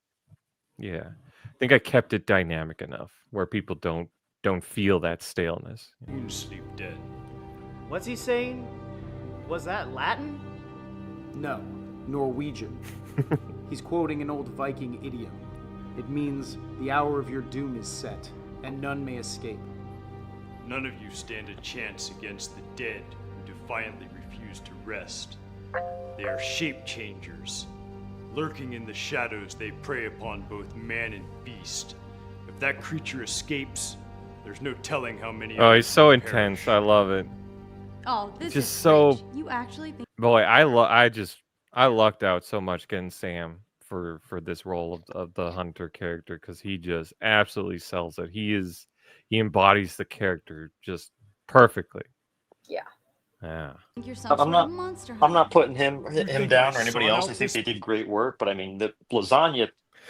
Yeah, I think I kept it dynamic enough where people don't feel that staleness. Moon sleep dead. What's he saying? Was that Latin? No, Norwegian. He's quoting an old Viking idiom. It means, the hour of your doom is set, and none may escape. None of you stand a chance against the dead who defiantly refuse to rest. They are shape changers. Lurking in the shadows, they prey upon both man and beast. If that creature escapes, there's no telling how many. Oh, he's so will intense. I love it. Oh, this Just is so. rich. You actually think? Boy, I lucked out so much getting Sam for this role of the hunter character, because he just absolutely sells it. He embodies the character just perfectly. Yeah. Yeah. Think you're some I'm sort not. of monster I'm not hunter. putting him think down I or anybody sought else. out I think this- they did great work, but I mean, the lasagna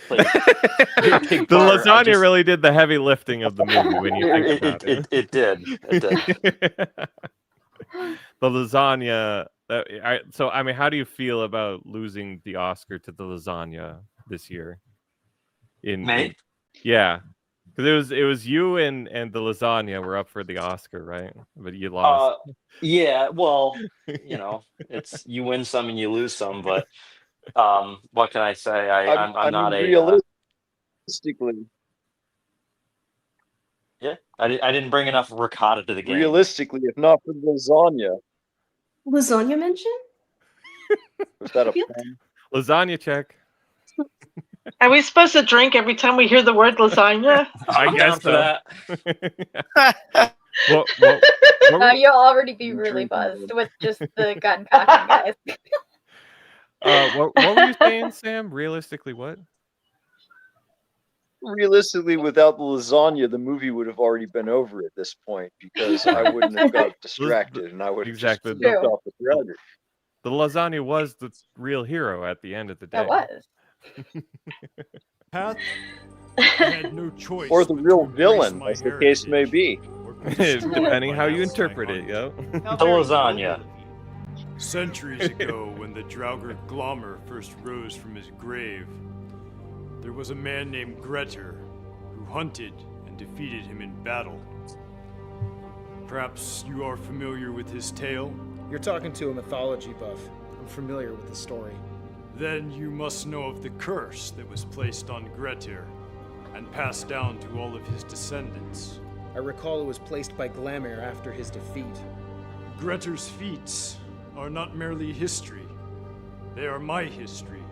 played a big The part. lasagna really did the heavy lifting of the movie when you think about it. It did. It did. The lasagna. So I mean, how do you feel about losing the Oscar to the lasagna this year? Me? Yeah, because it was you and the lasagna were up for the Oscar, right? But you lost. Yeah. Well, you know, it's you win some and you lose some, but what can I say? I'm not a. Realistically, Yeah, I didn't bring enough ricotta to the game. realistically, if not for the lasagna, Lasagna mention? was that a pun? Lasagna check. Are we supposed to drink every time we hear the word lasagna? I I'm guess down for so. that. What You'll already be really buzzed with just the gun cocking, guys. what were you saying, Sam? Realistically, what? Realistically, without the lasagna, the movie would have already been over at this point, because I wouldn't have got distracted and I would have just Exactly. flipped off the thread. The lasagna was the real hero at the end of the day. It was. Path had no choice. Or the but real to embrace villain, my as the case may be. Depending how you interpret it, yo. The lasagna. Centuries ago, when the Draugr Glommer first rose from his grave, there was a man named Grettir who hunted and defeated him in battle. Perhaps you are familiar with his tale? You're talking to a mythology buff. I'm familiar with the story. Then you must know of the curse that was placed on Grettir and passed down to all of his descendants. I recall it was placed by Glamir after his defeat. Grettir's feats are not merely history. They are my history.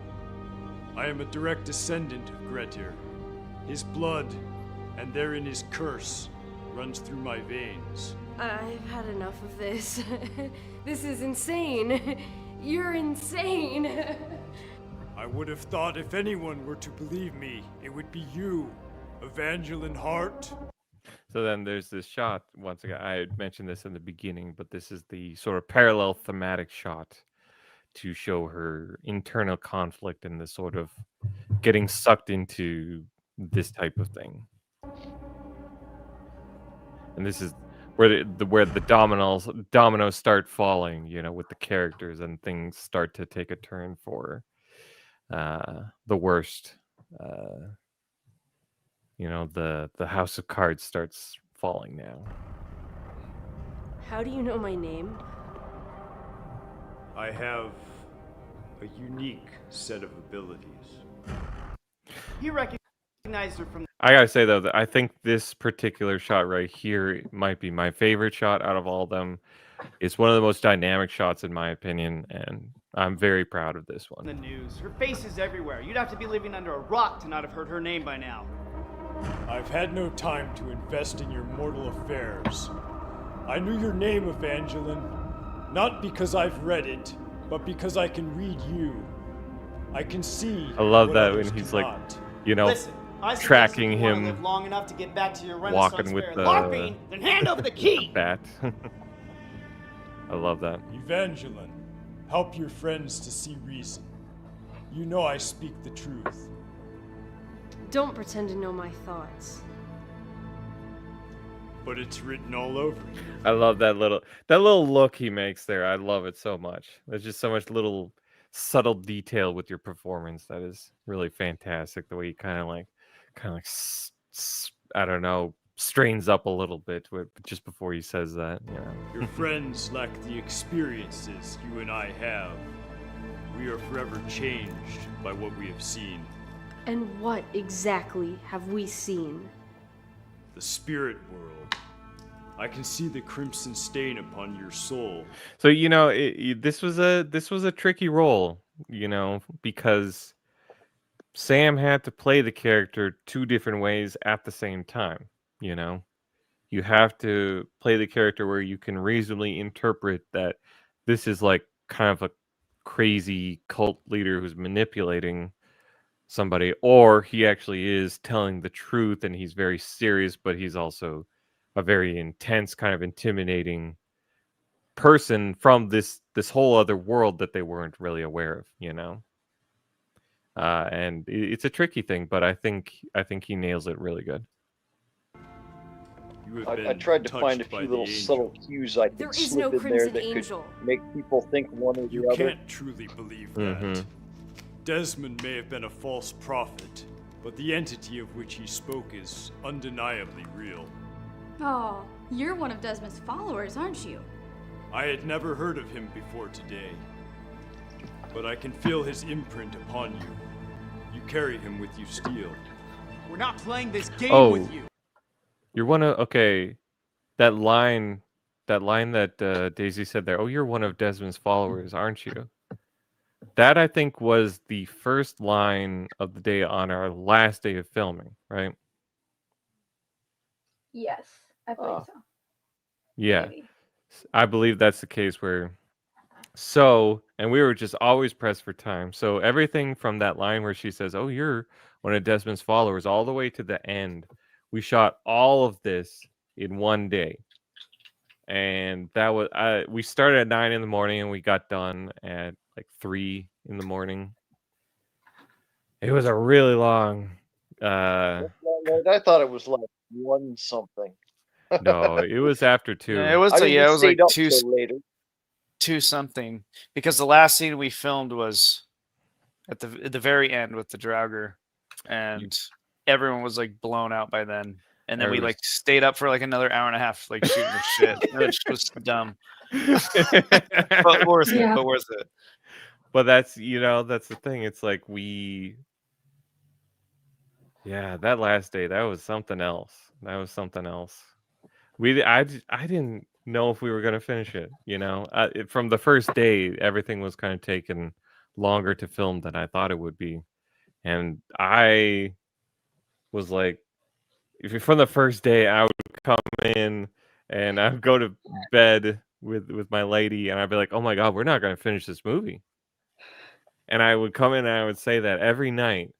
I am a direct descendant of Grettir. His blood, and therein his curse, runs through my veins. I've had enough of this. This is insane. You're insane. I would have thought if anyone were to believe me, it would be you, Evangeline Hart. So then there's this shot. Once again, I had mentioned this in the beginning, but this is the sort of parallel thematic shot to show her internal conflict and the sort of getting sucked into this type of thing. And this is where the dominoes start falling, you know, with the characters, and things start to take a turn for the worst. You know, the house of cards starts falling now. How do you know my name? I have a unique set of abilities. He recognized her from. I gotta say though that I think this particular shot right here might be my favorite shot out of all of them. It's one of the most dynamic shots in my opinion, and I'm very proud of this one. The news. Her face is everywhere. You'd have to be living under a rock to not have heard her name by now. I've had no time to invest in your mortal affairs. I knew your name, Evangeline, not because I've read it, but because I can read you. I can see. I love what that others when he's cannot. like, you know, Listen, I suggest tracking if you wanna him, live long enough to get back to your walking Renaissance with fair the LARPing, then hand over the key. bat. I love that. Evangeline, help your friends to see reason. You know I speak the truth. Don't pretend to know my thoughts. But it's written all over you. I love that little look he makes there. I love it so much. There's just so much little subtle detail with your performance that is really fantastic. The way you kind of like I don't know, strains up a little bit just before he says that. You know, Your friends lack the experiences you and I have. We are forever changed by what we have seen. And what exactly have we seen? The spirit world. I can see the crimson stain upon your soul. so you know, this was a tricky role, you know, because Sam had to play the character two different ways at the same time. You know, you have to play the character where you can reasonably interpret that this is like kind of a crazy cult leader who's manipulating somebody, or he actually is telling the truth and he's very serious, but he's also a very intense, kind of intimidating person from this whole other world that they weren't really aware of, you know. And it's a tricky thing, but I think he nails it really good. I tried to find a few little subtle cues I could slip in there that could make people think one or the You other. can't truly believe that. Desmond may have been a false prophet, but the entity of which he spoke is undeniably real. Oh, you're one of Desmond's followers, aren't you? I had never heard of him before today, but I can feel his imprint upon you. You carry him with you still. We're not playing this game with you. You're one of that line that Daisy said there. Oh, you're one of Desmond's followers, aren't you? That I think was the first line of the day on our last day of filming, right? Yes, I believe so. Yeah, Maybe. I believe that's the case where. So, and we were just always pressed for time. So everything from that line where she says, "Oh, you're one of Desmond's followers," all the way to the end, we shot all of this in one day. And that was we started at 9 in the morning and we got done at like 3 in the morning. It was a really long. I thought it was like 1 something. No, it was after 2. Yeah, it was. I didn't Yeah, it was stay like up two. till later. 2 something, because the last scene we filmed was at the very end with the Draugr, and everyone was like blown out by then. And then we like stayed up for like another hour and a half, like shooting the shit, which was dumb, but worth it. Yeah. But worth it. But that's that's the thing. It's like that last day, that was something else. That was something else. I didn't know if we were going to finish it, you know. From the first day, everything was kind of taking longer to film than I thought it would be. And I was like, from the first day, I would come in and I'd go to bed with my lady and I'd be like, oh my God, we're not going to finish this movie. And I would come in and I would say that every night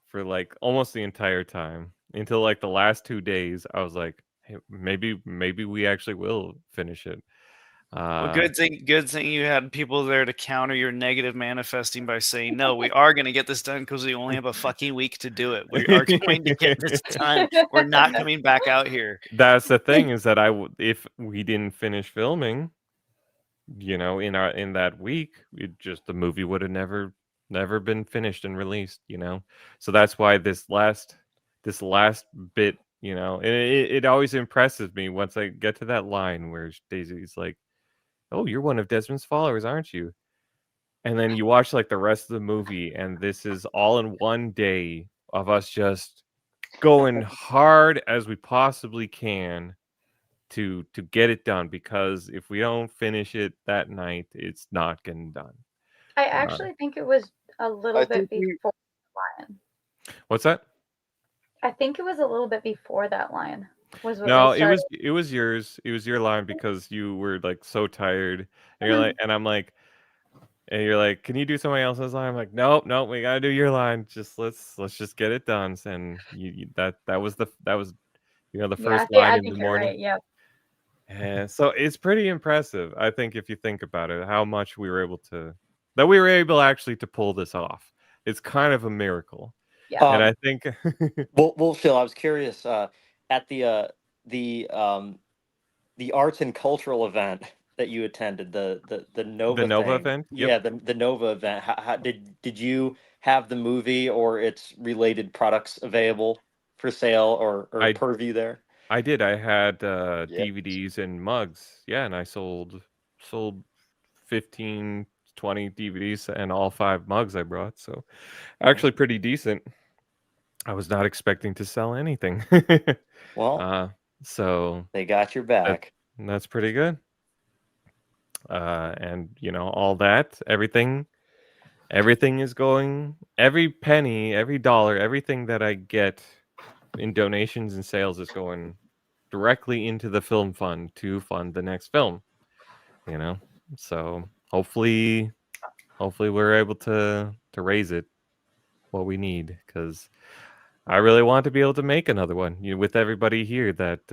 for like almost the entire time until like the last 2 days. I was like, hey, maybe we actually will finish it. Well, good thing you had people there to counter your negative manifesting by saying, no, we are going to get this done because we only have a fucking week to do it. We are going to get this done. We're not coming back out here. That's the thing, is that if we didn't finish filming, you know, in that week, the movie would have never been finished and released, you know. So that's why this last bit, you know, it always impresses me once I get to that line where Daisy's like, oh, you're one of Desmond's followers, aren't you? And then you watch like the rest of the movie, and this is all in one day of us just going hard as we possibly can to get it done, because if we don't finish it that night, it's not getting done. I actually think it was a little bit before the line. What's that? I think it was a little bit before that line. No, it was yours. It was your line, because you were like so tired, and you're like, and I'm like, and you're like, can you do somebody else's line? I'm like, nope, we gotta do your line. Just let's just get it done. And that was the first line in the morning. Right, yeah. And so it's pretty impressive, I think, if you think about it, how much we were able actually to pull this off. It's kind of a miracle. Yeah. And I think well, Phil, I was curious at the arts and cultural event that you attended, the Nova the Nova thing. event. Yep. Yeah, the Nova event. How did you have the movie or its related products available for sale or I per view there? I did. I had Yep. DVDs and mugs. Yeah, and I sold 15, 20 DVDs and all 5 mugs I brought. So actually pretty decent. I was not expecting to sell anything. Well, so they got your back. That's pretty good. And all that, everything is going, every penny, every dollar, everything that I get in donations and sales is going directly into the film fund to fund the next film. So hopefully we're able to raise it what we need, because I really want to be able to make another one, with everybody here that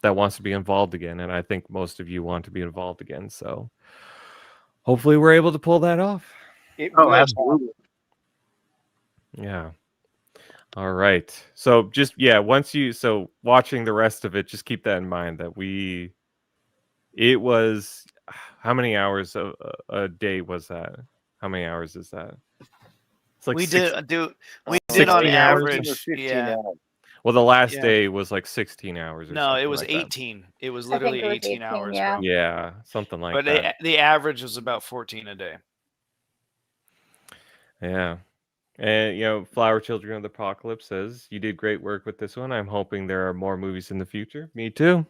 that wants to be involved again, and I think most of you want to be involved again. So hopefully we're able to pull that off. Absolutely. Yeah. All right. So just watching the rest of it, just keep that in mind that it was, how many hours a day was that? How many hours is that? It's like we six, did on 16 hours? average. Yeah. Well, the last Yeah. day was like 16 hours or No, something it was like that. 18. It was I think literally it was 18 18, hours, yeah. bro. Yeah, something like But that. the average was about 14 a day. Yeah. And Flower Children of the Apocalypse says, you did great work with this one. I'm hoping there are more movies in the future. Me too.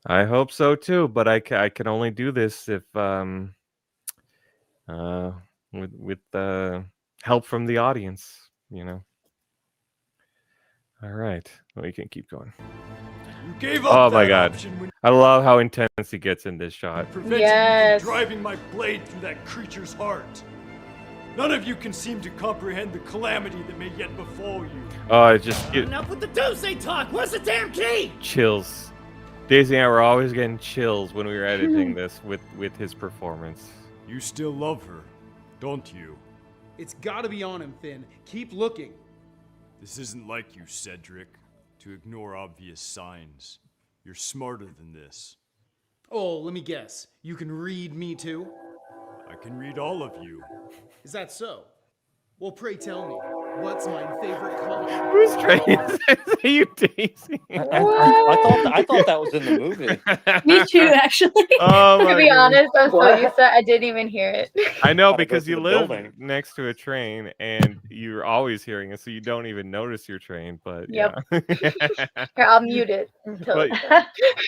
I hope so too, but I can only do this if with help from the audience, All right. Well, you can keep going. You gave up Oh my that god. option when I love how intense he gets in this shot. prevented Yes. me from driving my blade through that creature's heart. None of you can seem to comprehend the calamity that may yet befall you. Oh, it just Enough with the doomsday talk. Where's the damn key? chills. Daisy and I were always getting chills when we were editing this with his performance. You still love her, don't you? It's gotta be on him, Finn. Keep looking. This isn't like you, Cedric, to ignore obvious signs. You're smarter than this. Oh, let me guess. You can read me too? I can read all of you. Is that so? Well, pray tell me, what's my favorite color? Who's trying to say you, Daisy? I thought that was in the movie. Me too, actually. Oh my To be goodness. honest, I'm so used to it, I didn't even hear it. I know, Gotta go because to you the live building. next to a train and you're always hearing it, so you don't even notice your train. But Yep. yeah, Here, I'll mute it until. But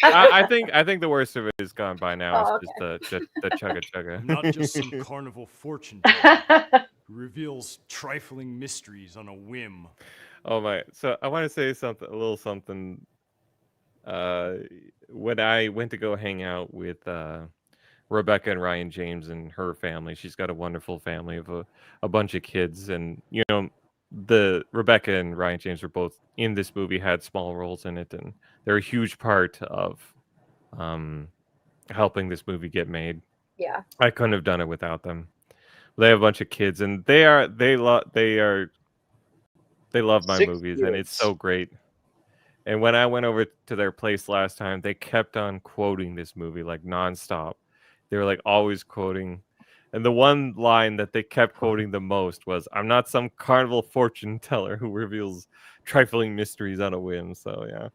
I think the worst of it is gone by now. Oh, It's just the chugga chugga. Not just some carnival fortune teller who reveals trifling mysteries on a whim. Oh my! So I want to say a little something. When I went to go hang out with Rebecca and Ryan James and her family, she's got a wonderful family of a bunch of kids, and the Rebecca and Ryan James were both in this movie, had small roles in it, and they're a huge part of helping this movie get made. Yeah. I couldn't have done it without them. They have a bunch of kids, and they love my 6 movies, and it's kids. so great. And when I went over to their place last time, they kept on quoting this movie like nonstop. They were like always quoting, and the one line that they kept quoting the most was, "I'm not some carnival fortune teller who reveals trifling mysteries on a whim." So yeah,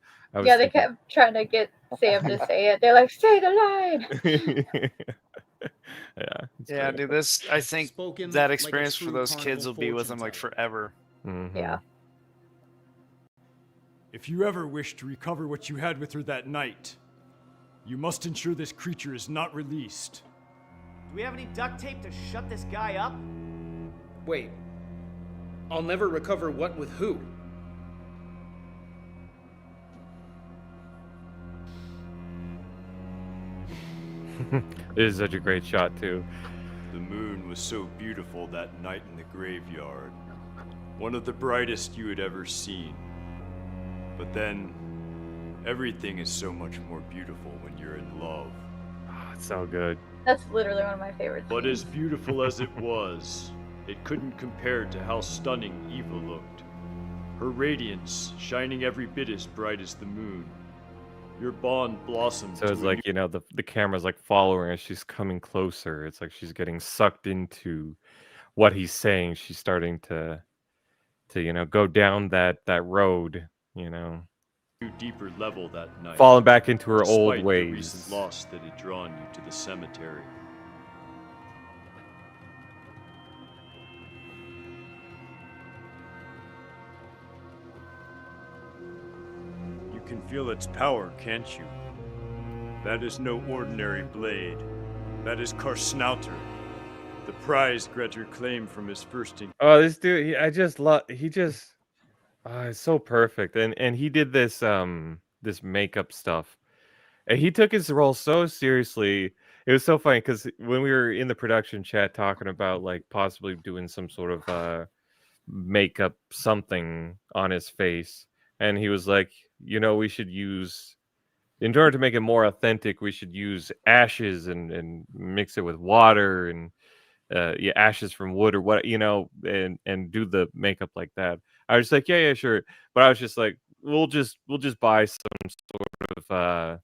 Yeah, they kept trying to get Sam to say it. They're like, say the line. Yeah. Yeah, dude, I think Spoken that like a experience for true those kids will carnival be with them fortune like teller. forever. Yeah. If you ever wish to recover what you had with her that night, you must ensure this creature is not released. Do we have any duct tape to shut this guy up? Wait. I'll never recover what with who? This is such a great shot too. The moon was so beautiful that night in the graveyard. One of the brightest you had ever seen. But then, everything is so much more beautiful when you're in love. Oh, it's so good. That's literally one of my favorites. But as beautiful as it was, It couldn't compare to how stunning Eva looked. Her radiance shining every bit as bright as the moon. Your bond blossomed So it's to a like, the camera's like following her as she's coming closer. It's like she's getting sucked into what he's saying. She's starting to go down that road, new deeper level that night. falling back into her old despite the recent ways. loss that had drawn you to the cemetery. You can feel its power, can't you? That is no ordinary blade. That is Karsnauter, the prize Grettir claimed from his first Oh, this dude, I just love. It's so perfect, and he did this this makeup stuff, and he took his role so seriously. It was so funny because when we were in the production chat talking about like possibly doing some sort of makeup something on his face, and he was like, we should use, in order to make it more authentic, we should use ashes and mix it with water and ashes from wood or what, and do the makeup like that. I was like, yeah, sure. But I was just like, we'll just buy some sort of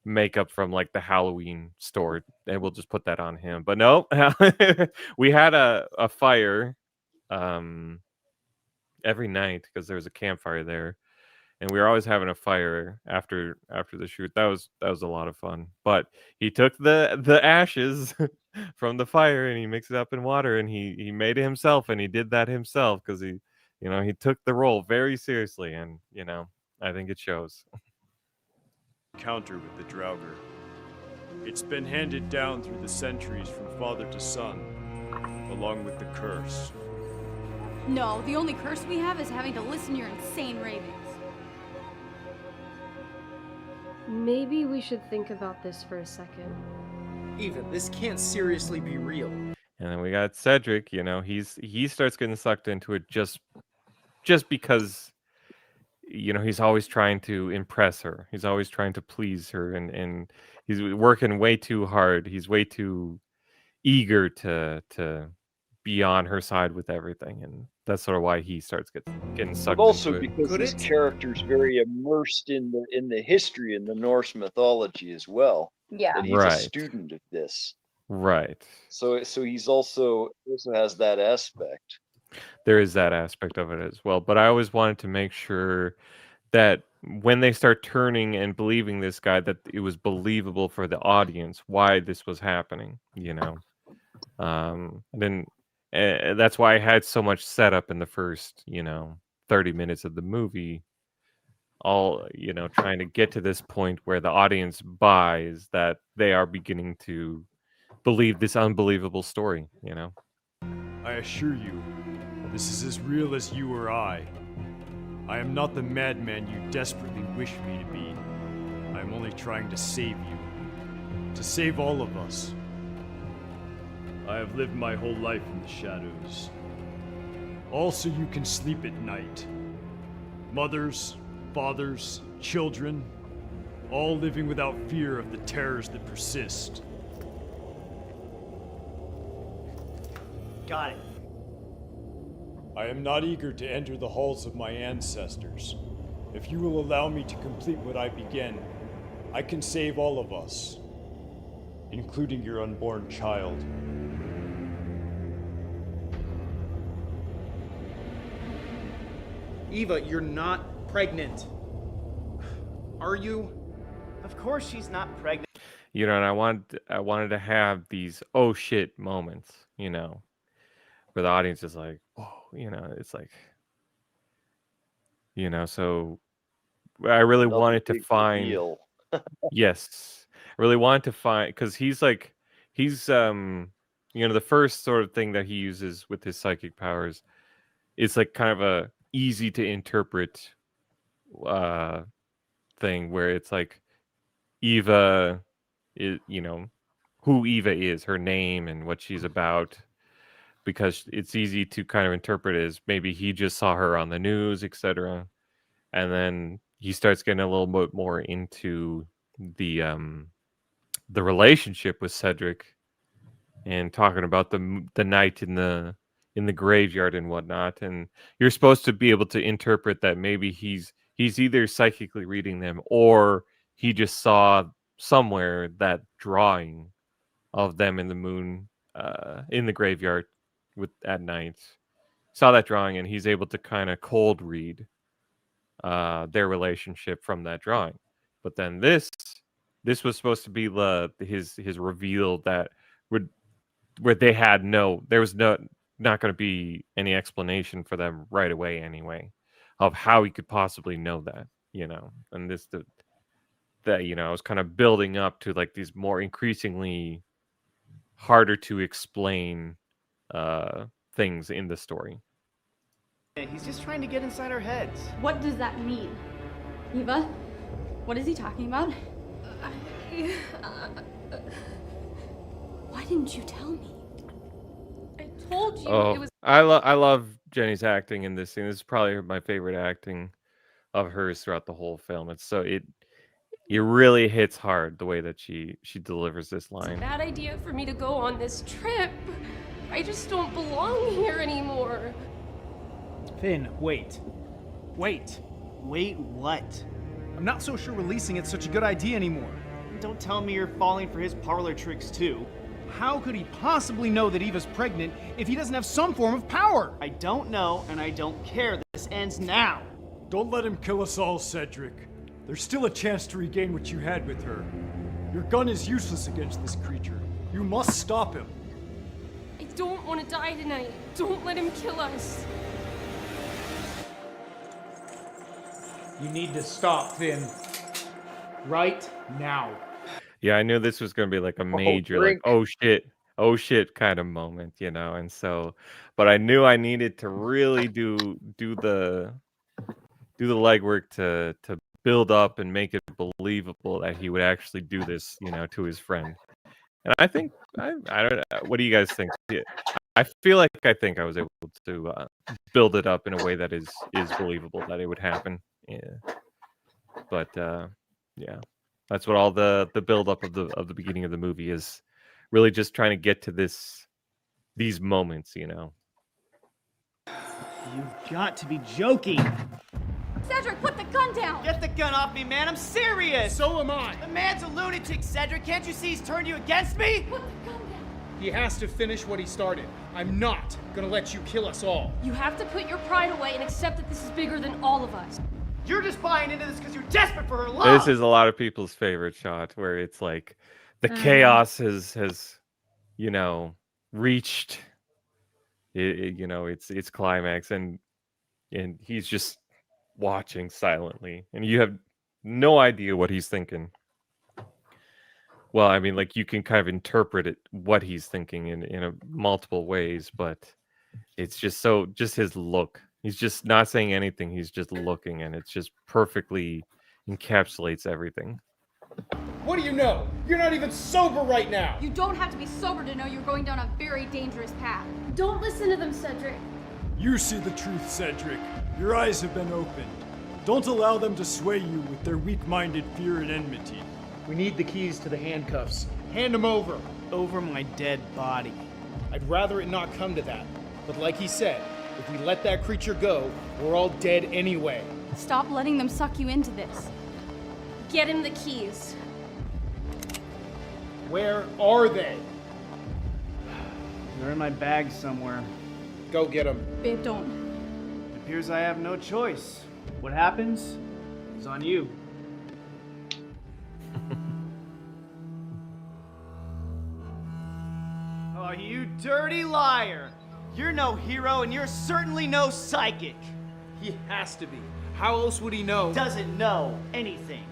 makeup from like the Halloween store and we'll just put that on him. But no, we had a fire every night because there was a campfire there, and we were always having a fire after the shoot. That was a lot of fun. But he took the ashes from the fire and he mixed it up in water and he made it himself, and he did that himself because he took the role very seriously, and I think it shows. encounter with the Draugr. It's been handed down through the centuries from father to son, along with the curse. No, the only curse we have is having to listen to your insane ravings. Maybe we should think about this for a second. Eva, this can't seriously be real. And then we got Cedric. He starts getting sucked into it just because he's always trying to impress her. He's always trying to please her, and he's working way too hard. He's way too eager to be on her side with everything, and that's sort of why he starts getting But sucked also into it. because his character's very immersed in the history and the Norse mythology as well. Yeah. That he's a Right. student of this. Right. So he's also has that aspect. There is that aspect of it as well. But I always wanted to make sure that when they start turning and believing this guy, that it was believable for the audience why this was happening. And then that's why I had so much setup in the first 30 minutes of the movie, all trying to get to this point where the audience buys that they are beginning to believe this unbelievable story. I assure you, this is as real as you or I. I am not the madman you desperately wish me to be. I am only trying to save you. To save all of us. I have lived my whole life in the shadows. All so you can sleep at night. Mothers, fathers, children, all living without fear of the terrors that persist. Got it. I am not eager to enter the halls of my ancestors. If you will allow me to complete what I began, I can save all of us, including your unborn child. Eva, you're not pregnant. Are you? Of course she's not pregnant. And I wanted to have these oh shit moments, where the audience is like, oh, it's like, so I really Another wanted to big find, reveal. yes, I really wanted to find, because he's the first sort of thing that he uses with his psychic powers is like kind of a easy to interpret thing where it's like Eva is, who Eva is, her name and what she's about, because it's easy to kind of interpret as maybe he just saw her on the news, etc. And then he starts getting a little bit more into the relationship with Cedric and talking about the night in the in the graveyard and whatnot, and you're supposed to be able to interpret that maybe he's either psychically reading them, or he just saw somewhere that drawing of them in the moon, in the graveyard at night. Saw that drawing, and he's able to kind of cold read their relationship from that drawing. But then this was supposed to be his reveal that would where they had there was not going to be any explanation for them right away anyway of how he could possibly know that, and that I was kind of building up to like these more increasingly harder to explain things in the story. He's just trying to get inside our heads. What does that mean? Eva, what is he talking about? Why didn't you tell me? I told you Oh, it was. I love Jenny's acting in this scene. This is probably my favorite acting of hers throughout the whole film. It's so it really hits hard the way that she delivers this It's a line. bad idea for me to go on this trip. I just don't belong here anymore. Finn, wait. Wait. Wait, what? I'm not so sure releasing it's such a good idea anymore. Don't tell me you're falling for his parlor tricks too. How could he possibly know that Eva's pregnant if he doesn't have some form of power? I don't know, and I don't care. This ends now. Don't let him kill us all, Cedric. There's still a chance to regain what you had with her. Your gun is useless against this creature. You must stop him. I don't want to die tonight. Don't let him kill us. You need to stop, Finn. Right now. Yeah, I knew this was going to be like a major, like, oh shit kind of moment, and so, but I knew I needed to really do the legwork to build up and make it believable that he would actually do this, to his friend. And I think I don't know. What do you guys think? Yeah, I feel like I was able to build it up in a way that is believable that it would happen. Yeah, but yeah, that's what all the build up of the beginning of the movie is, really just trying to get to these moments. You've got to be joking. Cedric, put the gun down! Get the gun off me, man. I'm serious. So am I. The man's a lunatic, Cedric. Can't you see he's turned you against me? Put the gun down! He has to finish what he started. I'm not gonna let you kill us all. You have to put your pride away and accept that this is bigger than all of us. You're just buying into this because you're desperate for her love. This is a lot of people's favorite shot, where it's like the chaos has reached its climax, and he's just watching silently, and you have no idea what he's thinking. Well, I mean, like, you can kind of interpret what he's thinking in multiple ways, but it's just his look. He's just not saying anything. He's just looking, and it's just perfectly encapsulates everything. What do you know? You're not even sober right now. You don't have to be sober to know you're going down a very dangerous path. Don't listen to them, Cedric. You see the truth, Cedric. Your eyes have been opened. Don't allow them to sway you with their weak-minded fear and enmity. We need the keys to the handcuffs. Hand them over. Over my dead body. I'd rather it not come to that. But like he said, if we let that creature go, we're all dead anyway. Stop letting them suck you into this. Get him the keys. Where are they? They're in my bag somewhere. Go get them. Babe, don't. It appears I have no choice. What happens is on you. Oh, you dirty liar! You're no hero, and you're certainly no psychic. He has to be. How else would he know? Doesn't know anything.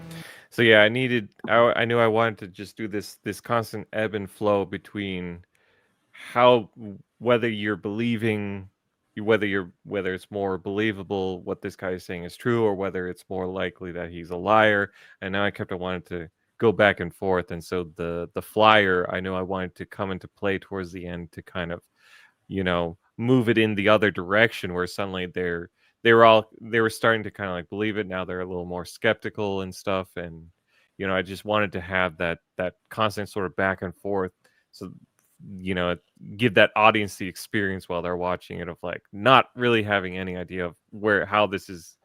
So yeah, I knew I wanted to just do this constant ebb and flow between whether you're believing, whether it's more believable what this guy is saying is true, or whether it's more likely that he's a liar. And now I kept on wanting to go back and forth, and so the flyer, I know I wanted to come into play towards the end to kind of move it in the other direction, where suddenly they were starting to kind of like believe it. Now they're a little more skeptical and stuff, and I just wanted to have that constant sort of back and forth, so give that audience the experience while they're watching it, of like not really having any idea of how this is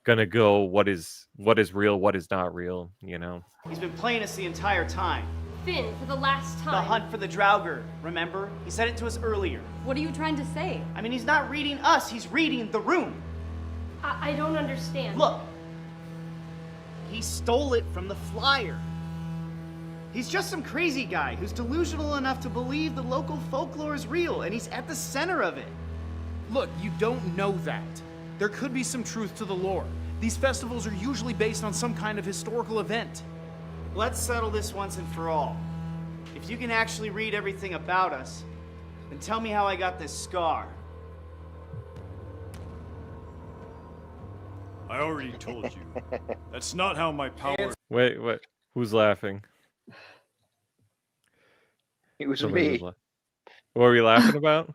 gonna go, what is real, what is not real. He's been playing us the entire time. Finn, for the last time. The hunt for the Draugr, remember? He said it to us earlier. What are you trying to say? I mean, he's not reading us, he's reading the room. I don't understand. Look, he stole it from the flyer. He's just some crazy guy who's delusional enough to believe the local folklore is real, and he's at the center of it. Look, you don't know that. There could be some truth to the lore. These festivals are usually based on some kind of historical event. Let's settle this once and for all. If you can actually read everything about us, then tell me how I got this scar. I already told you. That's not how my power... Wait, what? Who's laughing? It was Somebody me. What were we laughing about?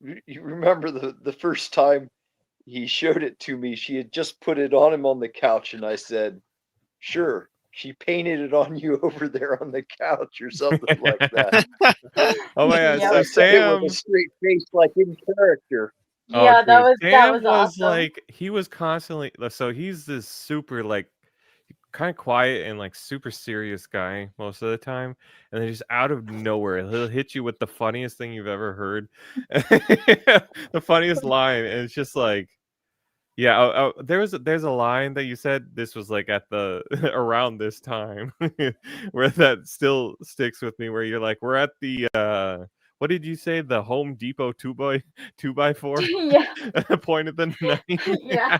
You remember the first time he showed it to me, she had just put it on him on the couch, and I said, sure, she painted it on you over there on the couch or something like that. Oh my god, so I said it with Sam... a straight face, like in character. Yeah, that was Sam was awesome. like, he was constantly, so he's this super like kind of quiet and like super serious guy most of the time, and then just out of nowhere he'll hit you with the funniest thing you've ever heard. The funniest line, and it's just like, yeah, there's a line that you said, this was like at the around this time, where that still sticks with me, where you're like, we're at the what did you say, the Home Depot 2x4 Yeah. point of the night? Yeah.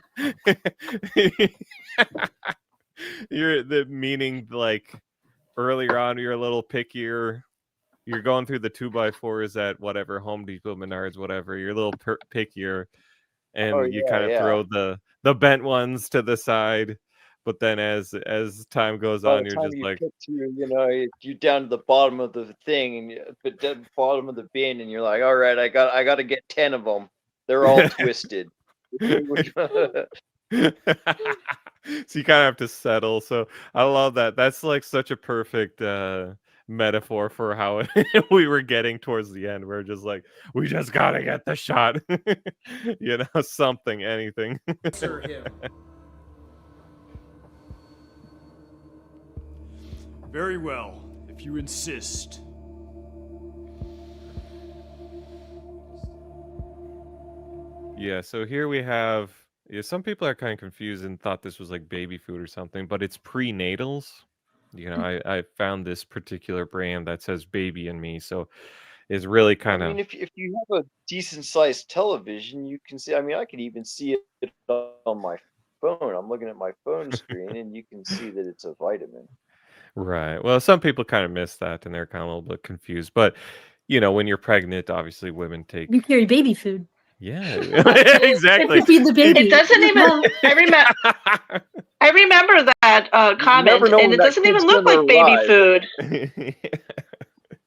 You're the meaning, like, earlier on you're a little pickier. You're going through the 2x4s at whatever Home Depot, Menards, whatever. You're a little pickier, and Oh, you yeah, kind of yeah. throw the bent ones to the side. But then as time goes By on, the you're time just you like, get to, you're down to the bottom of the thing, and but the bottom of the bin, and you're like, all right, I got to get 10 of them. They're all twisted. so you kind of have to settle. So I love that. That's like such a perfect metaphor for how we were getting towards the end. We're just like, we just gotta get the shot. Something, anything. Sir, him. Very well, if you insist. Yeah, so here we have, some people are kind of confused and thought this was like baby food or something, but it's prenatals. I found this particular brand that says baby in me, so it's really I kind mean, of... if you have a decent sized television, you can see. I mean, I can even see it on my phone. I'm looking at my phone screen, and you can see that it's a vitamin. Right. Well, some people kind of miss that, and they're kind of a little bit confused. But when you're pregnant, obviously women take... You carry baby food. Yeah, exactly. To feed the baby. It doesn't even. I remember that comment, never know and when it that doesn't even kid's look gonna like baby arrive.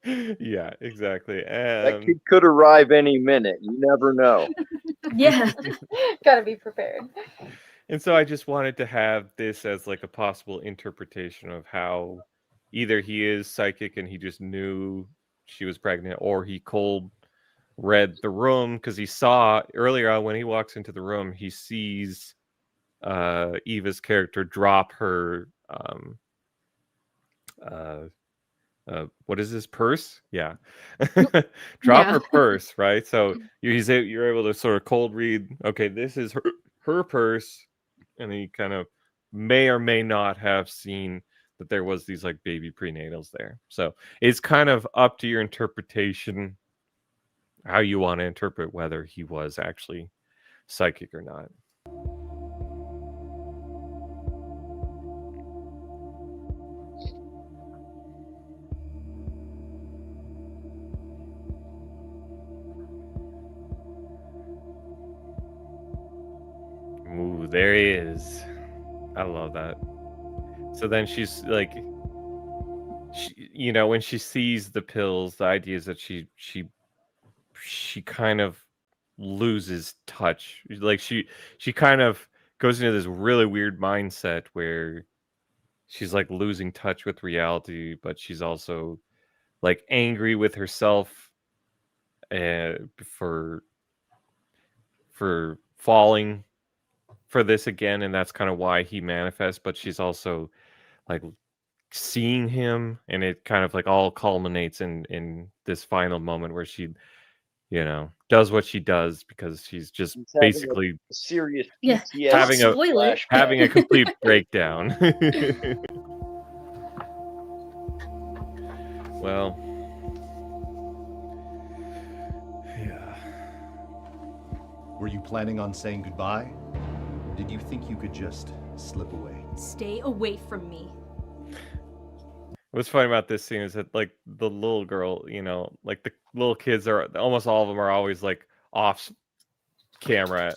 food. Yeah, exactly. That kid could arrive any minute. You never know. Yeah. Gotta be prepared. And so I just wanted to have this as like a possible interpretation of how either he is psychic and he just knew she was pregnant, or he cold read the room, because he saw earlier on when he walks into the room, he sees Eva's character drop her what is this, purse? Yeah. Drop her purse, right? So you're able to sort of cold read, okay, this is her purse, and he kind of may or may not have seen that there was these like baby prenatals there. So it's kind of up to your interpretation, how you want to interpret whether he was actually psychic or not. Ooh, there he is. I love that. So then she's like, when she sees the pills, the idea is that she kind of loses touch. Like she kind of goes into this really weird mindset where she's like losing touch with reality, but she's also like angry with herself for falling for this again, and that's kind of why he manifests. But she's also like seeing him, and it kind of like all culminates in this final moment where she, does what she does because she's just He's having basically a serious Yeah, PTSD don't spoil it. having a complete breakdown. Well, yeah. Were you planning on saying goodbye? Or did you think you could just slip away? Stay away from me. What's funny about this scene is that like the little girl, like the little kids are almost all of them are always like off camera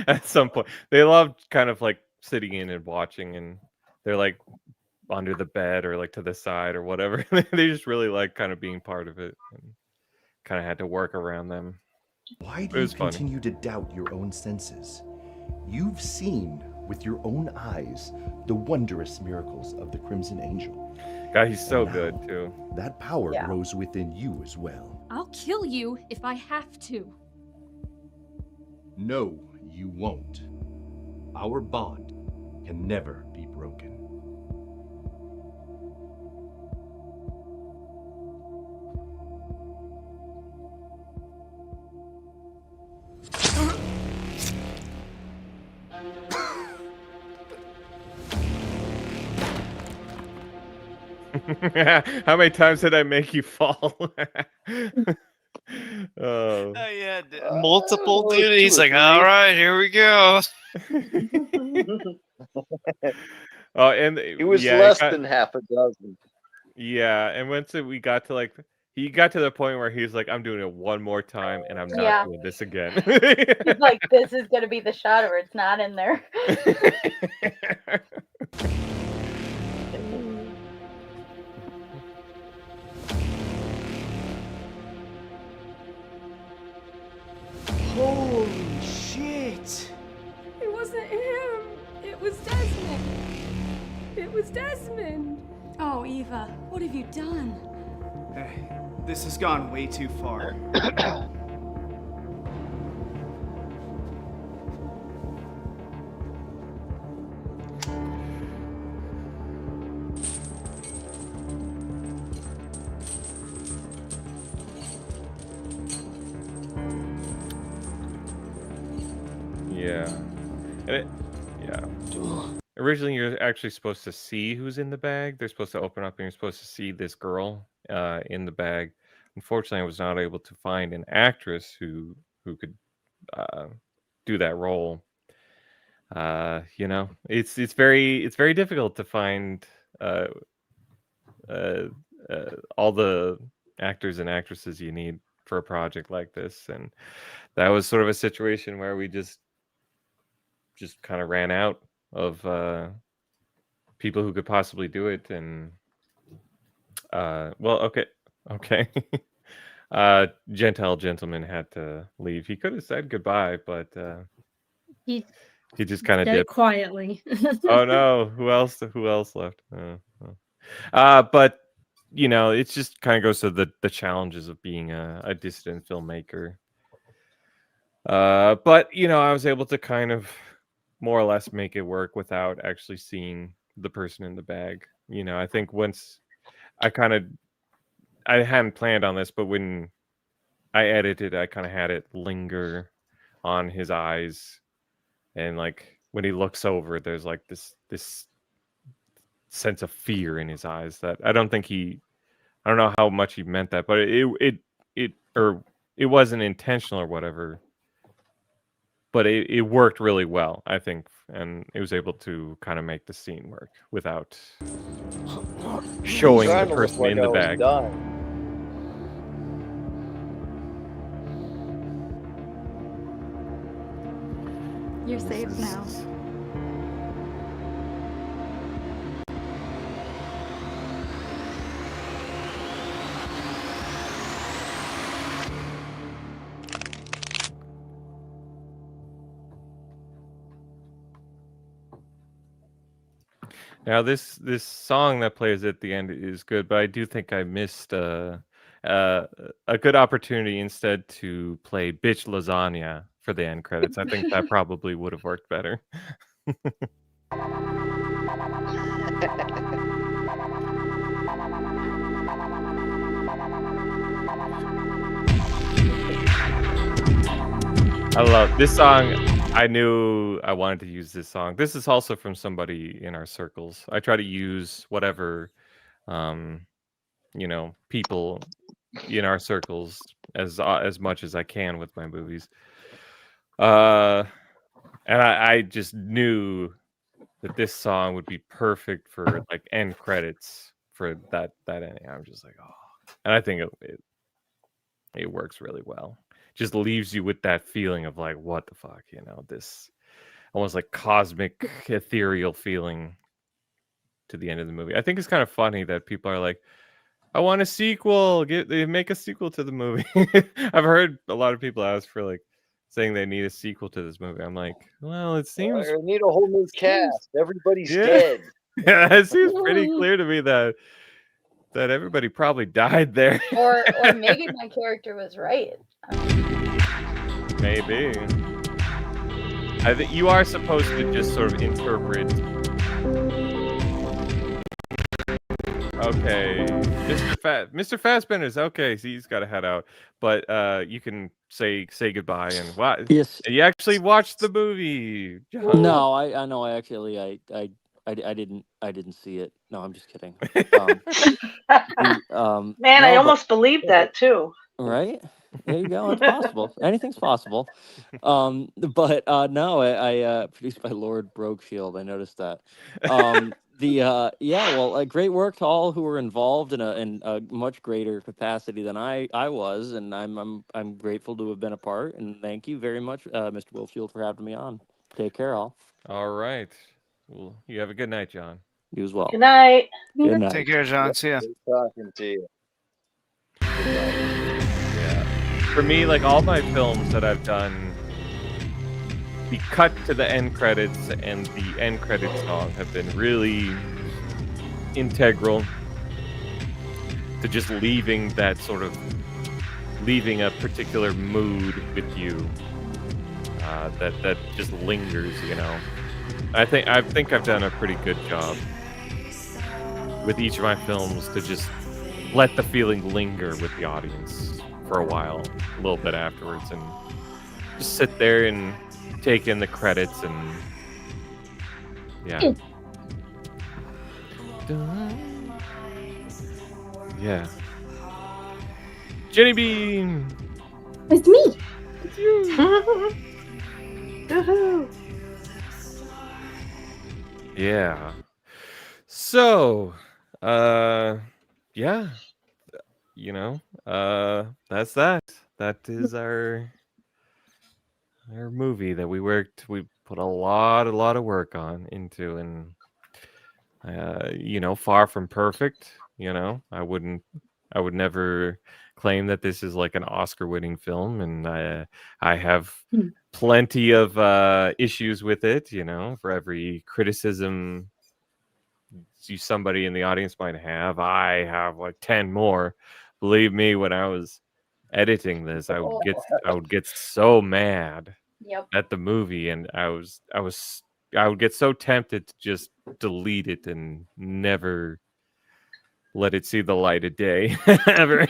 at some point. They love kind of like sitting in and watching, and they're like under the bed or like to the side or whatever. They just really like kind of being part of it, and kind of had to work around them. Why It do you was funny. continue to doubt your own senses? You've seen with your own eyes the wondrous miracles of the Crimson Angel. God, he's so And good now, too. That power grows within you as well. I'll kill you if I have to. No, you won't. Our bond can never be broken. How many times did I make you fall? Oh. Yeah, multiple dude. He's like, all right, here we go. Oh, and It was yeah, less than half a dozen. Yeah, and once we got to like, he got to the point where he's like, I'm doing it one more time, and I'm not Yeah. doing this again. He's like, this is gonna be the shot, or it's not in there. Holy shit! It wasn't him. It was Desmond. It was Desmond. Oh, Eva, what have you done? This has gone way too far. Yeah. Yeah. Originally, you're actually supposed to see who's in the bag. They're supposed to open up, and you're supposed to see this girl in the bag. Unfortunately, I was not able to find an actress who could do that role. It's very difficult to find all the actors and actresses you need for a project like this, and that was sort of a situation where we just kind of ran out of people who could possibly do it. And well, okay. Gentile gentleman had to leave. He could have said goodbye, but He just kind of said it dipped quietly. Oh no, who else left? But it just kind of goes to the challenges of being a dissident filmmaker. But I was able to kind of more or less make it work without actually seeing the person in the bag. I think once I hadn't planned on this, but when I edited, I kind of had it linger on his eyes, and like when he looks over, there's like this sense of fear in his eyes that I don't know how much he meant that, but it wasn't intentional or whatever. But it worked really well, I think, and it was able to kind of make the scene work without showing the Trying to look person like in I the was bag. dying. You're safe now. Now this song that plays at the end is good, but I do think I missed a good opportunity instead to play "Bitch Lasagna" for the end credits. I think that probably would have worked better. I love this song. I knew I wanted to use this song. This is also from somebody in our circles. I try to use whatever, people in our circles as much as I can with my movies. And I just knew that this song would be perfect for like end credits for that ending. I'm just like, oh, and I think it works really well. Just leaves you with that feeling of like, what the fuck, this almost like cosmic ethereal feeling to the end of the movie. I think it's kind of funny that people are like, I want a sequel. They make a sequel to the movie. I've heard a lot of people ask for like saying they need a sequel to this movie. I'm like, well, it seems We need a whole new cast. Everybody's yeah. dead. Yeah, it seems pretty clear to me that everybody probably died there. Or maybe my character was right. Maybe. I think you are supposed to just sort of interpret. Okay, Mr. Fastbender's okay. So he's got to head out, but you can say goodbye and what? Yes. You actually watched the movie. John. No, I know. I actually, I didn't see it. No, I'm just kidding. Man, I no, almost believed that too. Right? There you go. It's possible. Anything's possible. But no, I produced by Lord Brogueshield. I noticed that. Well, great work to all who were involved in a much greater capacity than I was, and I'm grateful to have been a part. And thank you very much, Mr. Wilfield, for having me on. Take care, all. All right. Well, you have a good night, John. You as well. Good night. Good night. Take care, John. See ya. Good talking to you. Yeah. For me, like all my films that I've done, the cut to the end credits and the end credits song have been really integral to just leaving a particular mood with you that just lingers, I think I've done a pretty good job with each of my films to just let the feeling linger with the audience for a while, a little bit afterwards, and just sit there and take in the credits and yeah. Jenny Bean, It's me. it's you. Woohoo. Yeah. So, yeah, that's that. That is our movie that we put a lot of work into, and far from perfect. I would never claim that this is like an Oscar-winning film, and I have plenty of issues with it. For every criticism somebody in the audience might have, I have like 10 more. Believe me, when I was editing this, I would get so mad at the movie, and I would get so tempted to just delete it and never let it see the light of day ever.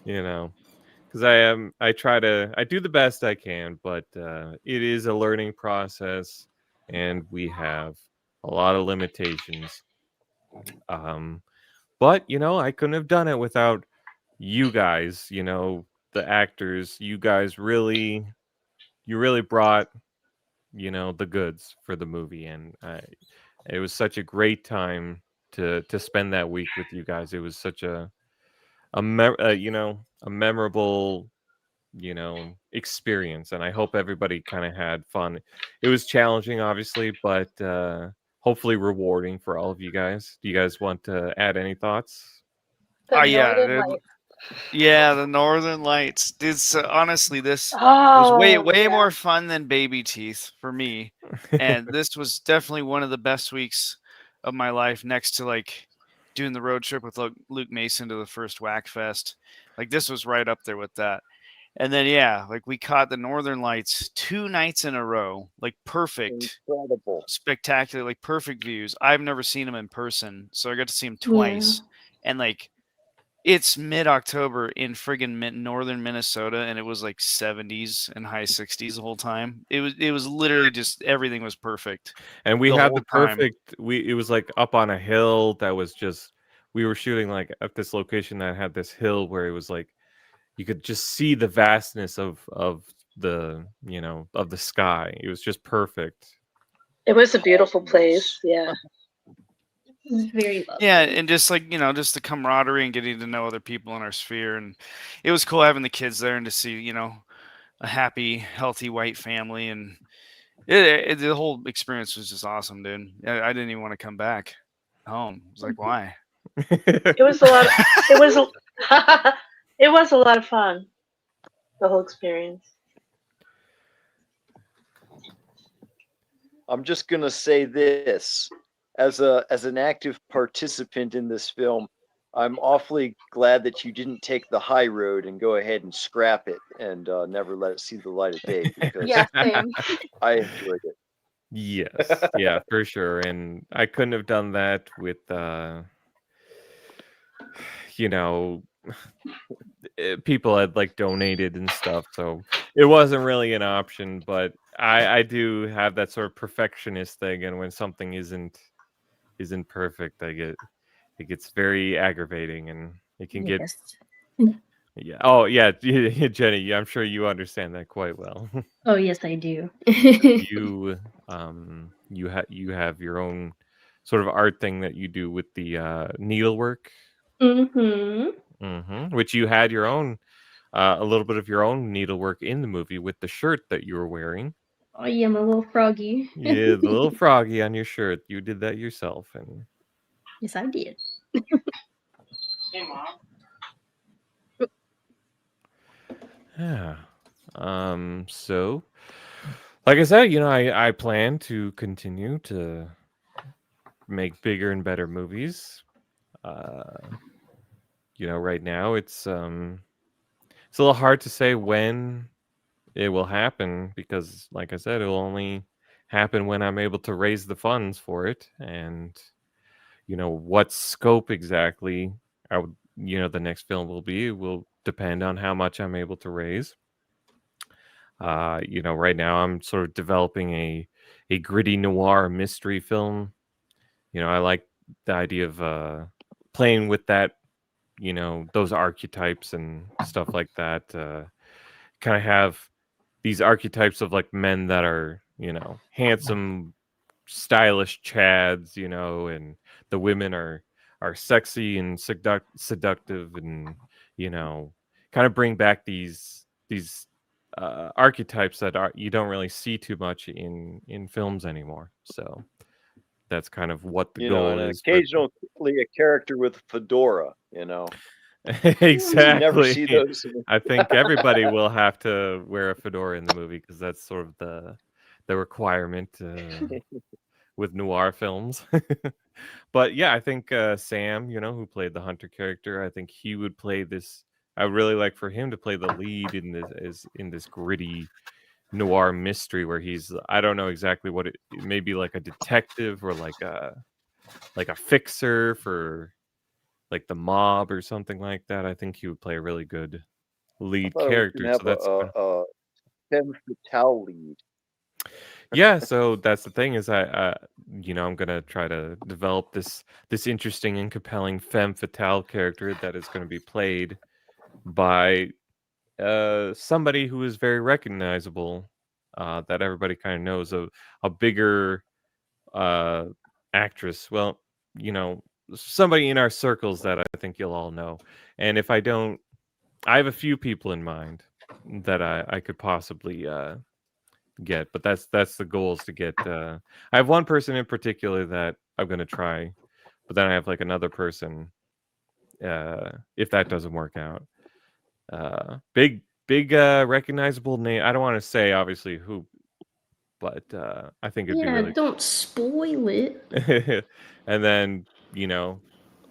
Because I do the best I can, but it is a learning process, and we have a lot of limitations. But I couldn't have done it without you guys, the actors. You guys you really brought, the goods for the movie, and it was such a great time to spend that week with you guys. It was such a memorable experience, and I hope everybody kind of had fun. It was challenging, obviously, but hopefully rewarding for all of you guys. Do you guys want to add any thoughts? Yeah, the Northern Lights. This honestly, this was way more fun than Baby Teeth for me, and this was definitely one of the best weeks of my life, next to like doing the road trip with Luke Mason to the first Whack Fest. Like this was right up there with that. And then yeah, like we caught the Northern Lights 2 nights in a row, like perfect, Incredible. spectacular, like perfect views. I've never seen them in person, so I got to see them Yeah. twice. And like it's mid-October in friggin' northern Minnesota, and it was like 70s and high 60s the whole time. It was literally just everything was perfect. And we the had whole the time. perfect. It was like up on a hill that was just. We were shooting like at this location that had this hill where it was like you could just see the vastness of the of the sky. It was just perfect. It was a beautiful place. Yeah. It was very lovely. Yeah, and just like just the camaraderie and getting to know other people in our sphere, and it was cool having the kids there and to see a happy, healthy white family, and the whole experience was just awesome, dude. I didn't even want to come back home. I was like, why? It was a lot. It was. It was a lot of fun. The whole experience. I'm just gonna say this, as an active participant in this film, I'm awfully glad that you didn't take the high road and go ahead and scrap it and never let it see the light of day, because Yeah, same. I enjoyed it. Yes, yeah, for sure. And I couldn't have done that with people had like donated and stuff, so it wasn't really an option. But I do have that sort of perfectionist thing, and when something isn't perfect, it gets very aggravating, and it can get. Yes. Yeah. Oh yeah, Jenny. Yeah, I'm sure you understand that quite well. Oh yes, I do. you you have your own sort of art thing that you do with the needlework. Which you had your own a little bit of your own needlework in the movie with the shirt that you were wearing. Oh yeah, my little froggy. Yeah, the little froggy on your shirt. You did that yourself, and Yes, I did. Hey, Mom. yeah. So, like I said, I plan to continue to make bigger and better movies. Right now it's a little hard to say when it will happen because, like I said, it will only happen when I'm able to raise the funds for it, and what scope exactly the next film will depend on how much I'm able to raise. Right now I'm sort of developing a gritty noir mystery film. I like the idea of playing with that, those archetypes and stuff like that. Kind of have these archetypes of like men that are, handsome, stylish chads, and the women are sexy and seductive, and kind of bring back these archetypes that you don't really see too much in films anymore. So that's kind of what the goal And is. But occasionally a character with a fedora. exactly. You never see those. I think everybody will have to wear a fedora in the movie because that's sort of the requirement with noir films. But yeah, I think Sam, who played the hunter character, I think he would play this. I would really like for him to play the lead in this gritty noir mystery where I don't know exactly what it may be, like a detective or like a fixer for like the mob or something like that. I think he would play a really good lead I thought we were character. gonna So have that's a femme fatale lead. yeah. So that's the thing is I'm gonna try to develop this interesting and compelling femme fatale character that is going to be played by somebody who is very recognizable, that everybody kind of knows, a bigger uh actress. Well, somebody in our circles that I think you'll all know. And if I don't, I have a few people in mind that I could possibly get, but that's the goal, is to get I have one person in particular that I'm going to try, but then I have like another person if that doesn't work out. Big recognizable name. I don't want to say obviously who but I think it'd be Yeah, really. don't spoil it. And then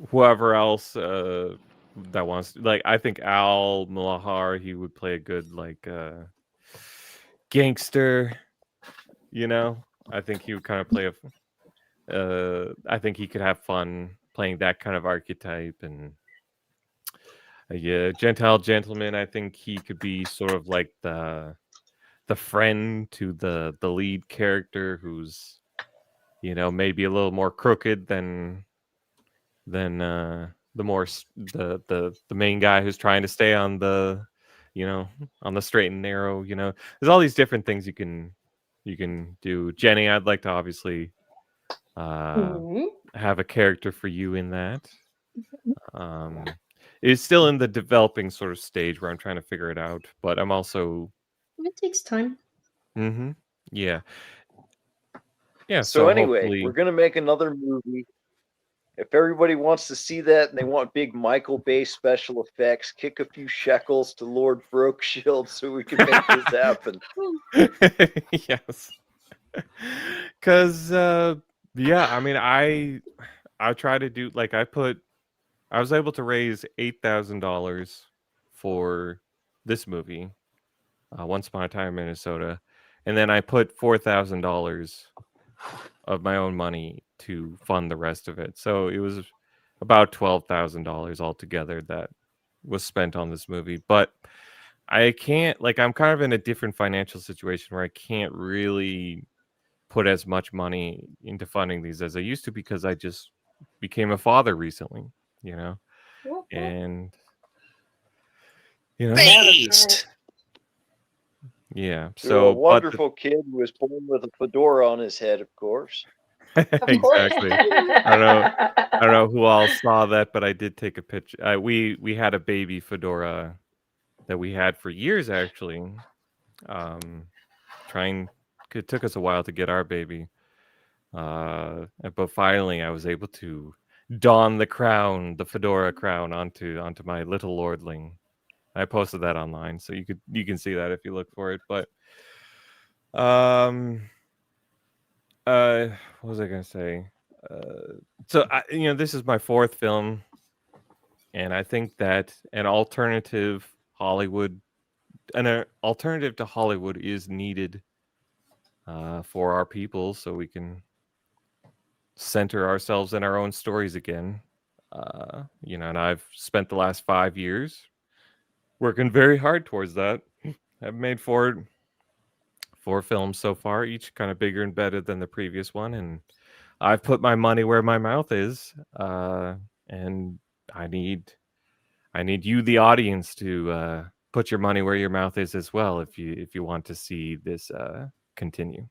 whoever else that wants, like, I think Al Malahar, he would play a good gangster. I think he would kind of play I think he could have fun playing that kind of archetype. And Gentile gentleman, I think he could be sort of like the friend to the lead character, who's maybe a little more crooked than the main guy who's trying to stay on the on the straight and narrow. There's all these different things you can do. Jenny, I'd like to obviously have a character for you in that. It's still in the developing sort of stage where I'm trying to figure it out, but I'm also It takes time. yeah. So anyway, hopefully we're gonna make another movie. If everybody wants to see that and they want big Michael Bay special effects, kick a few shekels to Lord Brookshield so we can make this happen. Yes. Because I mean, I try to do, like, I was able to raise $8,000 for this movie, Once Upon a Time in Minnesota, and then I put $4,000 of my own money to fund the rest of it. So it was about $12,000 altogether that was spent on this movie. But I can't, I'm kind of in a different financial situation where I can't really put as much money into funding these as I used to, because I just became a father recently, and Based. yeah. You're So a wonderful kid who was born with a fedora on his head, of course. Exactly. I don't know who all saw that, but I did take a picture. We had a baby fedora that we had for years, actually. It took us a while to get our baby. But finally I was able to don the fedora crown onto my little lordling. I posted that online, so you can see that if you look for it. But what was I gonna say? So this is my fourth film, and I think that an alternative to Hollywood is needed for our people, so we can center ourselves in our own stories again. And I've spent the last 5 years working very hard towards that. I've made four films so far, each kind of bigger and better than the previous one, and I've put my money where my mouth is, and I need you, the audience, to put your money where your mouth is as well, if you want to see this continue.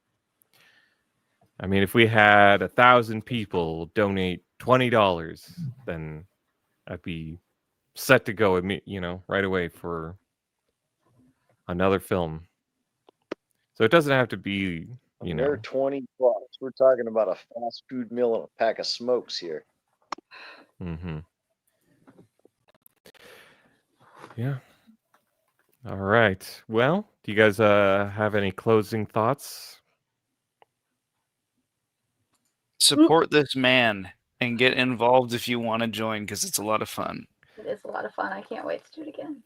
I mean, if we had 1,000 people donate $20, then I'd be set to go, right away for another film. So it doesn't have to be, They're $20. We're talking about a fast food meal and a pack of smokes here. Mm-hmm. Yeah. All right. Well, do you guys have any closing thoughts? Support this man and get involved if you want to join, because it's a lot of fun. It is a lot of fun. I can't wait to do it again.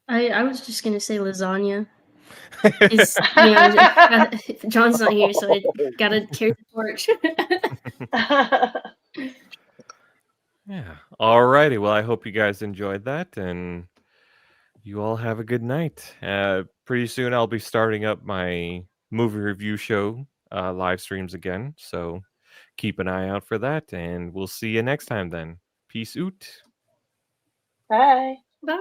I was just gonna say lasagna. John's not here, so I gotta carry the torch. Yeah. All righty. Well, I hope you guys enjoyed that, and you all have a good night. Pretty soon I'll be starting up my movie review show live streams again, so keep an eye out for that, and we'll see you next time then. Peace out. Bye. Bye.